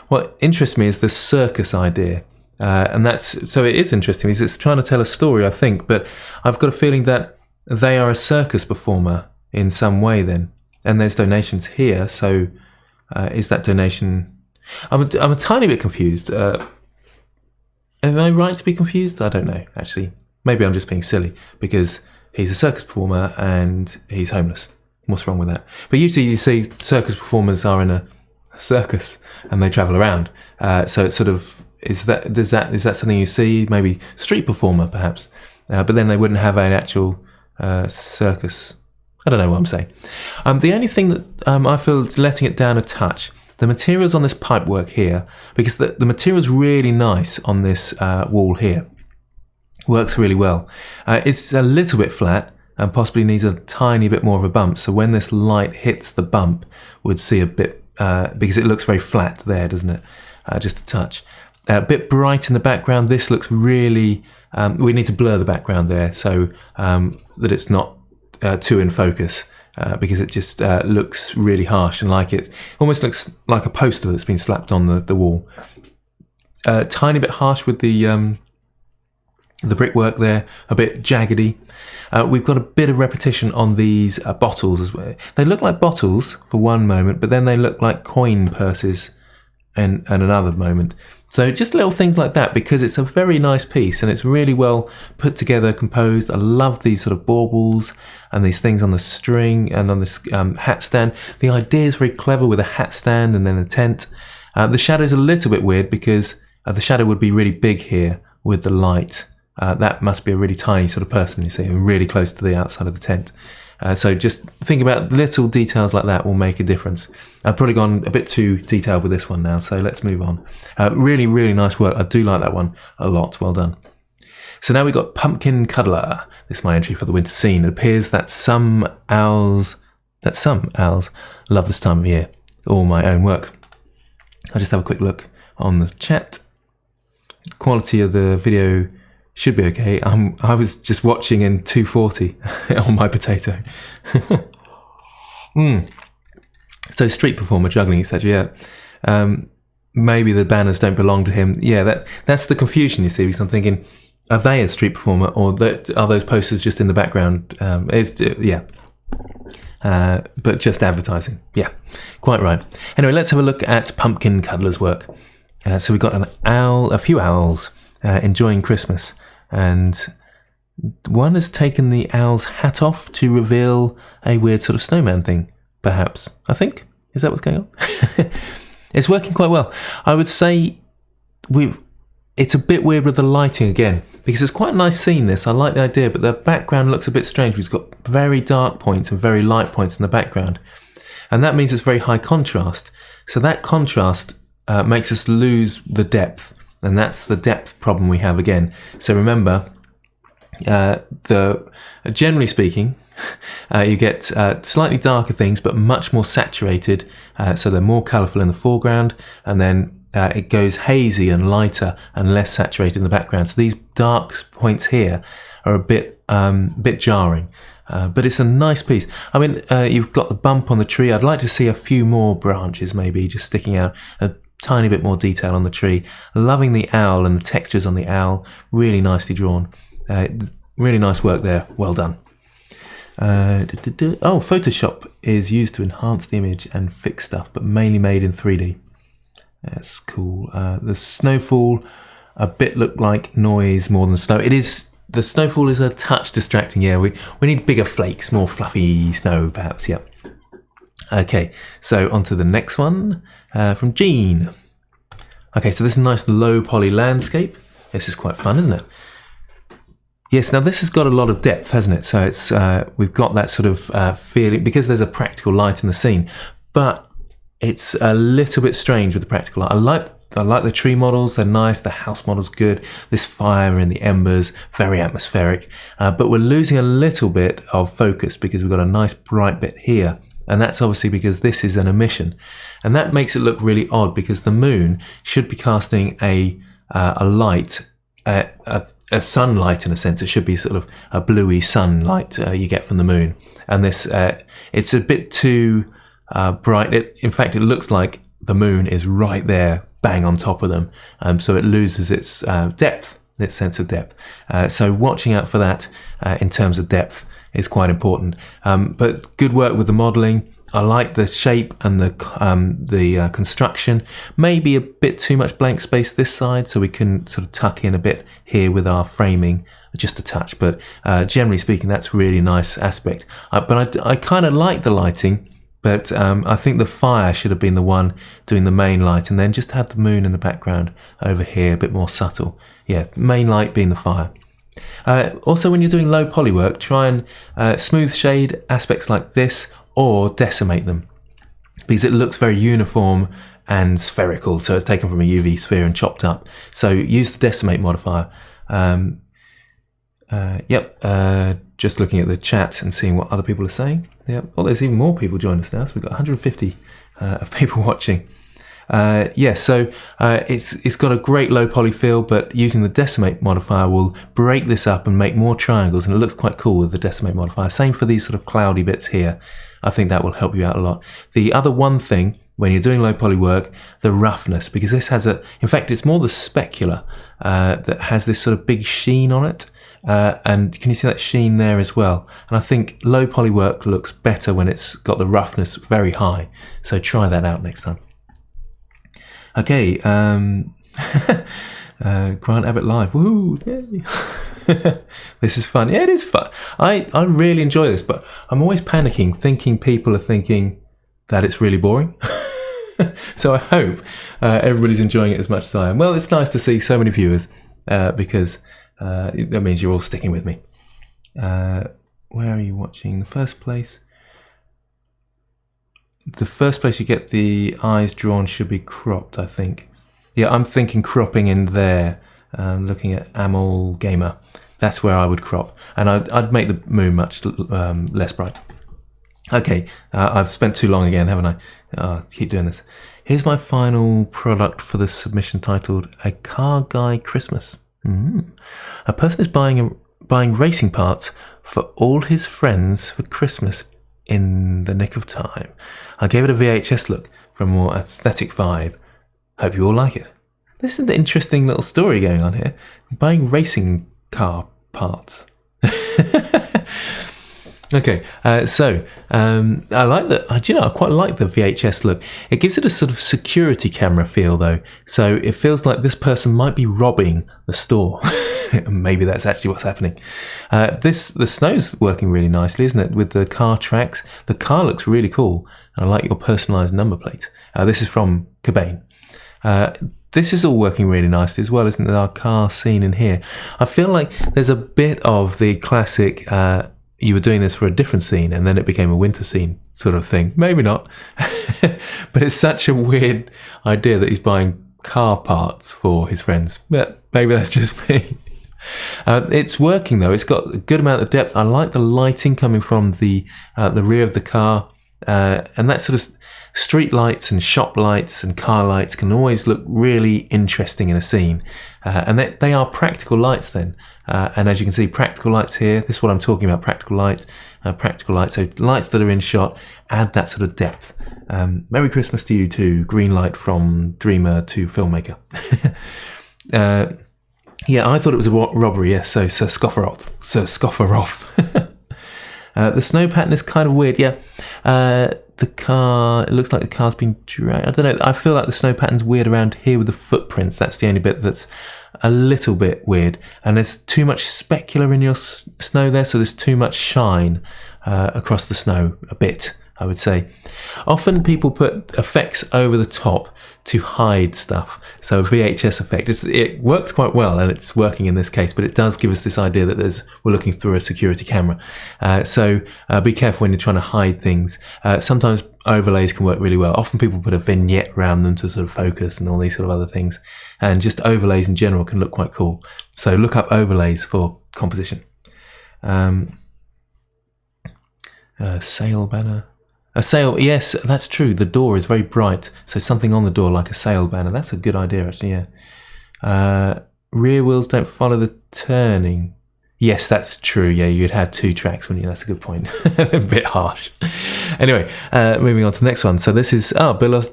what interests me is the circus idea. And so it is interesting because it's trying to tell a story, I think, but I've got a feeling that they are a circus performer in some way then. And there's donations here, so... is that donation? I'm a tiny bit confused. Am I right to be confused? I don't know, actually. Maybe I'm just being silly because he's a circus performer and he's homeless. What's wrong with that? But usually you see circus performers are in a circus and they travel around. So it's sort of is that something you see? Maybe street performer, perhaps. But then they wouldn't have an actual circus. I don't know what I'm saying. The only thing that I feel is letting it down a touch, the materials on this pipework here, because the material's really nice on this wall here. Works really well. It's a little bit flat and possibly needs a tiny bit more of a bump. So when this light hits the bump, we'd see a bit, because it looks very flat there, doesn't it? Just a touch. A bit bright in the background. This looks really, we need to blur the background there so that it's not too in focus, because it just looks really harsh and like it almost looks like a poster that's been slapped on the wall. Tiny bit harsh with the brickwork there, a bit jaggedy. We've got a bit of repetition on these bottles as well. They look like bottles for one moment, but then they look like coin purses and another moment. So just little things like that, because it's a very nice piece and it's really well put together, composed. I love these sort of baubles and these things on the string and on this hat stand. The idea is very clever with a hat stand and then a tent. The shadow's a little bit weird because the shadow would be really big here with the light. That must be a really tiny sort of person, you see, and really close to the outside of the tent. So just think about little details like that will make a difference. I've probably gone a bit too detailed with this one now, so let's move on. Really, really nice work. I do like that one a lot. Well done. So now we've got Pumpkin Cuddler. This is my entry for the winter scene. It appears that some owls love this time of year. All my own work. I'll just have a quick look on the chat. Quality of the video should be okay. I was just watching in 240 on my potato. So street performer, juggling, etc. Yeah. Maybe the banners don't belong to him. Yeah, that's the confusion, you see, because I'm thinking, are they a street performer or are those posters just in the background? But just advertising. Yeah, quite right. Anyway, let's have a look at Pumpkin Cuddler's work. So we've got a few owls enjoying Christmas. And one has taken the owl's hat off to reveal a weird sort of snowman thing, perhaps. I think. Is that what's going on? It's working quite well. I would say it's a bit weird with the lighting again, because it's quite a nice scene, this. I like the idea, but the background looks a bit strange. We've got very dark points and very light points in the background. And that means it's very high contrast. So that contrast makes us lose the depth. And that's the depth problem we have again. So remember, generally speaking, you get slightly darker things, but much more saturated. So they're more colourful in the foreground, and then it goes hazy and lighter and less saturated in the background. So these dark points here are a bit jarring. But it's a nice piece. I mean, you've got the bump on the tree. I'd like to see a few more branches maybe just sticking out. Tiny bit more detail on the tree. Loving the owl and the textures on the owl. Really nicely drawn. Really nice work there. Well done. Photoshop is used to enhance the image and fix stuff, but mainly made in 3D. That's cool. The snowfall a bit looked like noise more than snow. It is. The snowfall is a touch distracting. Yeah, we need bigger flakes, more fluffy snow, perhaps. Yep. Okay, so on to the next one from Jean. Okay, so this is a nice low poly landscape. This is quite fun, isn't it? Yes, now this has got a lot of depth, hasn't it? So it's we've got that sort of feeling, because there's a practical light in the scene, but it's a little bit strange with the practical light. I like the tree models, they're nice, the house model's good, this fire and the embers, very atmospheric, but we're losing a little bit of focus because we've got a nice bright bit here. And that's obviously because this is an emission. And that makes it look really odd, because the moon should be casting a light, a sunlight in a sense. It should be sort of a bluey sunlight you get from the moon. And this, it's a bit too bright. In fact, it looks like the moon is right there, bang on top of them. So it loses its depth, its sense of depth. So watching out for that in terms of depth is quite important. But good work with the modelling. I like the shape and the construction. Maybe a bit too much blank space this side, so we can sort of tuck in a bit here with our framing, just a touch. But generally speaking, that's a really nice aspect. But I kind of like the lighting, but I think the fire should have been the one doing the main light, and then just have the moon in the background over here, a bit more subtle. Yeah, main light being the fire. Also, when you're doing low poly work, try and smooth shade aspects like this or decimate them, because it looks very uniform and spherical, so it's taken from a UV sphere and chopped up. So use the decimate modifier. Just looking at the chat and seeing what other people are saying. Yep. Oh, there's even more people joining us now, so we've got 150 of people watching. It's got a great low poly feel, but using the decimate modifier will break this up and make more triangles, and it looks quite cool with the decimate modifier. Same for these sort of cloudy bits here. I think that will help you out a lot. The other one thing, when you're doing low poly work, the roughness, because this has in fact, it's more the specular that has this sort of big sheen on it. And can you see that sheen there as well? And I think low poly work looks better when it's got the roughness very high. So try that out next time. Okay, Grant Abbott live. Woo! Yay. This is fun. Yeah, it is fun. I really enjoy this, but I'm always panicking, thinking people are thinking that it's really boring. So I hope everybody's enjoying it as much as I am. Well, it's nice to see so many viewers because that means you're all sticking with me. Where are you watching? The first place? The first place you get the eyes drawn should be cropped, I think. Yeah, I'm thinking cropping in there. Looking at Amal Gamer, that's where I would crop, and I'd make the moon much less bright. Okay, I've spent too long again, haven't I? Keep doing this. Here's my final product for the submission titled "A Car Guy Christmas." A person is buying racing parts for all his friends for Christmas in the nick of time. I gave it a VHS look for a more aesthetic vibe. Hope you all like it. This is an interesting little story going on here. Buying racing car parts. Okay, I like that. Do you know, I quite like the VHS look. It gives it a sort of security camera feel, though. So it feels like this person might be robbing the store. Maybe that's actually what's happening. The snow's working really nicely, isn't it? With the car tracks. The car looks really cool. And I like your personalised number plate. This is from Gabbitt. This is all working really nicely as well, isn't it? Our car scene in here. I feel like there's a bit of the classic, you were doing this for a different scene and then it became a winter scene sort of thing. Maybe not. But it's such a weird idea that he's buying car parts for his friends. But maybe that's just me. It's working though. It's got a good amount of depth. I like the lighting coming from the rear of the car. And that sort of street lights and shop lights and car lights can always look really interesting in a scene. And they are practical lights then. And as you can see, practical lights here. This is what I'm talking about, practical lights. So lights that are in shot add that sort of depth. Merry Christmas to you too. Green light from dreamer to filmmaker. Yeah, I thought it was a robbery, yes. So Sir Scofferoff. The snow pattern is kind of weird, yeah. The car, it looks like the car's been dragged. I don't know, I feel like the snow pattern's weird around here with the footprints. That's the only bit that's a little bit weird. And there's too much specular in your snow there, so there's too much shine across the snow a bit, I would say. Often people put effects over the top to hide stuff. So a VHS effect, it works quite well, and it's working in this case, but it does give us this idea that we're looking through a security camera. So be careful when you're trying to hide things. Sometimes overlays can work really well. Often people put a vignette around them to sort of focus and all these sort of other things. And just overlays in general can look quite cool. So look up overlays for composition. Sail banner. A sail, yes, that's true. The door is very bright, so something on the door like a sail banner. That's a good idea, actually, yeah. Rear wheels don't follow the turning. Yes, that's true. Yeah, you'd have two tracks, wouldn't you? That's a good point. A bit harsh. Anyway, moving on to the next one. So this is, Belidos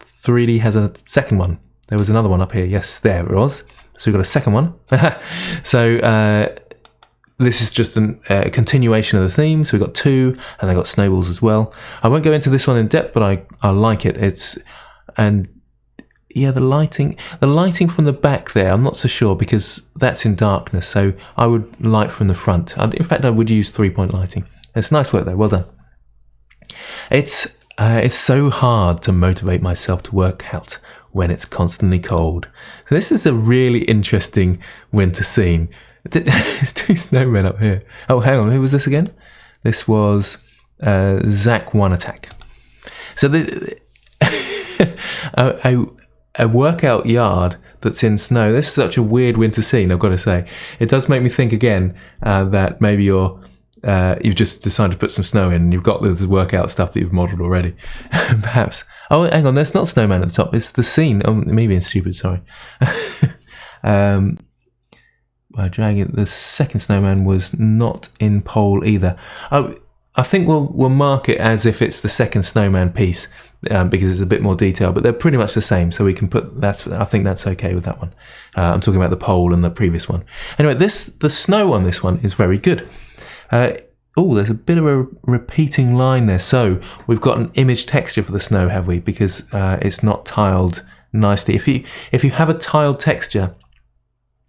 3D has a second one. There was another one up here. Yes, there it was. So we've got a second one. So, this is just a continuation of the theme. So we've got two, and they've got snowballs as well. I won't go into this one in depth, but I like it. The lighting from the back there, I'm not so sure because that's in darkness. So I would light from the front. In fact, I would use 3-point lighting. It's nice work though. Well done. It's It's so hard to motivate myself to work out when it's constantly cold. So this is a really interesting winter scene. There's 2 snowmen up here. Oh, hang on, who was this again? This was Zach One Attack. So a workout yard that's in snow. This is such a weird winter scene, I've got to say. It does make me think again that maybe you've just decided to put some snow in and you've got this workout stuff that you've modelled already. Perhaps. Oh, hang on, there's not snowman at the top. It's the scene. Oh, me being stupid, sorry. By dragging, the second snowman was not in pole either. Oh, I think we'll mark it as if it's the second snowman piece because it's a bit more detail, but they're pretty much the same. So we can put I think that's okay with that one. I'm talking about the pole and the previous one. Anyway, the snow on this one is very good. There's a bit of a repeating line there. So we've got an image texture for the snow, have we? Because it's not tiled nicely. If you have a tiled texture,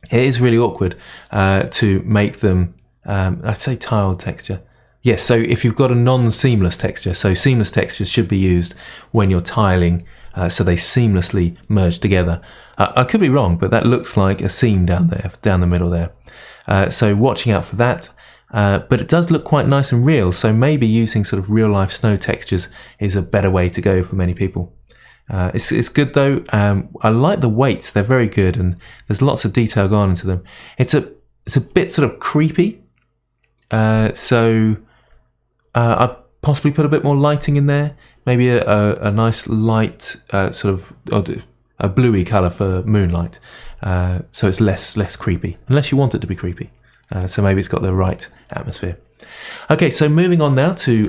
it is really awkward to make them. I'd say tiled texture. Yes, so if you've got a non-seamless texture, so seamless textures should be used when you're tiling, so they seamlessly merge together. I could be wrong, but that looks like a seam down the middle there. So watching out for that. But it does look quite nice and real, so maybe using sort of real-life snow textures is a better way to go for many people. It's good though. I like the weights; they're very good, and there's lots of detail gone into them. It's a bit sort of creepy, so I'd possibly put a bit more lighting in there. Maybe a nice light sort of a bluey colour for moonlight, so it's less creepy, unless you want it to be creepy. So maybe it's got the right atmosphere. Okay, so moving on now to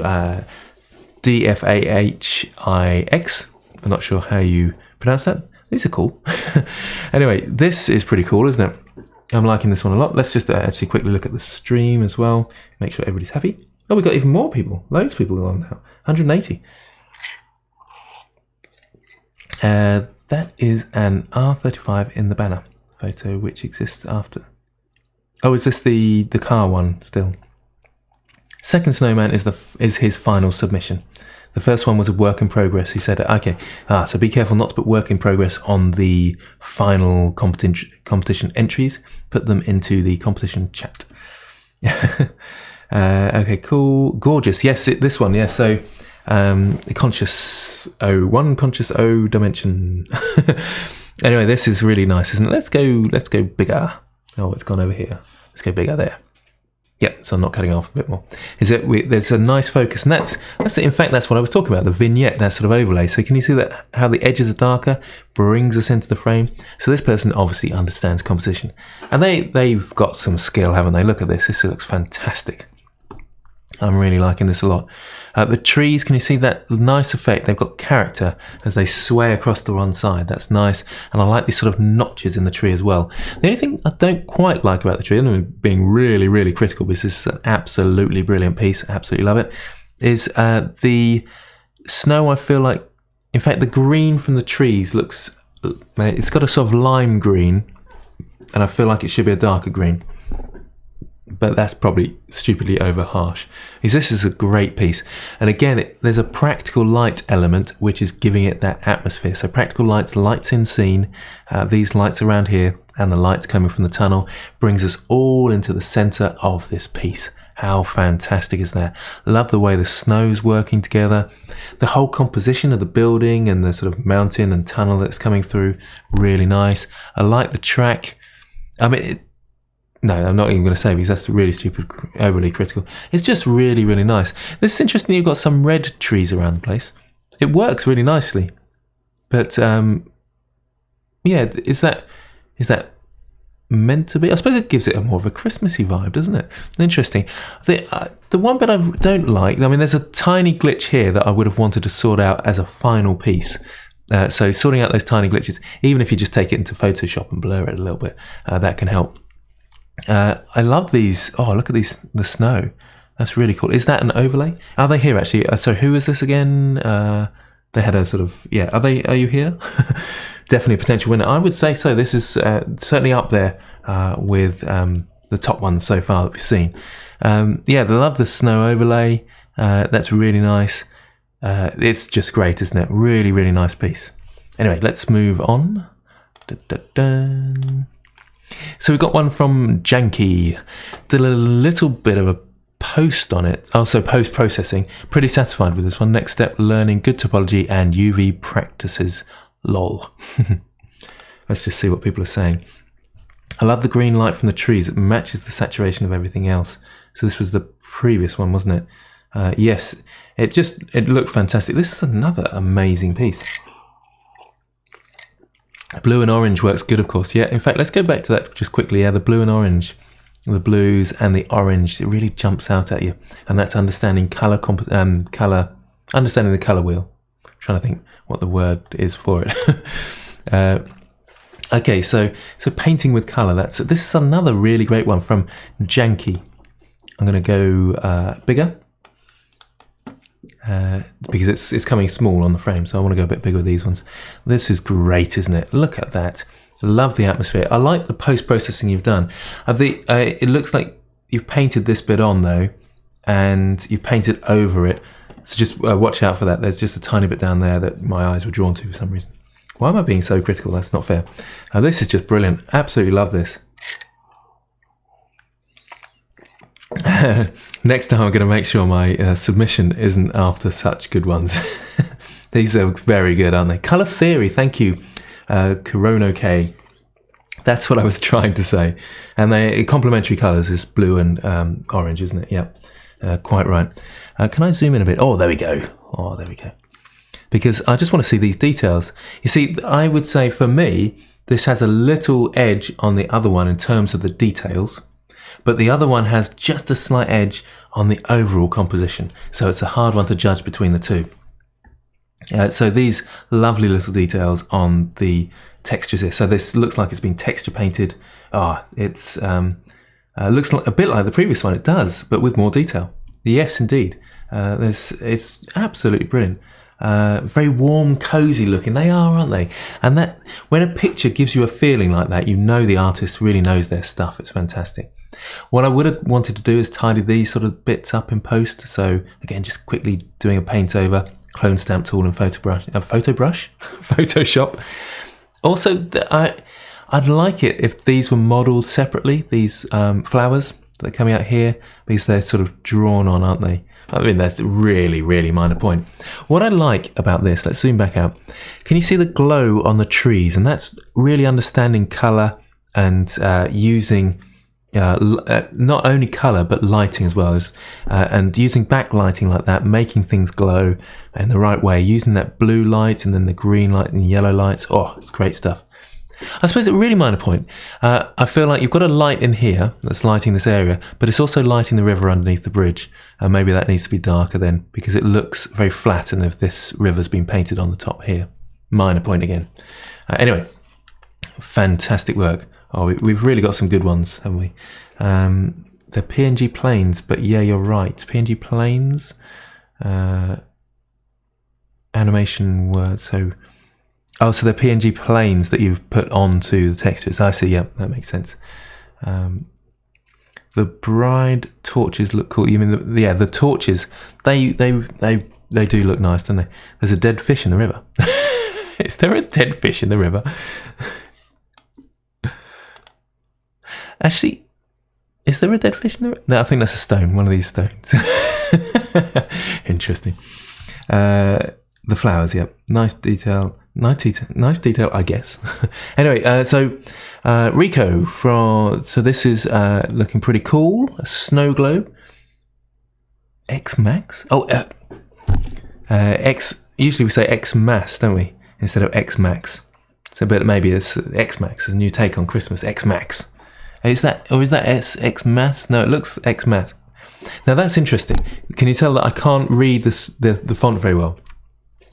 DFAHIX. I'm not sure how you pronounce that. These are cool. Anyway, this is pretty cool, isn't it? I'm liking this one a lot. Let's just actually quickly look at the stream as well. Make sure everybody's happy. Oh, we've got even more people. Loads of people along now. 180. That is an R35 in the banner photo, which exists after. Oh, is this the car one still? Second snowman is his final submission. The first one was a work in progress. He said, okay, so be careful not to put work in progress on the final competition entries. Put them into the competition chat. Okay, cool. Gorgeous. Yes, this one. Yeah, so conscious O dimension. Anyway, this is really nice, isn't it? Let's go bigger. Oh, it's gone over here. Let's go bigger there. Yep, so I'm not cutting off a bit more. There's a nice focus, and that's in fact that's what I was talking about, the vignette, that sort of overlay. So can you see that how the edges are darker brings us into the frame? So this person obviously understands composition, and they've got some skill, haven't they? Look at this. This looks fantastic. I'm really liking this a lot. The trees, can you see that nice effect? They've got character as they sway across the one side. That's nice. And I like these sort of notches in the tree as well. The only thing I don't quite like about the tree, and I'm being really, really critical because this is an absolutely brilliant piece, absolutely love it, is the snow. I feel like, in fact, the green from the trees looks, it's got a sort of lime green, and I feel like it should be a darker green. But that's probably stupidly over harsh. This is a great piece. And again, there's a practical light element which is giving it that atmosphere. So practical lights in scene, these lights around here and the lights coming from the tunnel brings us all into the center of this piece. How fantastic is that? Love the way the snow's working together. The whole composition of the building and the sort of mountain and tunnel that's coming through, really nice. I like the track. I mean, no, I'm not even going to say because that's really stupid, overly critical. It's just really, really nice. This is interesting. You've got some red trees around the place. It works really nicely. But, yeah, is that meant to be? I suppose it gives it a more of a Christmassy vibe, doesn't it? Interesting. The one bit I don't like, I mean, there's a tiny glitch here that I would have wanted to sort out as a final piece. So sorting out those tiny glitches, even if you just take it into Photoshop and blur it a little bit, that can help. I love these. Oh, look at the snow. That's really cool. Is that an overlay? Are they here actually? So who is this again? They had a sort of, yeah. Are you here? Definitely a potential winner. I would say so. This is certainly up there with the top ones so far that we've seen. Yeah, they love the snow overlay. That's really nice. It's just great, isn't it? Really, really nice piece. Anyway, let's move on. So we got one from Janky. Did a little bit of a post on it. Also post-processing. Pretty satisfied with this one. Next step, learning good topology and UV practices. Lol. Let's just see what people are saying. I love the green light from the trees. It matches the saturation of everything else. So this was the previous one, wasn't it? Yes, it looked fantastic. This is another amazing piece. Blue and orange works good, of course. Yeah, in fact, let's go back to that just quickly. Yeah, the blue and orange, the blues and the orange, it really jumps out at you. And that's understanding understanding the color wheel. I'm trying to think what the word is for it. Okay, so painting with color. This is another really great one from Janky. I'm going to go bigger. Because it's coming small on the frame, so I want to go a bit bigger with these ones. This is great, isn't it? Look at that. Love the atmosphere. I like the post-processing you've done. It looks like you've painted this bit on, though, and you've painted over it. So just watch out for that. There's just a tiny bit down there that my eyes were drawn to for some reason. Why am I being so critical? That's not fair. This is just brilliant. Absolutely love this. Next time I'm going to make sure my submission isn't after such good ones. These are very good, aren't they? Colour Theory, thank you, Corono K. That's what I was trying to say. And they complementary colours is blue and orange, isn't it? Yep, quite right. Can I zoom in a bit? Oh, there we go. Oh, there we go. Because I just want to see these details. You see, I would say for me, this has a little edge on the other one in terms of the details. But the other one has just a slight edge on the overall composition. So it's a hard one to judge between the two. So these lovely little details on the textures here. So this looks like it's been texture painted. It's looks like, a bit like the previous one. It does, but with more detail. Yes, indeed. It's absolutely brilliant. Very warm, cozy looking. They are, aren't they? And that when a picture gives you a feeling like that, you know the artist really knows their stuff. It's fantastic. What I would have wanted to do is tidy these sort of bits up in post. So again, just quickly doing a paint over, clone stamp tool and Photoshop. Also, I'd like it if these were modelled separately, these flowers that are coming out here, because they're sort of drawn on, aren't they? I mean, that's a really, really minor point. What I like about this, let's zoom back out. Can you see the glow on the trees? And that's really understanding colour and using not only colour but lighting as well, and using backlighting like that, making things glow in the right way, using that blue light and then the green light and yellow lights. Oh, it's great stuff. I suppose a really minor point, I feel like you've got a light in here that's lighting this area, but it's also lighting the river underneath the bridge. Maybe that needs to be darker then, because it looks very flat and if this river's been painted on the top here. Minor point again. Anyway, fantastic work. Oh, we've really got some good ones, haven't we? They're PNG planes, but yeah, you're right. PNG planes, animation word, so they're PNG planes that you've put onto the textures. I see, yeah, that makes sense. The bride torches look cool. You mean, the torches, they do look nice, don't they? There's a dead fish in the river. Is there a dead fish in the river? Actually, is there a dead fish in the river? No, I think that's a stone, one of these stones. Interesting. The flowers, yeah. Nice detail, I guess. Anyway, Rico so this is looking pretty cool. A snow globe. X Max? X, usually we say X Mass, don't we? Instead of X Max. So, but maybe it's X Max, a new take on Christmas, X Max. Is that X Mass? No, it looks X Mass. Now that's interesting. Can you tell that I can't read the font very well?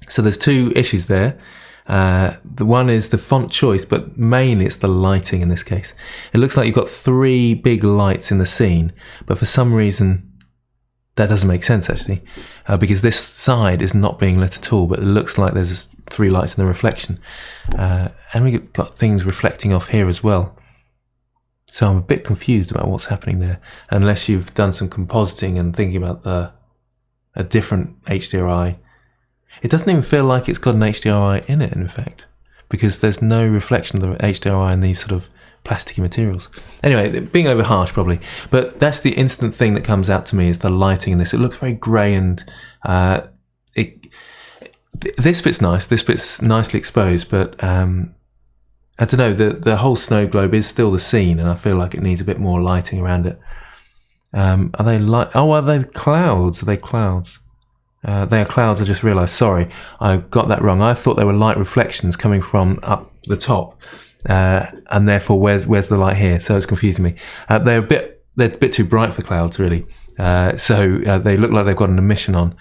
So there's two issues there. The one is the font choice, but mainly it's the lighting in this case. It looks like you've got three big lights in the scene, but for some reason that doesn't make sense actually, because this side is not being lit at all, but it looks like there's three lights in the reflection. And we've got things reflecting off here as well. So I'm a bit confused about what's happening there, unless you've done some compositing and thinking about a different HDRI It doesn't even feel like it's got an HDRI in it, in fact, because there's no reflection of the HDRI in these sort of plasticky materials. Anyway, being over harsh probably, but that's the instant thing that comes out to me is the lighting in this. It looks very grey, and this bit's nice. This bit's nicely exposed, but I don't know. The whole snow globe is still the scene, and I feel like it needs a bit more lighting around it. Are they light? Oh, are they clouds? Are they clouds? They are clouds. I just realised. Sorry, I got that wrong. I thought they were light reflections coming from up the top, and therefore, where's the light here? So it's confusing me. They're a bit too bright for clouds, really. So they look like they've got an emission on.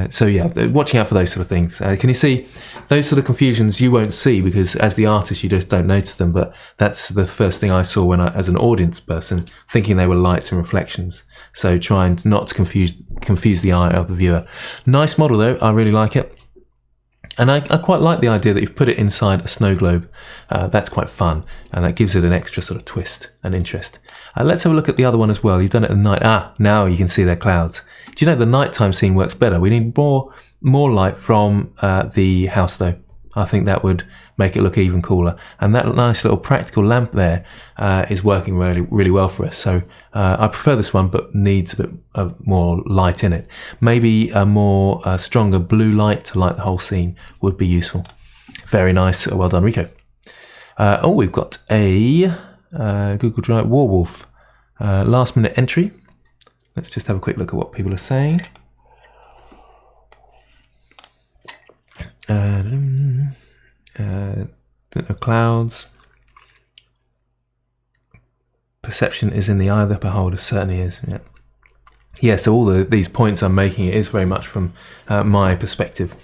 So yeah, watching out for those sort of things. Can you see those sort of confusions? You won't see because as the artist you just don't notice them, but that's the first thing I saw when as an audience person, thinking they were lights and reflections. So trying not to confuse the eye of the viewer. Nice model though, I really like it. And I quite like the idea that you've put it inside a snow globe. That's quite fun, and that gives it an extra sort of twist and interest. Let's have a look at the other one as well. You've done it at night. Now you can see their clouds. Do you know the nighttime scene works better? We need more light from the house though. I think that would make it look even cooler. And that nice little practical lamp there is working really, really well for us. So I prefer this one, but needs a bit of more light in it. Maybe a more stronger blue light to light the whole scene would be useful. Very nice. Well done, Rico. We've got a Google Drive Warwolf last minute entry. Let's just have a quick look at what people are saying. Clouds. Perception is in the eye of the beholder. Certainly is. Yeah. So all these points I'm making, it is very much from my perspective.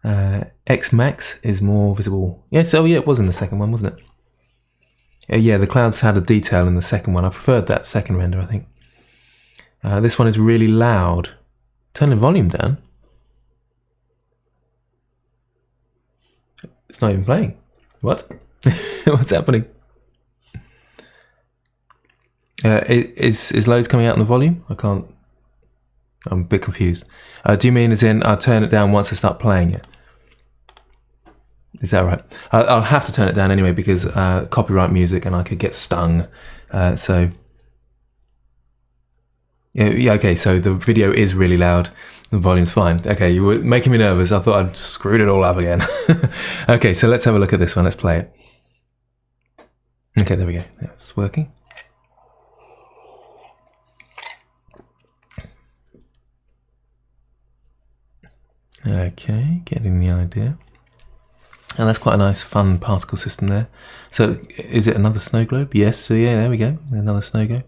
X Max is more visible. Yes. Oh yeah, it was in the second one, wasn't it? Yeah, the clouds had a detail in the second one. I preferred that second render, I think. This one is really loud. Turn the volume down. It's not even playing. What? What's happening? Is loads coming out in the volume? I'm a bit confused. Do you mean as in I'll turn it down once I start playing it? Is that right? I'll have to turn it down anyway because copyright music and I could get stung. So yeah, okay, so the video is really loud. The volume's fine. Okay, you were making me nervous. I thought I'd screwed it all up again. Okay, so let's have a look at this one. Let's play it. Okay, there we go. That's working. Okay, getting the idea. And that's quite a nice, fun particle system there. So, is it another snow globe? Yes, so yeah, there we go. Another snow globe.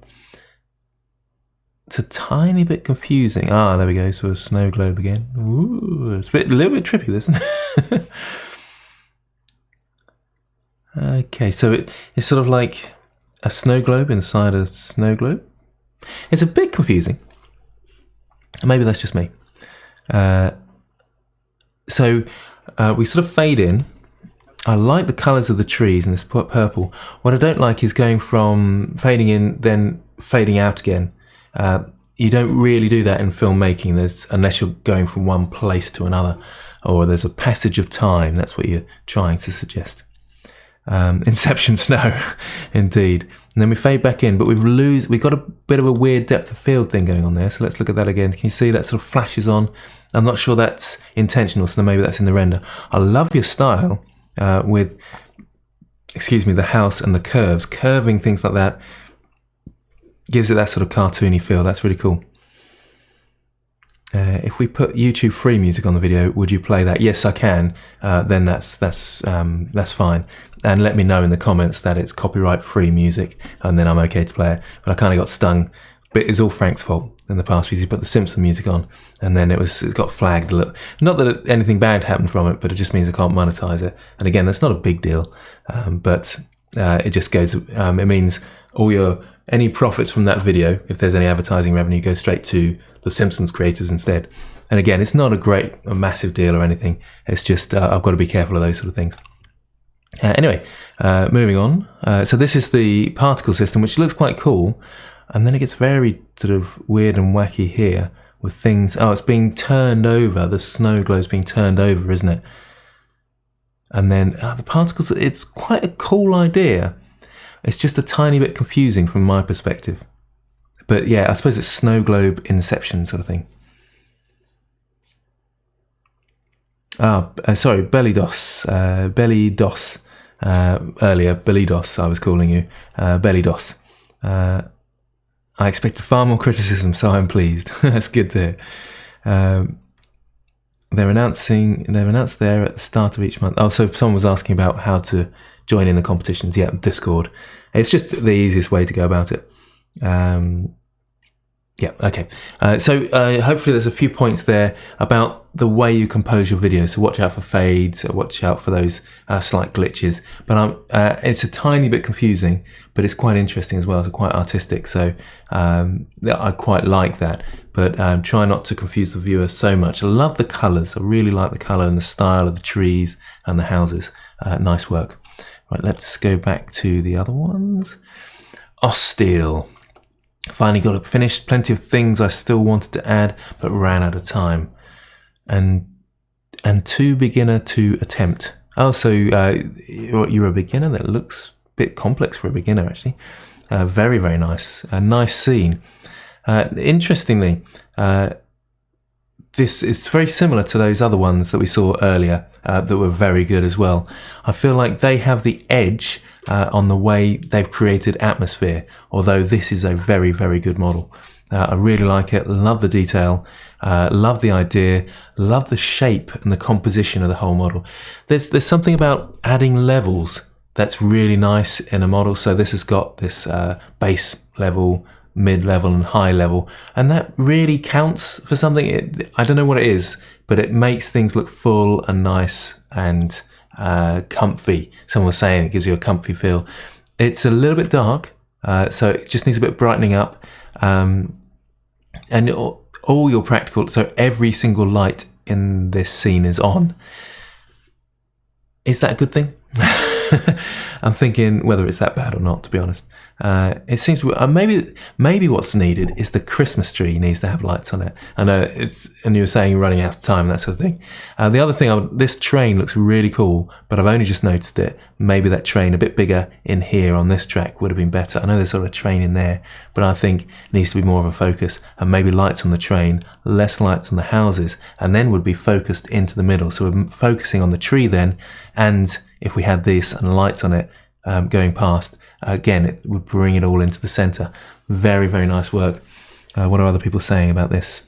It's a tiny bit confusing. There we go. So a snow globe again. Ooh, it's a little bit trippy, isn't it? Okay, so it's sort of like a snow globe inside a snow globe. It's a bit confusing. Maybe that's just me. So we sort of fade in. I like the colours of the trees and this purple. What I don't like is going from fading in, then fading out again. You don't really do that in filmmaking unless you're going from one place to another, or there's a passage of time. That's what you're trying to suggest. Inception snow, indeed. And then we fade back in, but we've got a bit of a weird depth of field thing going on there. So let's look at that again. Can you see that sort of flashes on? I'm not sure that's intentional, so maybe that's in the render. I love your style with, the house and the curves, curving things like that. Gives it that sort of cartoony feel. That's really cool. If we put YouTube free music on the video, would you play that? Yes, I can. Then that's fine. And let me know in the comments that it's copyright free music, and then I'm okay to play it. But I kind of got stung. But it's all Frank's fault in the past because he put the Simpson music on, and then it got flagged a little. Not that anything bad happened from it, but it just means I can't monetize it. And again, that's not a big deal, but it just goes. It means any profits from that video, if there's any advertising revenue, goes straight to the Simpsons creators instead. And again, it's not a massive deal or anything. It's just I've got to be careful of those sort of things. Anyway, moving on. So this is the particle system, which looks quite cool. And then it gets very sort of weird and wacky here with things. Oh, it's being turned over. The snow glow is being turned over, isn't it? And then the particles, it's quite a cool idea. It's just a tiny bit confusing from my perspective. But yeah, I suppose it's snow globe inception sort of thing. Sorry, Belly DOS. Belly DOS. Earlier, Belly DOS, I was calling you. Belly DOS. I expected far more criticism, so I'm pleased. That's good to hear. They've announced there at the start of each month. Oh, so someone was asking about how to join in the competitions. Yeah, Discord. It's just the easiest way to go about it. Yeah, okay. So hopefully there's a few points there about the way you compose your videos. So watch out for fades, watch out for those slight glitches. But it's a tiny bit confusing, but it's quite interesting as well. It's quite artistic, so I quite like that. But try not to confuse the viewer so much. I love the colours. I really like the colour and the style of the trees and the houses. Nice work. Right, let's go back to the other ones. Osteel. Finally got it finished. Plenty of things I still wanted to add, but ran out of time. And too beginner to attempt. Oh, so you're a beginner? That looks a bit complex for a beginner, actually. Very, very nice. A nice scene. Interestingly, this is very similar to those other ones that we saw earlier that were very good as well. I feel like they have the edge on the way they've created atmosphere, although this is a very, very good model. I really like it, love the detail, love the idea, love the shape and the composition of the whole model. There's something about adding levels that's really nice in a model. So this has got this base level, mid-level and high level, and that really counts for something. I don't know what it is, but it makes things look full and nice and comfy. Someone was saying it gives you a comfy feel. It's a little bit dark, so it just needs a bit of brightening up, and all your practical, so every single light in this scene is on. Is that a good thing? I'm thinking whether it's that bad or not, to be honest. It seems to be, maybe what's needed is the Christmas tree needs to have lights on it. I know and you were saying running out of time, that sort of thing. The other thing, this train looks really cool, but I've only just noticed it. Maybe that train a bit bigger in here on this track would have been better. I know there's sort of a train in there, but I think it needs to be more of a focus, and maybe lights on the train, less lights on the houses, and then would be focused into the middle. So we're focusing on the tree then, and if we had this and lights on it going past, again, it would bring it all into the center. Very, very nice work. What are other people saying about this?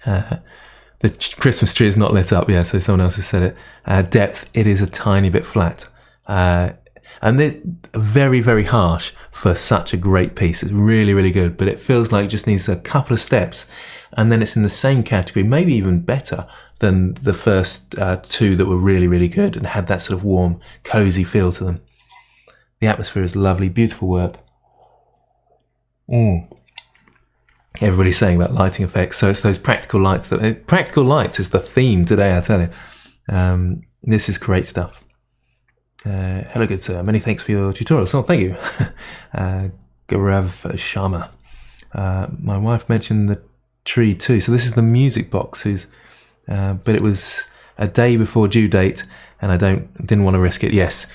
The Christmas tree is not lit up. Yeah, so someone else has said it. Depth, it is a tiny bit flat. And they're very, very harsh for such a great piece. It's really, really good, but it feels like it just needs a couple of steps, and then it's in the same category, maybe even better than the first two that were really, really good and had that sort of warm, cozy feel to them. The atmosphere is lovely, beautiful work. Everybody's saying about lighting effects, so it's those practical lights. Practical lights is the theme today, I tell you. This is great stuff. Hello, good sir. Many thanks for your tutorials. Oh, thank you. Gaurav Sharma. My wife mentioned the tree too. So this is the music box, but it was a day before due date, and I didn't want to risk it. Yes.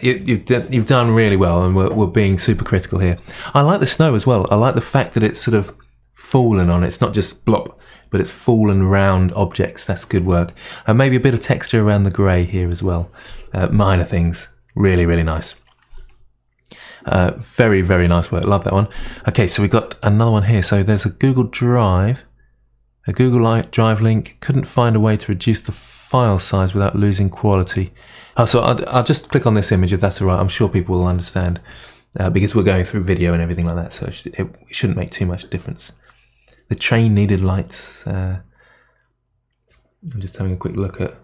You've done really well, and we're being super critical here. I like the snow as well. I like the fact that it's sort of fallen on. It's not just blop, but it's fallen round objects. That's good work. And maybe a bit of texture around the grey here as well. Minor things. Really, really nice. Very, very nice work. Love that one. Okay, so we've got another one here. So there's a Google Drive, a Google Drive link. Couldn't find a way to reduce the file size without losing quality. So I'll just click on this image if that's all right. I'm sure people will understand because we're going through video and everything like that, so it shouldn't make too much difference. The train needed lights. I'm just having a quick look at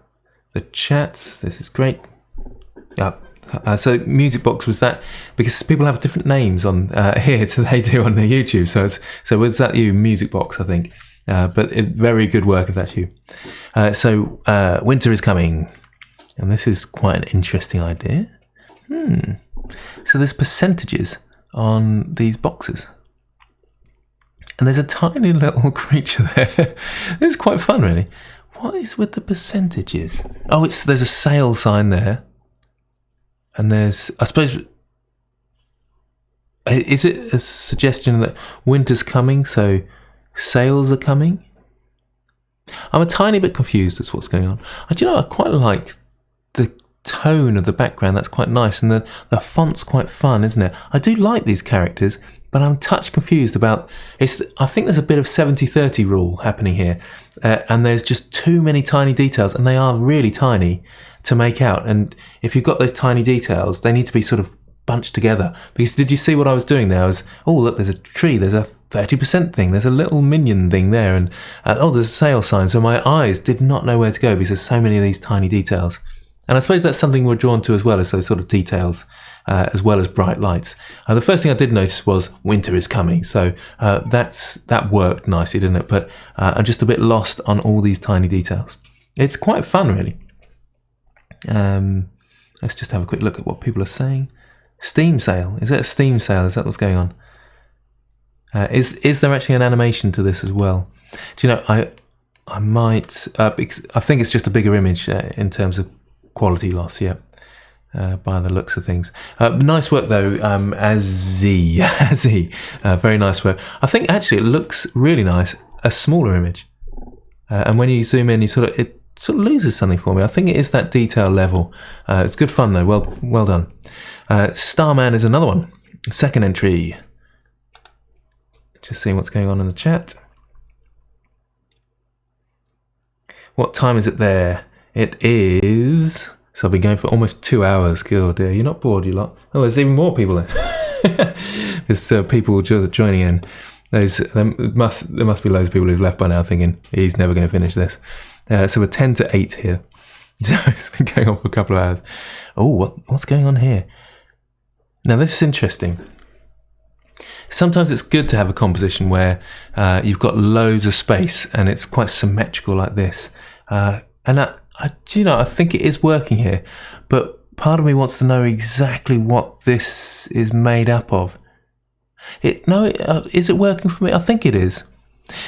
the chats. This is great. Yeah. So music box was that because people have different names on here to they do on the YouTube. So was that you, music box? I think. But very good work if that's you. So winter is coming. And this is quite an interesting idea. So there's percentages on these boxes. And there's a tiny little creature there. This is quite fun, really. What is with the percentages? Oh, there's a sale sign there. And there's, I suppose, is it a suggestion that winter's coming, so sales are coming? I'm a tiny bit confused as to what's going on. Do you know, I quite like the tone of the background. That's quite nice, and the font's quite fun, isn't it? I do like these characters, but I'm a touch confused about it's. I think there's a bit of 70-30 rule happening here, and there's just too many tiny details, and they are really tiny to make out. And if you've got those tiny details, they need to be sort of bunched together. Because did you see what I was doing there? I was, oh look, there's a tree, there's a 30% thing, there's a little minion thing there, and oh, there's a sale sign. So my eyes did not know where to go because there's so many of these tiny details. And I suppose that's something we're drawn to as well, as those sort of details, as well as bright lights. The first thing I did notice was winter is coming, so that worked nicely, didn't it? But I'm just a bit lost on all these tiny details. It's quite fun, really. Let's just have a quick look at what people are saying. Steam sale. Is it a Steam sale? Is that what's going on? Is there actually an animation to this as well? Do you know, I might, because I think it's just a bigger image in terms of quality loss, yeah, by the looks of things. Nice work though, Azzy, very nice work. I think actually it looks really nice, a smaller image, and when you zoom in, it sort of loses something for me. I think it is that detail level. It's good fun though. Well done. Starman is another one. Second entry. Just seeing what's going on in the chat. What time is it there? It is... So I've been going for almost 2 hours. God, dear, you're not bored, you lot. Oh, there's even more people there. There's people just joining in. There must be loads of people who've left by now thinking, he's never going to finish this. So we're 10 to 8 here. So it's been going on for a couple of hours. Oh, what's going on here? Now this is interesting. Sometimes it's good to have a composition where you've got loads of space and it's quite symmetrical like this. And I think it is working here, but part of me wants to know exactly what this is made up of. Is it working for me? I think it is.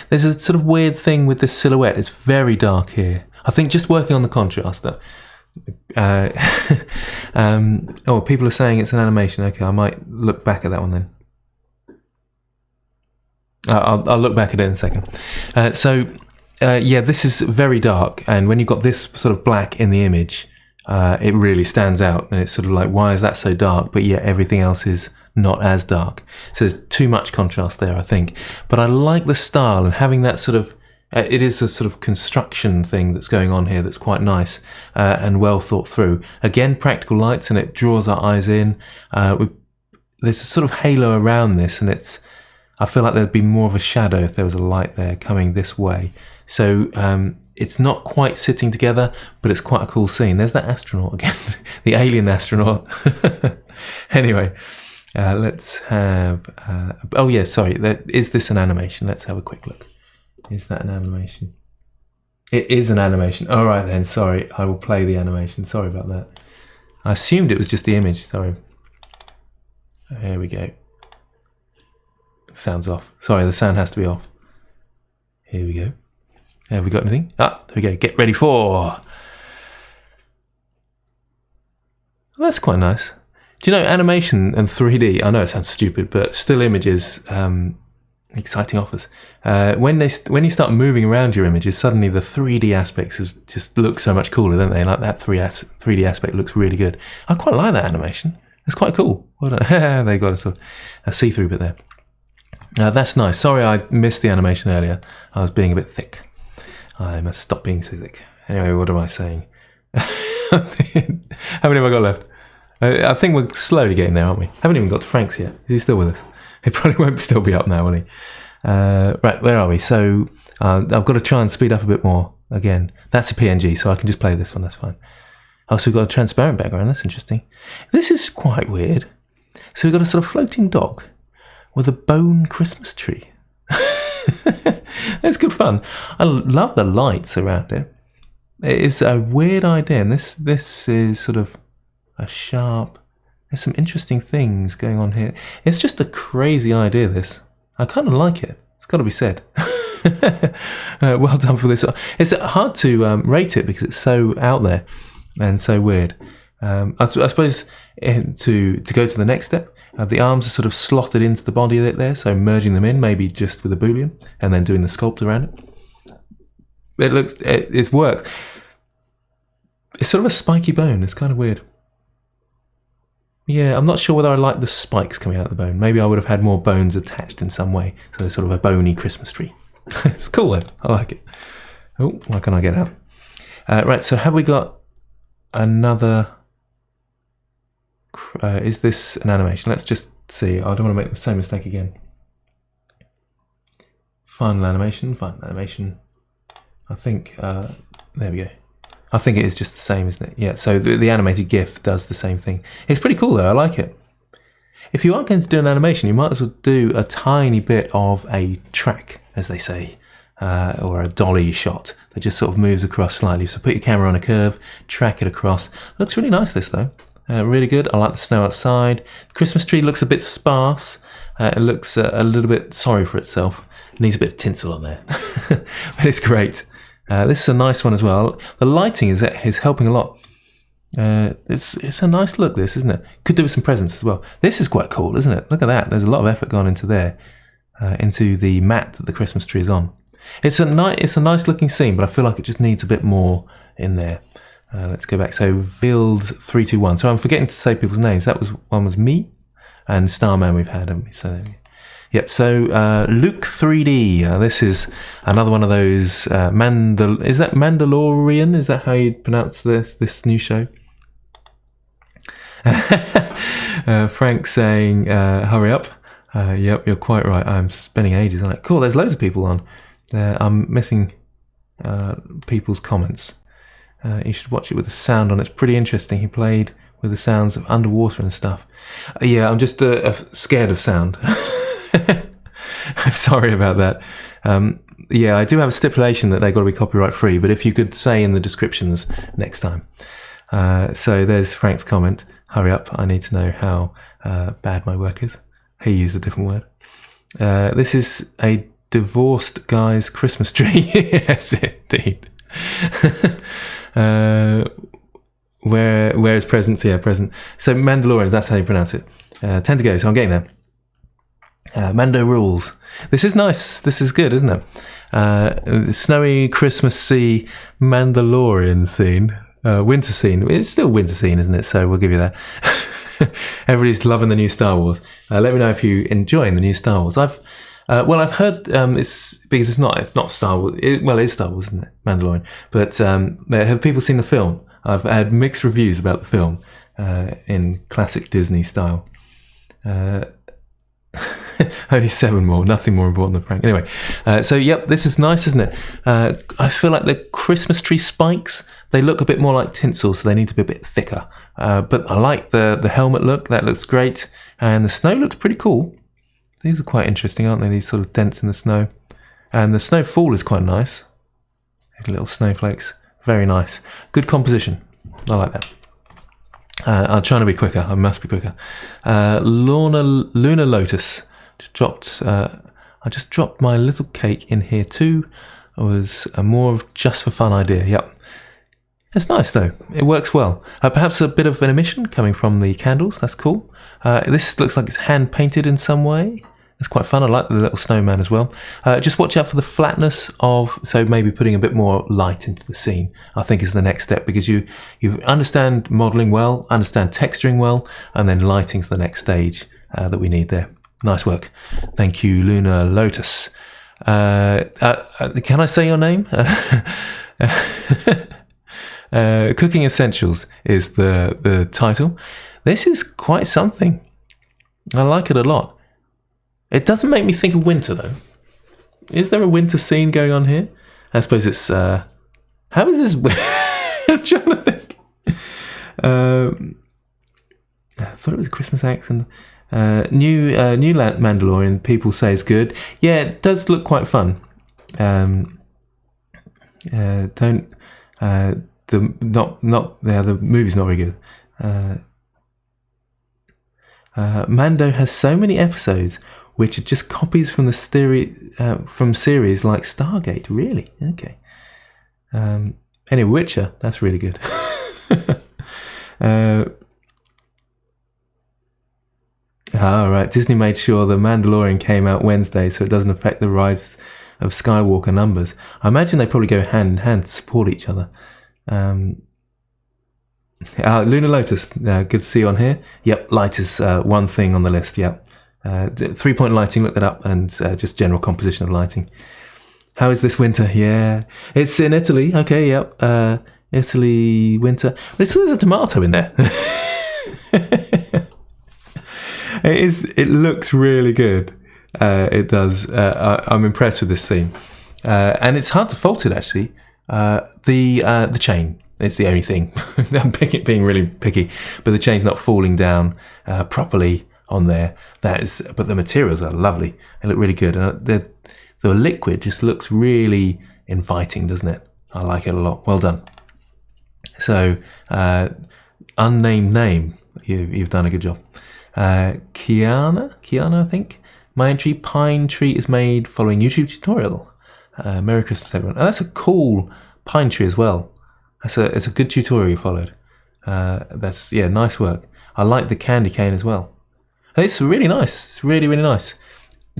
There's a sort of weird thing with this silhouette. It's very dark here. I think just working on the contrast. Oh, people are saying it's an animation. Okay, I might look back at that one then. I'll look back at it in a second. Yeah, this is very dark, and when you've got this sort of black in the image, it really stands out, and it's sort of like, why is that so dark? But yet everything else is not as dark. So there's too much contrast there, I think. But I like the style, and having that sort of, it is a sort of construction thing that's going on here that's quite nice and well thought through. Again, practical lights, and it draws our eyes in. There's a sort of halo around this, and I feel like there'd be more of a shadow if there was a light there coming this way. So it's not quite sitting together, but it's quite a cool scene. There's that astronaut again, the alien astronaut. Anyway, let's have... oh yeah, sorry. Is this an animation? Let's have a quick look. Is that an animation? It is an animation. All right then, sorry. I will play the animation. Sorry about that. I assumed it was just the image. Sorry. Here we go. Sound's off. Sorry, the sound has to be off. Here we go. Have we got anything? There we go. Get ready for... Well, that's quite nice. Do you know, animation and 3D, I know it sounds stupid, but still images, exciting offers. When you start moving around your images, suddenly the 3D aspects just look so much cooler, don't they? Like that 3D aspect looks really good. I quite like that animation. It's quite cool. Well done. They got a sort of a see-through bit there. That's nice. Sorry I missed the animation earlier. I was being a bit thick. I must stop being so thick. Anyway, what am I saying? How many have I got left? I think we're slowly getting there, aren't we? Haven't even got to Frank's yet. Is he still with us? He probably won't still be up now, will he? Right, where are we? So I've got to try and speed up a bit more. Again, that's a PNG, so I can just play this one. That's fine. Oh, so we've got a transparent background. That's interesting. This is quite weird. So we've got a sort of floating dog with a bone Christmas tree. It's good fun. I love the lights around it. It is a weird idea, and this is sort of a sharp... There's some interesting things going on here. It's just a crazy idea, this. I kind of like it. It's got to be said. Well done for this. It's hard to rate it because it's so out there and so weird. I suppose to go to the next step, the arms are sort of slotted into the body there, so merging them in, maybe just with a boolean, and then doing the sculpt around it. It works. It's sort of a spiky bone. It's kind of weird. Yeah, I'm not sure whether I like the spikes coming out of the bone. Maybe I would have had more bones attached in some way, so there's sort of a bony Christmas tree. It's cool though. I like it. Oh, why can't I get out? Right, so have we got another... is this an animation? Let's just see. I don't want to make the same mistake again. Final animation. I think, there we go. I think it is just the same, isn't it? Yeah, so the animated GIF does the same thing. It's pretty cool though, I like it. If you are going to do an animation, you might as well do a tiny bit of a track, as they say, or a dolly shot that just sort of moves across slightly. So put your camera on a curve, track it across. Looks really nice, this though. Really good. I like the snow outside. Christmas tree looks a bit sparse. It looks a little bit sorry for itself. It needs a bit of tinsel on there, but it's great. This is a nice one as well. The lighting is helping a lot. It's a nice look, this, isn't it? Could do with some presents as well. This is quite cool, isn't it? Look at that. There's a lot of effort gone into there, into the mat that the Christmas tree is on. It's a nice looking scene, but I feel like it just needs a bit more in there. Let's go back. So Vild321. So I'm forgetting to say people's names. One was me, and Starman we've had, haven't we? So yep. So Luke 3D. This is another one of those is that Mandalorian? Is that how you pronounce this new show? Frank saying, "Hurry up." Yep, you're quite right. I'm spending ages on it. Cool. There's loads of people on. I'm missing people's comments. You should watch it with the sound on. It's pretty interesting. He played with the sounds of underwater and stuff. Yeah, I'm just scared of sound. I'm sorry about that. Yeah, I do have a stipulation that they've got to be copyright free, but if you could say in the descriptions next time. So there's Frank's comment. Hurry up, I need to know how bad my work is. He used a different word. This is a divorced guy's Christmas tree. Yes, indeed. Where is presents? Yeah, present. So Mandalorian, that's how you pronounce it. 10 to go, so I'm getting there. Mando rules. This is nice. This is good, isn't it? Snowy Christmassy Mandalorian scene. Winter scene. It's still winter scene, isn't it? So we'll give you that. Everybody's loving the new Star Wars. Let me know if you're enjoying the new Star Wars. I've heard it's because it's not Star Wars. It is Star Wars, isn't it? Mandalorian. But have people seen the film? I've had mixed reviews about the film in classic Disney style. Only 7 more, nothing more important than Frank. Anyway, so yep, this is nice, isn't it? I feel like the Christmas tree spikes, they look a bit more like tinsel, so they need to be a bit thicker. But I like the helmet look, that looks great. And the snow looks pretty cool. These are quite interesting, aren't they? These sort of dents in the snow. And the snowfall is quite nice. These little snowflakes, very nice. Good composition, I like that. I'm trying to be quicker. I must be quicker. Lunar Lotus just dropped. I just dropped my little cake in here too. It was a more of just for fun idea. Yep, it's nice though. It works well. Perhaps a bit of an emission coming from the candles. That's cool. This looks like it's hand painted in some way. It's quite fun. I like the little snowman as well. Just watch out for the flatness of, so maybe putting a bit more light into the scene, I think is the next step, because you understand modelling well, understand texturing well, and then lighting's the next stage that we need there. Nice work. Thank you, Lunar Lotus. Can I say your name? Cooking Essentials is the title. This is quite something. I like it a lot. It doesn't make me think of winter, though. Is there a winter scene going on here? I suppose it's... how is this... I'm trying to think. I thought it was a Christmas accent. New Mandalorian, people say is good. Yeah, it does look quite fun. The movie's not very good. Mando has so many episodes. which are just copies from the from series like Stargate. Really? Okay. Anyway, Witcher, that's really good. Right. Disney made sure The Mandalorian came out Wednesday, so it doesn't affect the rise of Skywalker numbers. I imagine they probably go hand in hand to support each other. Lunar Lotus, good to see you on here. Yep, light is one thing on the list. Yep, 3-point lighting. Look that up, and just general composition of lighting. How is this winter? Yeah, it's in Italy. Okay, yep. Italy winter. There's a tomato in there. It looks really good. It does. I'm impressed with this theme, and it's hard to fault it actually. The chain. It's the only thing. I'm being really picky, but the chain's not falling down properly on there. But the materials are lovely. They look really good, and the liquid just looks really inviting, doesn't it? I like it a lot. Well done. So, unnamed name. You've done a good job. Kiana, I think. My entry: pine tree is made following YouTube tutorial. Merry Christmas, everyone. Oh, that's a cool pine tree as well. It's a good tutorial you followed. Nice work. I like the candy cane as well. It's really nice. It's really, really nice.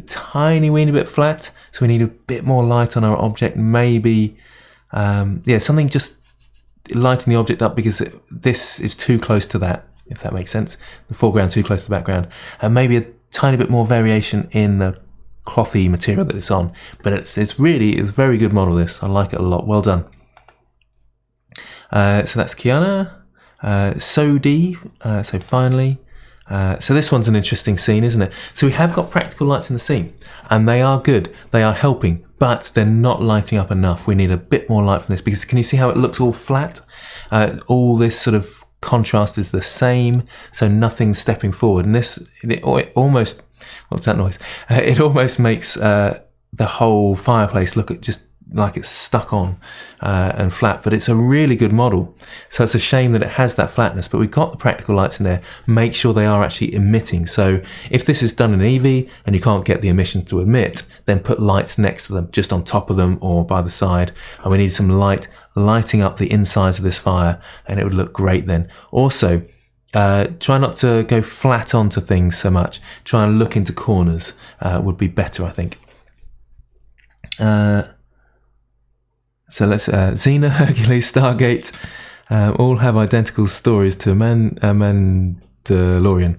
Tiny weeny bit flat, so we need a bit more light on our object. Maybe, something just lighting the object up because this is too close to that, if that makes sense. The foreground too close to the background. And maybe a tiny bit more variation in the clothy material that it's on. But it's a very good model, this. I like it a lot. Well done. So that's Kiana. So finally. So this one's an interesting scene, isn't it? So we have got practical lights in the scene, and they are good. They are helping, but they're not lighting up enough. We need a bit more light from this, because can you see how it looks all flat? All this sort of contrast is the same, so nothing's stepping forward. And it almost, what's that noise? It almost makes the whole fireplace look just like it's stuck on and flat, but it's a really good model. So it's a shame that it has that flatness, but we've got the practical lights in there. Make sure they are actually emitting. So if this is done in EV and you can't get the emission to emit, then put lights next to them, just on top of them or by the side. And we need some light lighting up the insides of this fire, and it would look great then. Also, try not to go flat onto things so much. Try and look into corners would be better, I think. So let's Xena, Hercules, Stargate, all have identical stories to Mandalorian.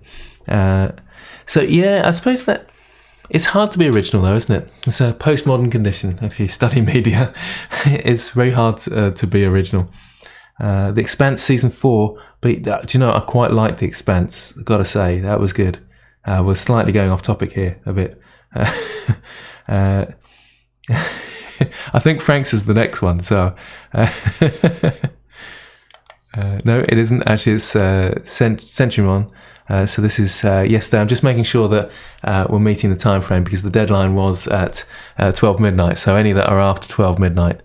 So yeah, I suppose that it's hard to be original though, isn't it? It's a postmodern condition. If you study media, it's very hard to be original. The Expanse season 4, but do you know, I quite like The Expanse. I've got to say, that was good. We're slightly going off topic here a bit. I think Frank's is the next one, so no, it isn't actually. It's Centurion. So this is yesterday. I'm just making sure that we're meeting the time frame, because the deadline was at 12 midnight. So any that are after 12 midnight.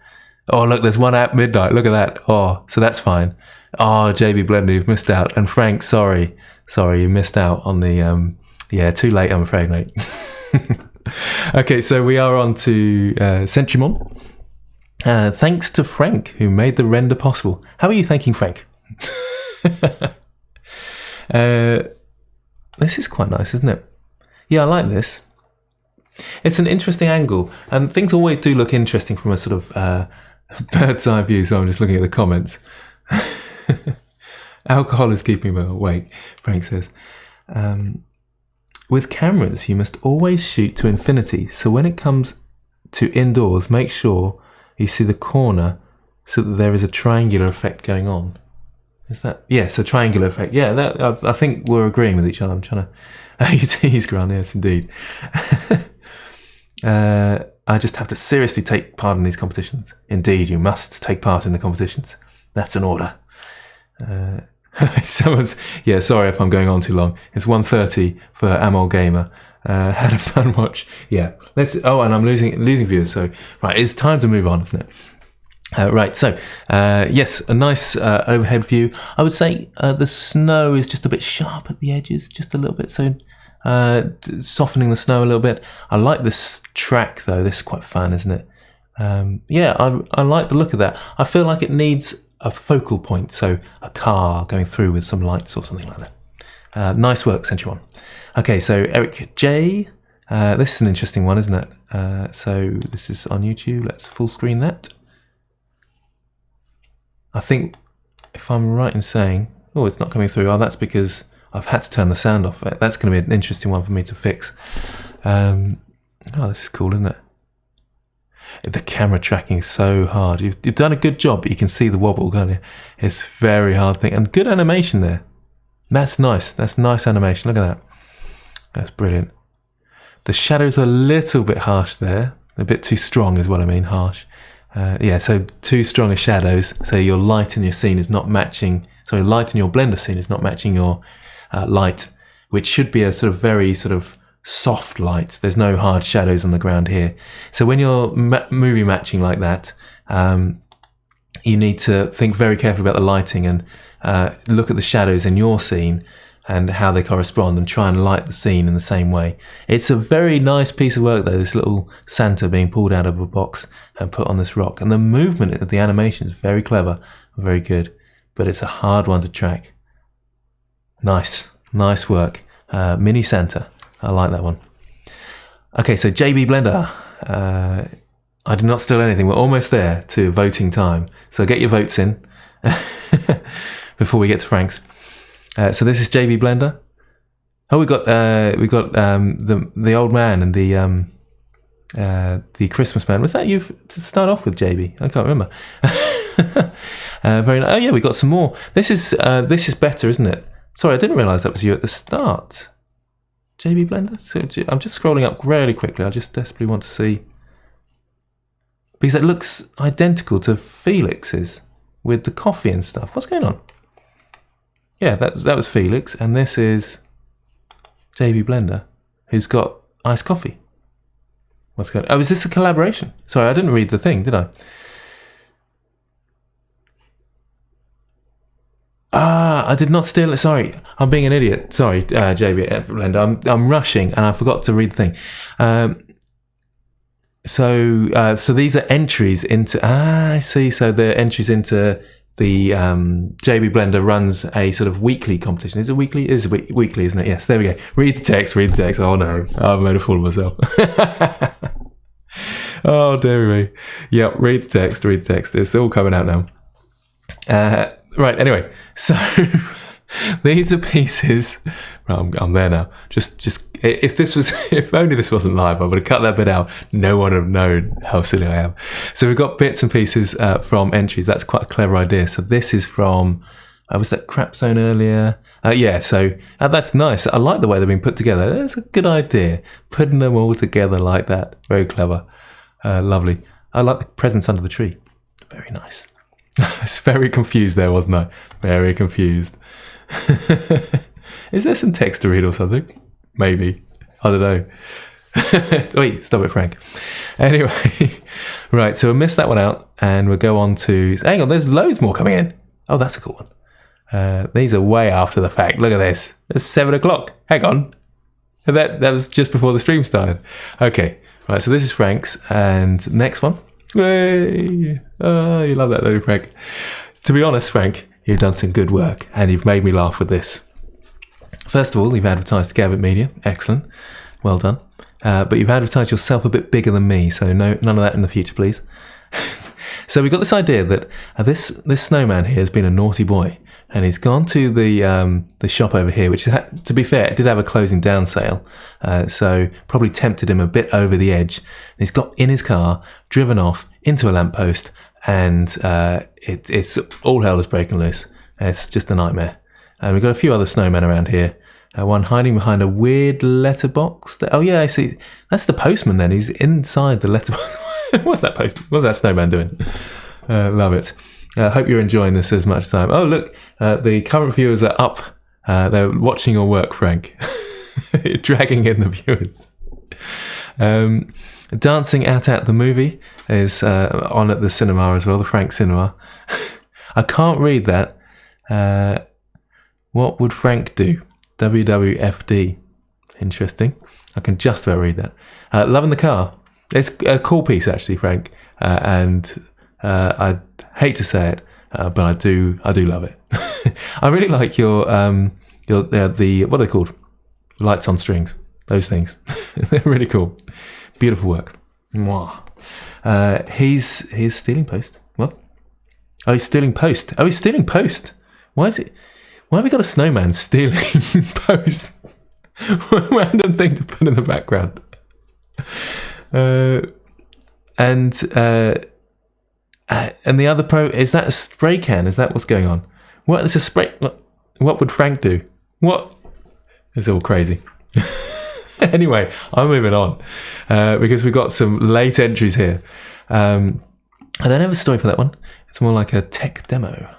Oh, look, there's one at midnight. Look at that. Oh, so that's fine. Oh, JB Blender, you've missed out. And Frank, sorry, you missed out on the too late, I'm afraid, mate. Okay, so we are on to Centurion. Thanks to Frank, who made the render possible. How are you thanking Frank? This is quite nice, isn't it? Yeah, I like this. It's an interesting angle, and things always do look interesting from a sort of bird's eye view, so I'm just looking at the comments. Alcohol is keeping me awake, Frank says. With cameras, you must always shoot to infinity. So when it comes to indoors, make sure you see the corner so that there is a triangular effect going on. Is that? Yes, a triangular effect. Yeah, I think we're agreeing with each other. I'm trying to tease Grant. Yes, indeed. I just have to seriously take part in these competitions. Indeed, you must take part in the competitions. That's an order. Sorry if I'm going on too long. It's 1:30 for Amol Gamer. Had a fun watch. Yeah. And I'm losing viewers. So right, it's time to move on, isn't it? Right. So yes, a nice overhead view. I would say the snow is just a bit sharp at the edges, just a little bit. So softening the snow a little bit. I like this track though. This is quite fun, isn't it? Yeah, I like the look of that. I feel like it needs a focal point, so a car going through with some lights or something like that. Nice work, Century One. Okay, so Eric J. This is an interesting one, isn't it? So this is on YouTube. Let's full screen that. I think, if I'm right in saying, oh, it's not coming through. Oh, that's because I've had to turn the sound off. That's going to be an interesting one for me to fix. Oh, this is cool, isn't it? The camera tracking is so hard. You've done a good job, but you can see the wobble, can't you? It's a very hard thing. And good animation there. That's nice. That's nice animation. Look at that. That's brilliant. The shadows are a little bit harsh there. A bit too strong is what I mean, harsh. Yeah, so too strong as shadows. So your light in your scene is not matching. So light in your Blender scene is not matching your light, which should be a sort of very sort of soft light. There's no hard shadows on the ground here. So when you're movie matching like that, you need to think very carefully about the lighting and look at the shadows in your scene and how they correspond and try and light the scene in the same way. It's a very nice piece of work though, this little Santa being pulled out of a box and put on this rock. And the movement of the animation is very clever, very good, but it's a hard one to track. Nice work. Mini Santa, I like that one. Okay, so JB Blender. I did not steal anything. We're almost there to voting time. So get your votes in before we get to Frank's. So this is JB Blender. Oh, we got the old man and the Christmas man. Was that you to start off with, JB? I can't remember. Very nice. Oh yeah, we got some more. This is better, isn't it? Sorry, I didn't realise that was you at the start. JB Blender. So I'm just scrolling up really quickly. I just desperately want to see, because it looks identical to Felix's with the coffee and stuff. What's going on? Yeah, that was Felix, and this is JB Blender, who's got iced coffee. What's going on? Oh, is this a collaboration? Sorry, I didn't read the thing, did I? I did not steal it. Sorry, I'm being an idiot. Sorry, JB Blender. I'm rushing, and I forgot to read the thing. So these are entries into. I see. So they're entries into the JB Blender runs a sort of weekly competition. Is it weekly? It is weekly, isn't it? Yes, there we go. Read the text. Oh no, I've made a fool of myself. Oh, dear me. Yep, read the text. It's all coming out now. Right, anyway, so these are pieces. Right, I'm there now. Just if only this wasn't live, I would have cut that bit out. No one would have known how silly I am. So we've got bits and pieces from entries. That's quite a clever idea. So this is from, was that Crap Zone earlier? Yeah, so that's nice. I like the way they've been put together. That's a good idea. Putting them all together like that. Very clever. Lovely. I like the presents under the tree. Very nice. I was very confused there, wasn't I? Very confused. Is there some text to read or something? Maybe. I don't know. Wait, stop it, Frank. Anyway, right, so we'll miss that one out and we'll go on to... Hang on, there's loads more coming in. Oh, that's a cool one. These are way after the fact. Look at this. It's 7 o'clock. Hang on. That was just before the stream started. Okay, right, so this is Frank's, and next one. Yay! Oh, you love that, don't you, Frank? To be honest, Frank, you've done some good work, and you've made me laugh with this. First of all, you've advertised Gabbitt Media. Excellent. Well done. But you've advertised yourself a bit bigger than me, so none of that in the future, please. So we got this idea that this snowman here has been a naughty boy, and he's gone to the shop over here, which, to be fair, it did have a closing down sale, so probably tempted him a bit over the edge. And he's got in his car, driven off into a lamppost, and it's all hell is breaking loose. It's just a nightmare. And we've got a few other snowmen around here. One hiding behind a weird letterbox. Oh yeah, I see. That's the postman then. He's inside the letterbox. What's that snowman doing? Love it. Hope you're enjoying this as much as I am. Oh look, the current viewers are up. They're watching your work, Frank. You're dragging in the viewers. Dancing at the movie is on at the cinema as well, the Frank Cinema. I can't read that. What would Frank do? WWFD. Interesting. I can just about read that. Loving the car. It's a cool piece, actually, Frank. And I hate to say it, but I do love it. I really like your what are they called? Lights on strings. Those things. They're really cool. Beautiful work. Mwah. He's stealing post. What? Oh, he's stealing post. Oh, he's stealing post. Why have we got a snowman stealing post? Random thing to put in the background. And the other is that a spray can? Is that what's going on? What is a spray? What would Frank do? What? It's all crazy. Anyway, I'm moving on because we've got some late entries here. I don't have a story for that one. It's more like a tech demo.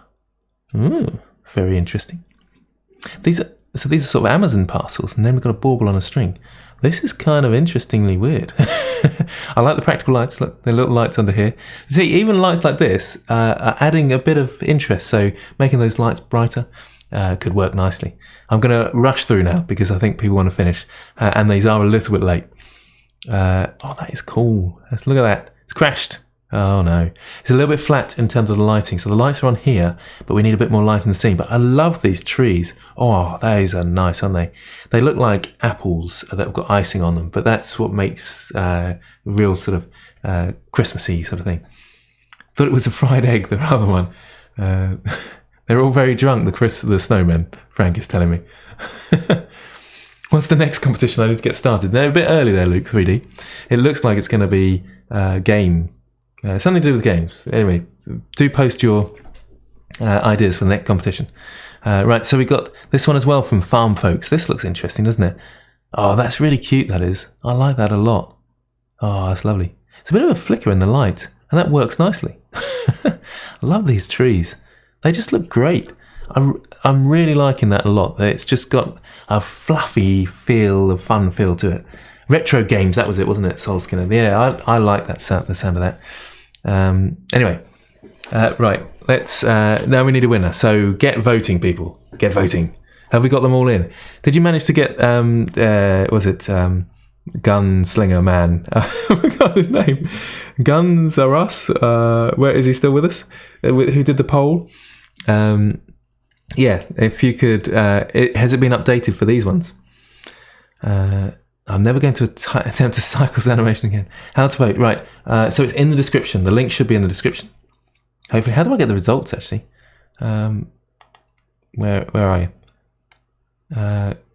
Ooh, very interesting. These are sort of Amazon parcels, and then we've got a bauble on a string. This is kind of interestingly weird. I like the practical lights. Look, the little lights under here. See, even lights like this are adding a bit of interest, so making those lights brighter could work nicely. I'm going to rush through now because I think people want to finish, and these are a little bit late. Oh, that is cool. Look at that. It's crashed. Oh no. It's a little bit flat in terms of the lighting. So the lights are on here, but we need a bit more light in the scene. But I love these trees. Oh, those are nice, aren't they? They look like apples that have got icing on them, but that's what makes real sort of Christmassy sort of thing. Thought it was a fried egg, the other one. They're all very drunk, the snowmen, Frank is telling me. What's the next competition? I need to get started. They're a bit early there, Luke 3D. It looks like it's going to be game. Something to do with games. Anyway, do post your ideas for the next competition. Right, so we got this one as well from Farm Folks. This looks interesting, doesn't it? Oh, that's really cute, that is. I like that a lot. Oh, that's lovely. It's a bit of a flicker in the light, and that works nicely. I love these trees. They just look great. I'm really liking that a lot. It's just got a fluffy feel, a fun feel to it. Retro games, that was it, wasn't it? Soul Skinner. Yeah, I like that sound, the sound of that. Anyway, right. Let's. Now we need a winner. So get voting, people. Get voting. Have we got them all in? Did you manage to get? Was it Gunslinger Man? I forgot his name. Guns Are Us. Where is he still with us? Who did the poll? Yeah. If you could. Has it been updated for these ones? I'm never going to attempt a cycles animation again. How to vote? Right. So it's in the description. The link should be in the description. Hopefully. How do I get the results, actually? Where are you?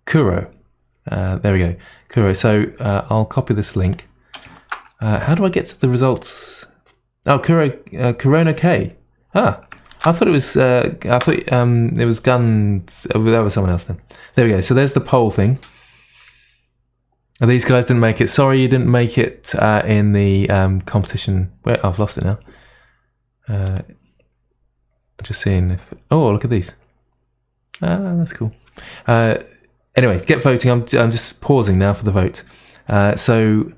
Kuro. There we go. Kuro. So I'll copy this link. How do I get to the results? Oh, Corona K. Ah, I thought it was. It was Guns. That was someone else then. There we go. So there's the poll thing. These guys didn't make it. Sorry, you didn't make it in the competition. Wait, I've lost it now. Just seeing if. Oh, look at these. That's cool. Anyway, get voting. I'm just pausing now for the vote. So,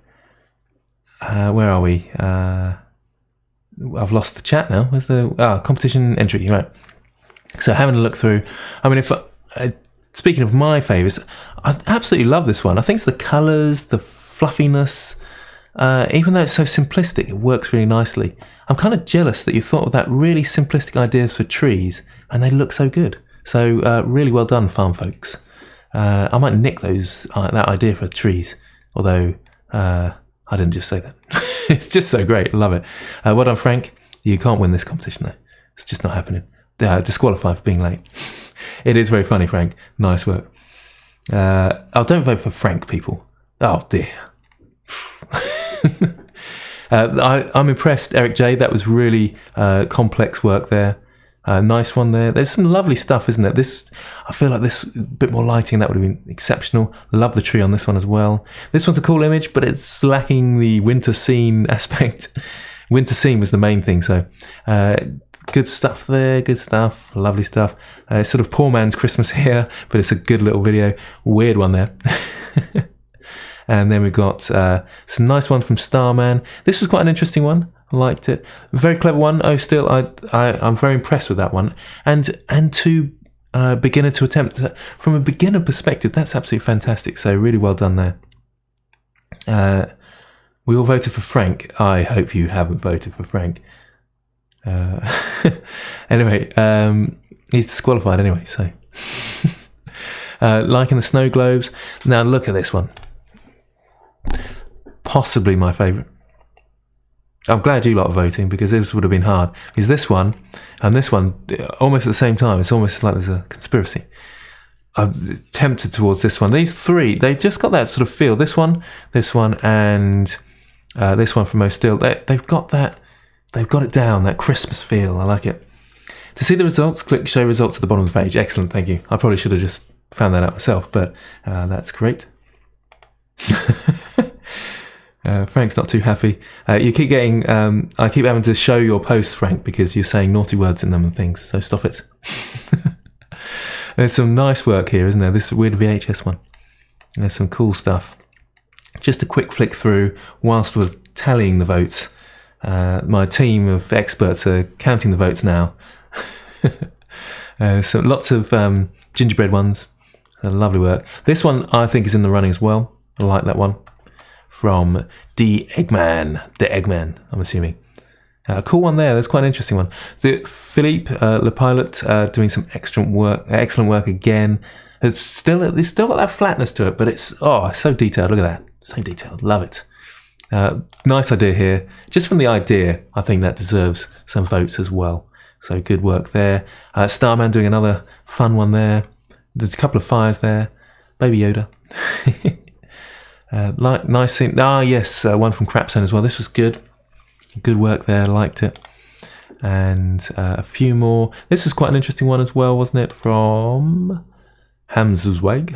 where are we? I've lost the chat now. Where's the competition entry? Right. So having a look through. I mean, if speaking of my favourites, I absolutely love this one. I think it's the colours, the fluffiness. Even though it's so simplistic, it works really nicely. I'm kind of jealous that you thought of that really simplistic idea for trees, and they look so good. So really well done, Farm Folks. I might nick that idea for trees, although I didn't just say that. It's just so great. Love it. Well done, Frank. You can't win this competition, though. It's just not happening. Disqualified for being late. It is very funny, Frank. Nice work. Don't vote for Frank, people. Oh, dear. I'm impressed, Eric J. That was really complex work there. Nice one there. There's some lovely stuff, isn't there? I feel like this bit more lighting, that would have been exceptional. Love the tree on this one as well. This one's a cool image, but it's lacking the winter scene aspect. Winter scene was the main thing, so good stuff there. Good stuff. Lovely stuff. It's sort of poor man's Christmas here, but it's a good little video. Weird one there. And then we've got some nice one from Starman. This was quite an interesting one. I liked it. Very clever one. Oh, still, I'm very impressed with that one. And to beginner to attempt. From a beginner perspective, that's absolutely fantastic. So really well done there. We all voted for Frank. I hope you haven't voted for Frank. Anyway, he's disqualified anyway, so. Liking the snow globes. Now look at this one. Possibly my favourite. I'm glad you lot are voting, because this would have been hard. Is this one and this one almost at the same time? It's almost like there's a conspiracy. I'm tempted towards this one. These three, they just got that sort of feel. This one, and this one from Most Steel. They've got that. They've got it down. That Christmas feel. I like it. To see the results, click Show Results at the bottom of the page. Excellent. Thank you. I probably should have just found that out myself, but that's great. Frank's not too happy. You keep getting. I keep having to show your posts, Frank, because you're saying naughty words in them and things. So stop it. There's some nice work here, isn't there? This weird VHS one. There's some cool stuff. Just a quick flick through whilst we're tallying the votes. My team of experts are counting the votes now. So lots of gingerbread ones. Lovely work. This one I think is in the running as well. I like that one. From The Eggman, I'm assuming. Cool one there. That's quite an interesting one. Philippe Le Pilot doing some excellent work again. It's still got that flatness to it, but it's so detailed. Look at that, so detailed. Love it. Nice idea here. Just from the idea, I think that deserves some votes as well. So good work there. Starman doing another fun one there. There's a couple of fires there. Baby Yoda. Nice scene. Yes, one from Crapzone as well. This was good. Good work there. I liked it. And a few more. This was quite an interesting one as well, wasn't it? From Hamzuzweg.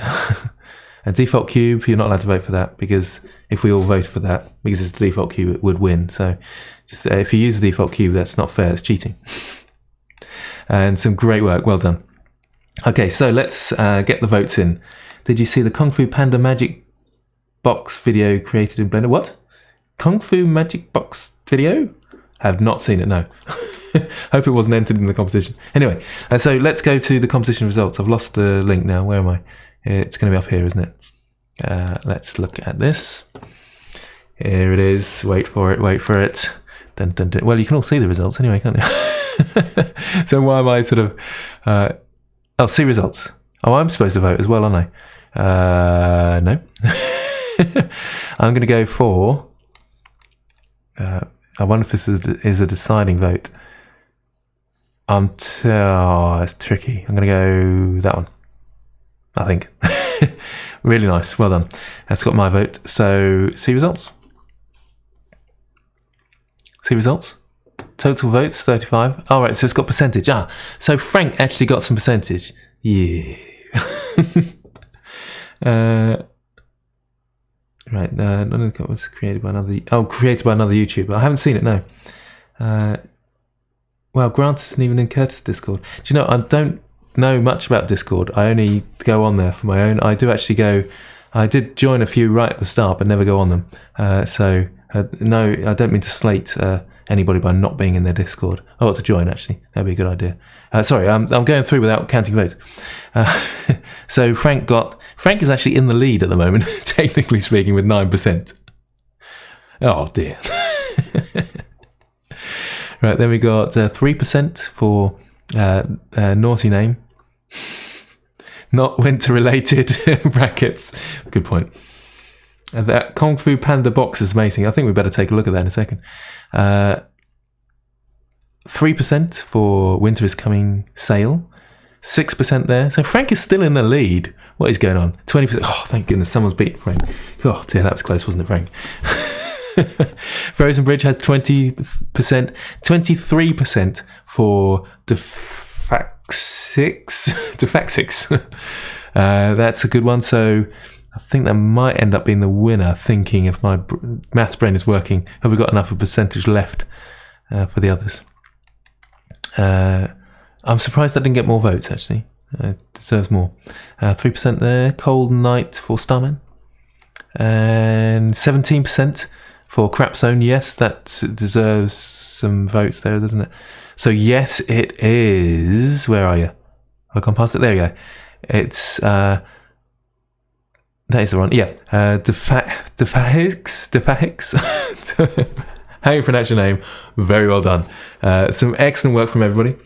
A default cube. You're not allowed to vote for that, because if we all voted for that, because it's the default cube, it would win. So just if you use the default cube, that's not fair. It's cheating. And some great work. Well done. Okay, so let's get the votes in. Did you see the Kung Fu Panda Magic Box video created in Blender? What? Kung Fu Magic Box video? Have not seen it, no. Hope it wasn't entered in the competition. Anyway, so let's go to the competition results. I've lost the link now. Where am I? It's going to be up here, isn't it? Let's look at this. Here it is. Wait for it. Wait for it. Dun, dun, dun. Well, you can all see the results anyway, can't you? So why am I sort of... see results. Oh, I'm supposed to vote as well, aren't I? No. I'm going to go for... I wonder if this is a deciding vote. It's tricky. I'm going to go that one, I think. Really nice. Well done. That's got my vote. So, see results. See results. Total votes, 35. All right, so it's got percentage. So Frank actually got some percentage. Yeah. Right, none of the was created by another. Created by another YouTuber. I haven't seen it. No. Well, Grant isn't even in Curtis' Discord. Do you know? I don't know much about Discord. I only go on there for my own. I do actually go. I did join a few right at the start, but never go on them. No, I don't mean to slate anybody by not being in their Discord. I ought to join, actually. That'd be a good idea. Sorry, I'm going through without counting votes. So Frank is actually in the lead at the moment, technically speaking, with 9%. Oh, dear. Right, then we got 3% for naughty name. Not winter-related brackets. Good point. That Kung Fu Panda box is amazing. I think we better take a look at that in a second. 3% for Winter is Coming sale. 6% there. So Frank is still in the lead. What is going on? 20%. Oh, thank goodness. Someone's beaten Frank. Oh, dear, that was close, wasn't it, Frank? Frozen Bridge has 20%. 23% for Defaxix. That's a good one. So I think that might end up being the winner, thinking if my maths brain is working. Have we got enough of a percentage left for the others? I'm surprised that didn't get more votes, actually. It deserves more. 3% there. Cold Night for Starman. And 17% for Crapzone. Yes, that deserves some votes there, doesn't it? So yes, it is. Where are you? I've gone past it. There we go. It's that is the one. Yeah, Defahix. How you pronounce your name? Very well done. Some excellent work from everybody.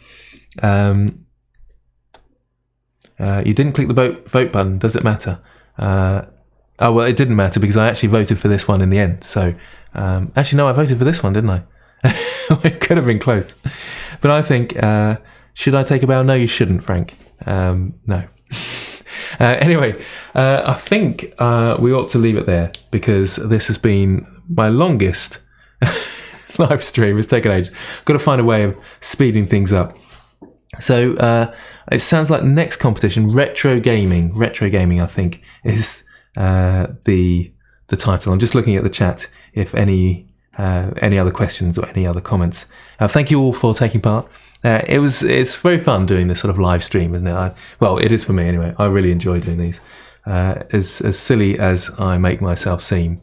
You didn't click the vote button. Does it matter? Oh well, it didn't matter because I actually voted for this one in the end. So actually, no, I voted for this one, didn't I? It could have been close. But I think, should I take a bow? No, you shouldn't, Frank. No. Anyway, I think we ought to leave it there because this has been my longest live stream. It's taken ages. Got to find a way of speeding things up. So it sounds like the next competition, retro gaming, I think, is the title. I'm just looking at the chat if any other questions or any other comments. Thank you all for taking part. It's very fun doing this sort of live stream, isn't it? Well, it is for me anyway. I really enjoy doing these. As silly as I make myself seem,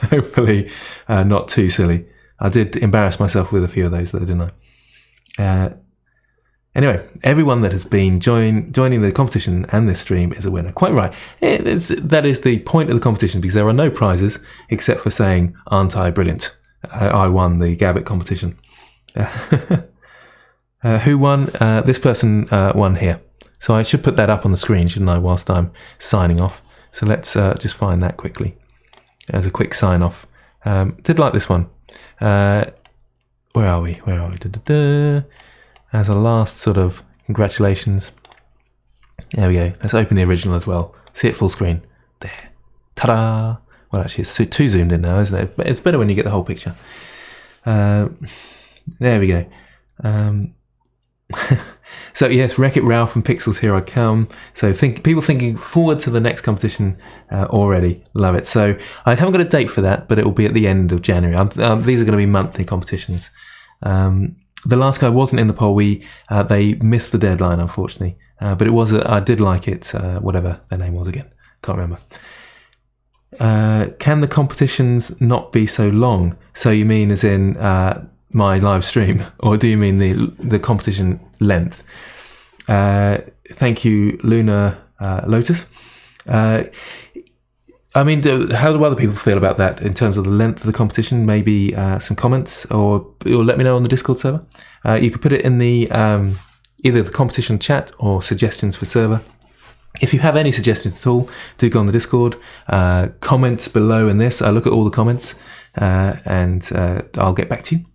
hopefully not too silly. I did embarrass myself with a few of those though, didn't I? Anyway, everyone that has been joining the competition and this stream is a winner. Quite right. That is the point of the competition because there are no prizes except for saying, aren't I brilliant? I won the Gabbitt competition. Who won? This person won here. So I should put that up on the screen, shouldn't I, whilst I'm signing off. So let's just find that quickly as a quick sign off. Did like this one. Where are we? As a last sort of congratulations. There we go. Let's open the original as well. See it full screen. There. Ta-da! Well, actually, it's too zoomed in now, isn't it? But it's better when you get the whole picture. There we go. So yes, Wreck-It Ralph and Pixels Here I Come. So people thinking forward to the next competition already. Love it. So I haven't got a date for that, but it will be at the end of January. These are going to be monthly competitions. The last guy wasn't in the poll. They missed the deadline, unfortunately. But it was. I did like it. Whatever their name was again, can't remember. Can the competitions not be so long? So you mean as in my live stream, or do you mean the competition length? Thank you, Luna Lotus. I mean, how do other people feel about that in terms of the length of the competition? Maybe some comments, or let me know on the Discord server. You could put it in the either the competition chat or suggestions for server. If you have any suggestions at all, do go on the Discord. Comment below in this. I look at all the comments and I'll get back to you.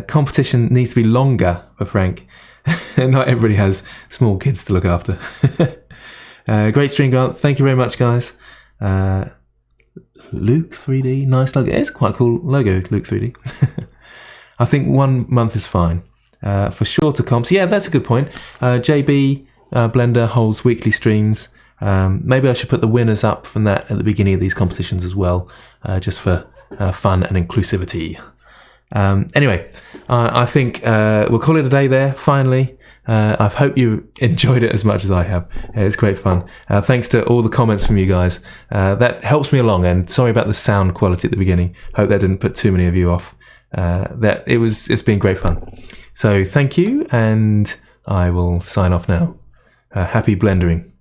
Competition needs to be longer for Frank. Not everybody has small kids to look after. Great stream, Grant. Thank you very much, guys. Luke 3D, nice logo. It's quite a cool logo, Luke 3D. I think 1 month is fine. For shorter comps, yeah, that's a good point. JB Blender holds weekly streams. Maybe I should put the winners up from that at the beginning of these competitions as well, just for fun and inclusivity. Anyway, I think we'll call it a day there, finally. I hope you enjoyed it as much as I have. It's great fun. Thanks to all the comments from you guys. That helps me along, and sorry about the sound quality at the beginning. Hope that didn't put too many of you off. It's been great fun. So thank you, and I will sign off now. Happy blendering.